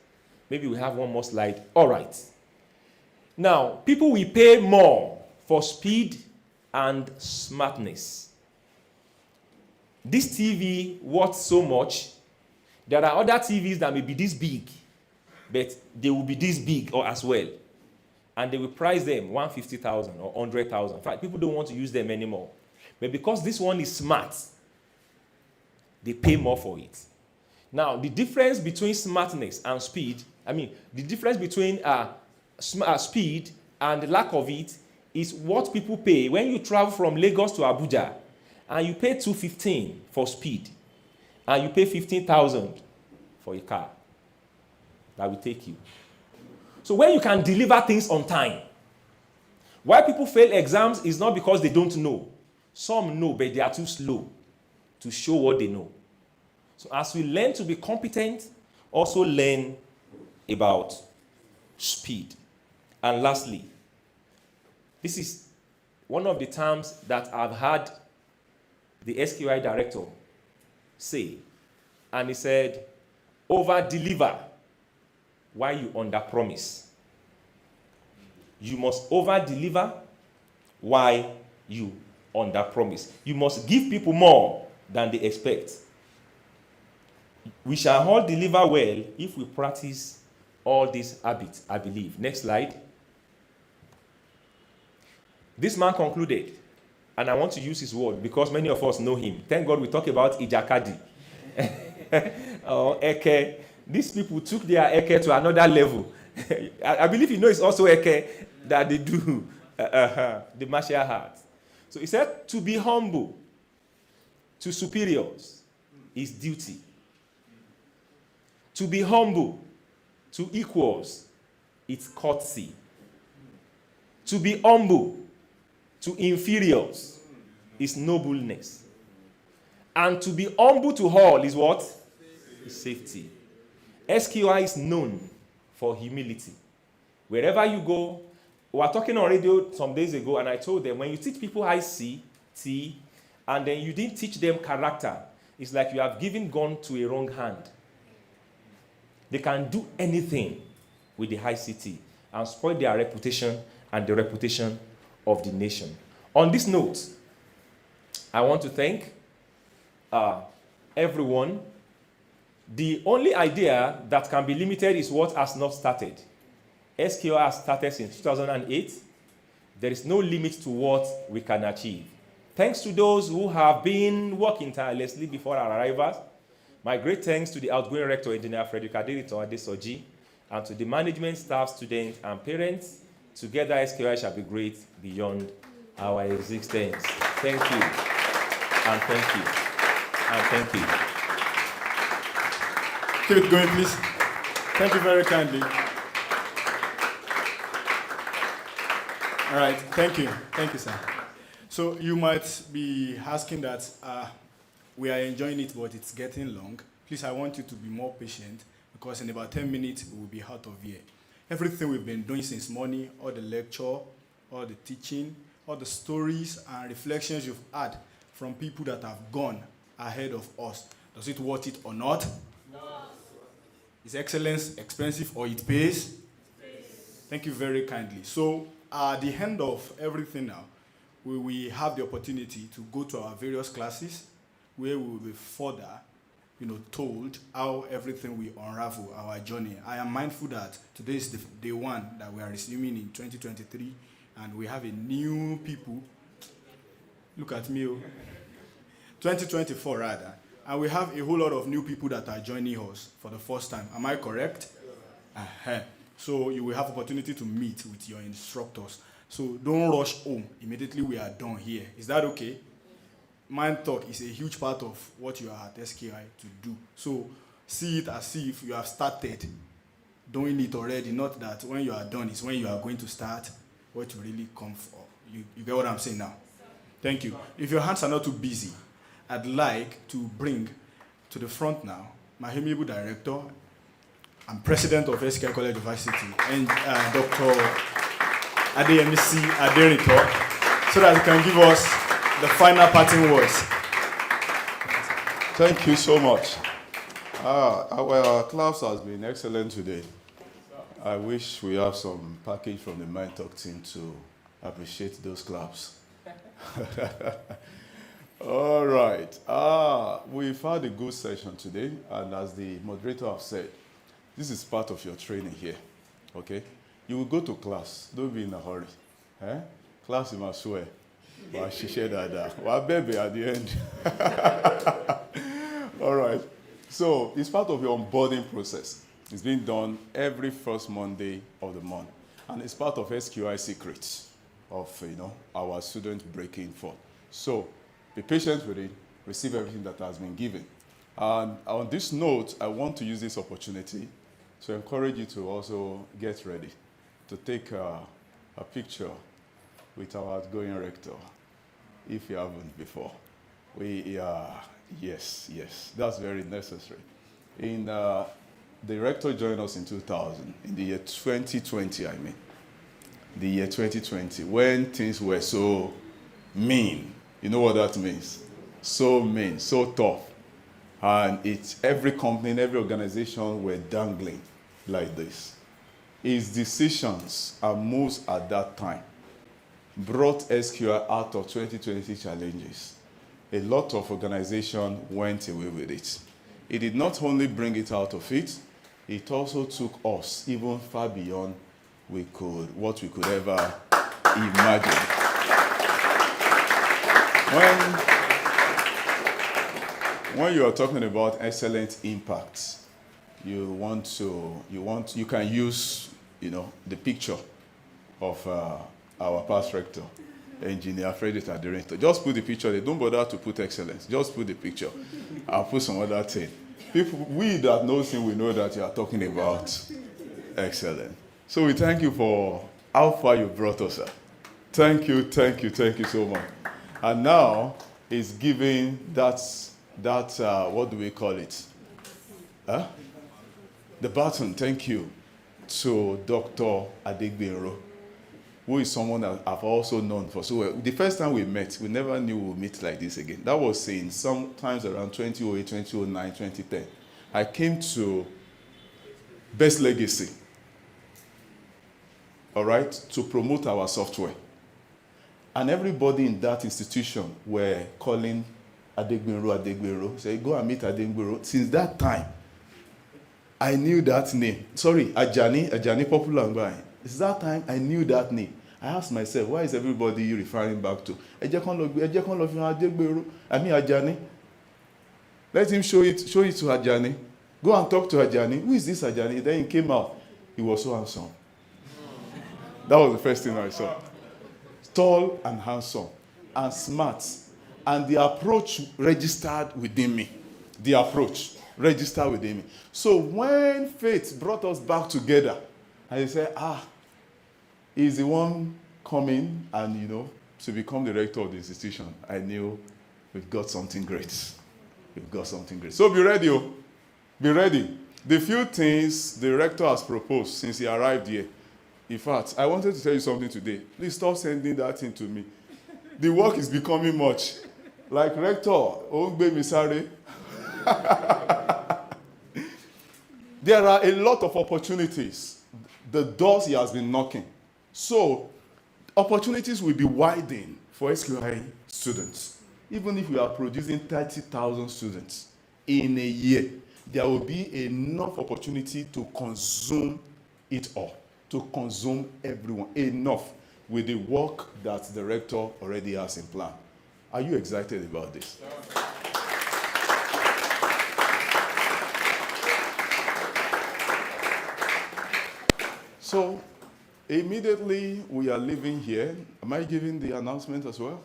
maybe we have one more slide. All right. Now, people will pay more for speed and smartness. This TV worth so much. There are other TVs that may be this big, but they will be this big or as well. And they will price them 150,000 or 100,000. In fact, people don't want to use them anymore. But because this one is smart, they pay more for it. Now, the difference between smartness and speed, the difference between speed and the lack of it is what people pay. When you travel from Lagos to Abuja, and you pay 215 for speed, and you pay 15,000 for a car that will take you. So when you can deliver things on time, why people fail exams is not because they don't know. Some know, but they are too slow to show what they know. So as we learn to be competent, also learn about speed. And lastly, this is one of the terms that I've had the SQI director say, and he said, over-deliver while you under-promise. You must over-deliver while you under-promise. You must give people more than they expect. We shall all deliver well if we practice all these habits, I believe. Next slide. This man concluded, and I want to use his word because many of us know him. Thank God we talk about Ijakadi. Eke. These people took their Eke to another level. I believe you know it's also Eke that they do the martial arts. So he said to be humble to superiors is duty. To be humble to equals, it's courtesy. To be humble to inferiors is nobleness. And to be humble to all is what? Is safety. SQI is known for humility. Wherever you go, we were talking on radio some days ago, and I told them, when you teach people ICT, and then you didn't teach them character, it's like you have given gun to a wrong hand. They can do anything with the ICT and spoil their reputation and the reputation of the nation. On this note, I want to thank everyone. The only idea that can be limited is what has not started. SQI has started since 2008. There is no limit to what we can achieve. Thanks to those who have been working tirelessly before our arrival. My great thanks to the outgoing rector, Engineer Frederick Adelito Adesoji, and to the management, staff, students, and parents. Together, SQI shall be great beyond our existence. Thank you, and thank you, and thank you. Keep it going, please. Thank you very kindly. All right, thank you. Thank you, sir. So you might be asking that we are enjoying it, but it's getting long. Please, I want you to be more patient, because in about 10 minutes, we will be out of here. Everything we've been doing since morning, all the lecture, all the teaching, all the stories and reflections you've had from people that have gone ahead of us, does it worth it or not? No. Is excellence expensive or it pays? Thank you very kindly. So at the end of everything now, we will have the opportunity to go to our various classes where we will be further, told how everything will unravel our journey. I am mindful that today is the day one that we are resuming in 2023, and we have a new people. Look at me, 2024 rather, and we have a whole lot of new people that are joining us for the first time. Am I correct? Uh-huh. So you will have opportunity to meet with your instructors. So don't rush home immediately we are done here. Is that okay? Mindtalk is a huge part of what you are at SQI to do. So see it as if you have started doing it already, not that when you are done is when you are going to start what you really come for. You get what I'm saying now? Thank you. If your hands are not too busy, I'd like to bring to the front now my amiable director and president of SQI College of ICT, and Dr. Adeyemisi Aderito, so that he can give us the final parting words. Thank you so much. Our class has been excellent today. I wish we have some package from the Mindtalk team to appreciate those claps. All right. We've had a good session today, and as the moderator has said, this is part of your training here, okay? You will go to class. Don't be in a hurry. Class, you must swear. Well, baby at the end. All right. So it's part of your onboarding process. It's being done every first Monday of the month. And it's part of SQI secrets of, our students breaking forth. So be patient with it. Receive everything that has been given. And on this note, I want to use this opportunity to encourage you to also get ready to take a picture with our outgoing rector, if you haven't before. Yes, that's very necessary. The rector joined us in 2000, in the year 2020, the year 2020, when things were so mean. You know what that means? So mean, so tough. And every company and every organization were dangling like this. His decisions and moves at that time brought SQI out of 2020 challenges. A lot of organizations went away with it. It did not only bring it out of it, it also took us even far beyond what we could ever imagine. When you are talking about excellent impacts, you can use, the picture of our past rector. Engineer Frederick Adirinto. Just put the picture there. Don't bother to put excellence. Just put the picture. I'll put some other thing. People, we that knows him, we know that you are talking about excellence. So we thank you for how far you brought us, sir. Thank you so much. And now is giving that what do we call it? Huh? The baton, thank you, to Dr. Adegbero, who is someone that I've also known for so well. The first time we met, we never knew we would meet like this again. That was in sometimes around 2008, 2009, 2010. I came to Best Legacy, all right, to promote our software. And everybody in that institution were calling Adegbero, say, go and meet Adegbero. Since that time, I knew that name. Sorry, Ajani Popular Ngbai. Since that time, I knew that name. I asked myself, why is everybody referring back to Ajani? Let him show it to Ajani. Go and talk to Ajani. Who is this Ajani? Then he came out. He was so handsome. That was the first thing I saw. Tall and handsome and smart. And the approach registered within me. The approach registered within me. So when faith brought us back together, I said, he's the one coming and, to become the rector of the institution. I knew we've got something great. We've got something great. So be ready, Be ready. The few things the rector has proposed since he arrived here. In fact, I wanted to tell you something today. Please stop sending that thing to me. The work is becoming much. Like Rector, Ongbe Misare. There are a lot of opportunities. The doors he has been knocking. So, opportunities will be widened for SQI students. Even if we are producing 30,000 students in a year, there will be enough opportunity to consume it all, to consume everyone, enough with the work that the rector already has in plan. Are you excited about this? So, immediately we are leaving here. Am I giving the announcement as well?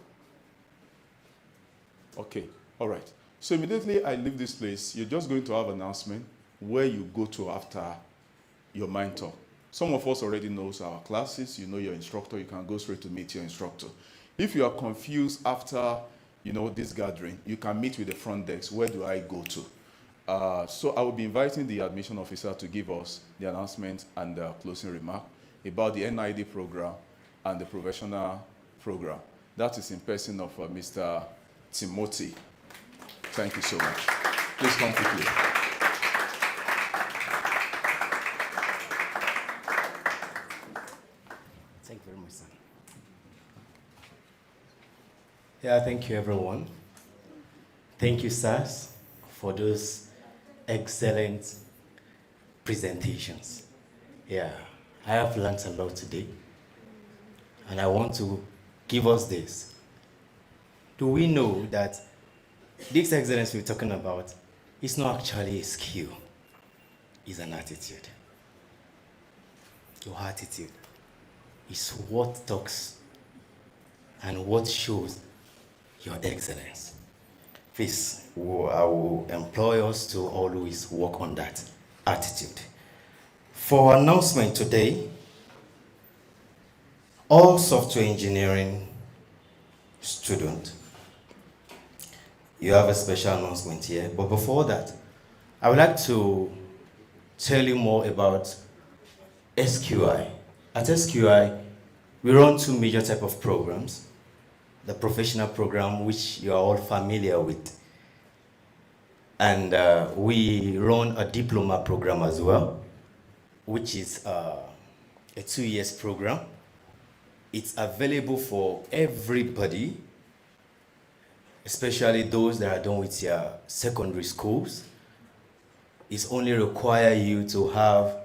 Okay, all right. So immediately I leave this place, you're just going to have an announcement where you go to after your Mindtalk. Some of us already knows our classes. You know your instructor. You can go straight to meet your instructor. If you are confused after, this gathering, you can meet with the front desk. Where do I go to? So I will be inviting the admission officer to give us the announcement and the closing remark about the NID program and the professional program. That is in person of Mr. Timothy. Thank you so much. Please come quickly. Thank you very much, sir. Yeah, thank you, everyone. Thank you, sirs, for those excellent presentations. Yeah, I have learned a lot today, and I want to give us this. Do we know that this excellence we're talking about is not actually a skill, it's an attitude. Your attitude is what talks and what shows your excellence. Please, I will employ us to always work on that attitude. For announcement today, all software engineering students, you have a special announcement here. But before that, I would like to tell you more about SQI. At SQI, we run two major types of programs. The professional program, which you are all familiar with. And we run a diploma program as well, which is a 2 years program. It's available for everybody, especially those that are done with your secondary schools. It's only require you to have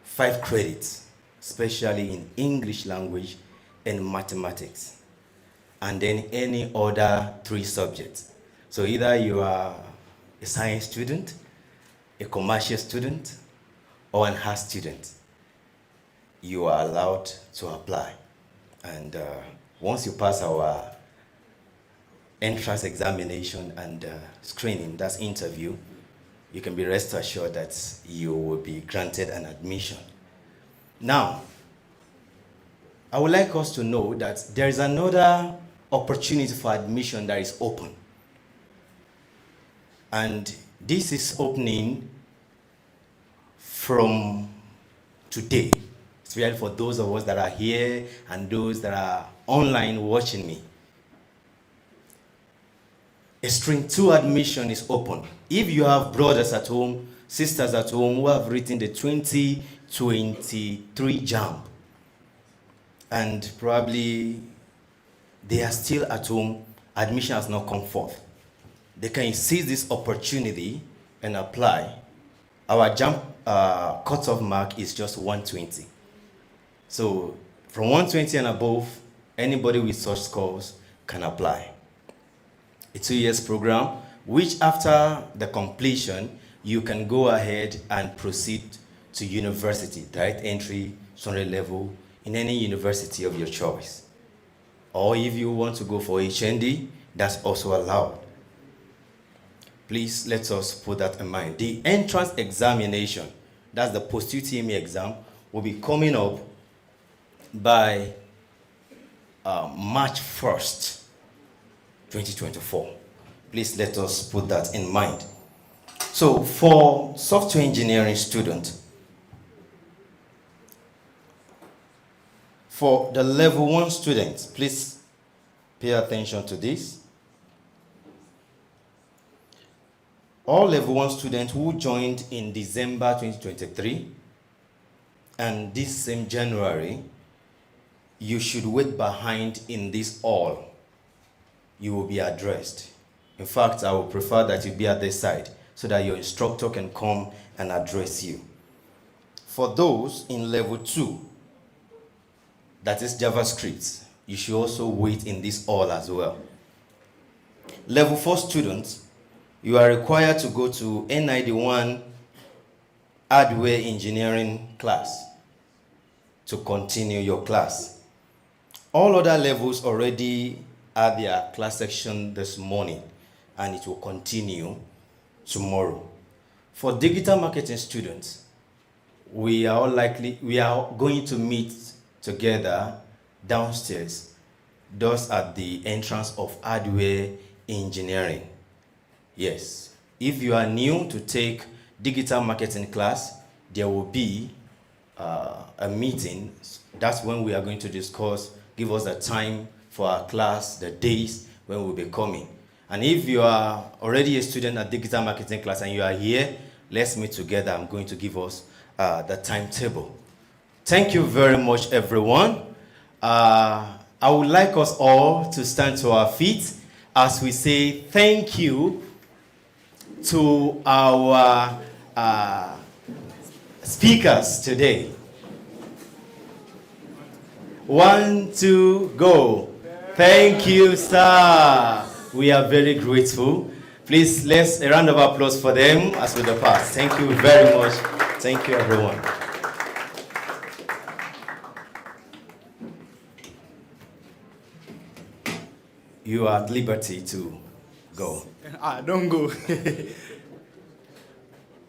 5 credits, especially in English language and mathematics, and then any other 3 subjects. So either you are a science student, a commercial student, or an art student, you are allowed to apply. And once you pass our entrance examination and screening, that's interview, you can be rest assured that you will be granted an admission. Now, I would like us to know that there is another opportunity for admission that is open. And this is opening from today, especially for those of us that are here and those that are online watching me. A string 2 admission is open. If you have brothers at home, sisters at home who have written the 2023 JAMB, and probably they are still at home, admission has not come forth, they can seize this opportunity and apply. Our JAMB cutoff mark is just 120. So from 120 and above, anybody with such scores can apply. A 2 years program, which after the completion, you can go ahead and proceed to university, direct entry, 100 level, in any university of your choice. Or if you want to go for HND, that's also allowed. Please let us put that in mind. The entrance examination, that's the post-UTME exam, will be coming up by March 1st. 2024. Please let us put that in mind. So for software engineering students, for the level 1 students, please pay attention to this. All level 1 students who joined in December 2023 and this same January, you should wait behind in this all. You will be addressed. In fact, I would prefer that you be at this side so that your instructor can come and address you. For those in level 2, that is JavaScript, you should also wait in this all as well. Level 4 students, you are required to go to N91 hardware engineering class to continue your class. All other levels already at their class section this morning, and it will continue tomorrow. For digital marketing students, we are going to meet together downstairs, thus at the entrance of hardware engineering. Yes, if you are new to take digital marketing class, there will be a meeting. That's when we are going to discuss, give us the time for our class, the days when we'll be coming. And if you are already a student at digital marketing class and you are here, let's meet together. I'm going to give us the timetable. Thank you very much, everyone. I would like us all to stand to our feet as we say thank you to our speakers today. 1, 2, go. Thank you, sir. We are very grateful. Please, let's a round of applause for them as we depart. Thank you very much. Thank you, everyone. You are at liberty to go. Don't go.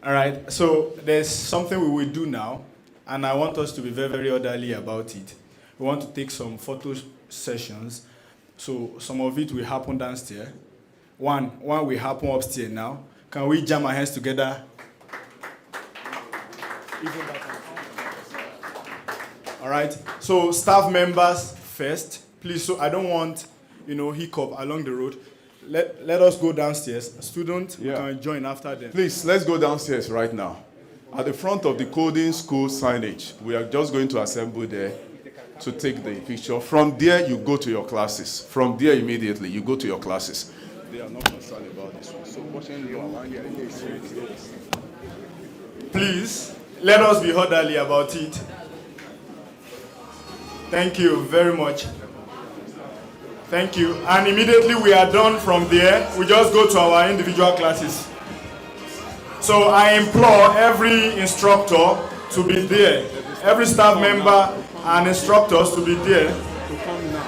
All right, so there's something we will do now, and I want us to be very, very orderly about it. We want to take some photo sessions. So some of it will happen downstairs. One will happen upstairs now. Can we jam our hands together? All right. So staff members first, please. So I don't want, hiccup along the road. Let us go downstairs. Students can join after them. Please, let's go downstairs right now. At the front of the coding school signage, we are just going to assemble there to take the picture. From there, you go to your classes. From there, immediately, you go to your classes. They are not concerned about this one. So, watching you around here, please, let us be orderly about it. Thank you very much. Thank you. And immediately we are done from there, we just go to our individual classes. So I implore every instructor to be there, every staff member and instructors to be there. to come now.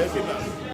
Yeah.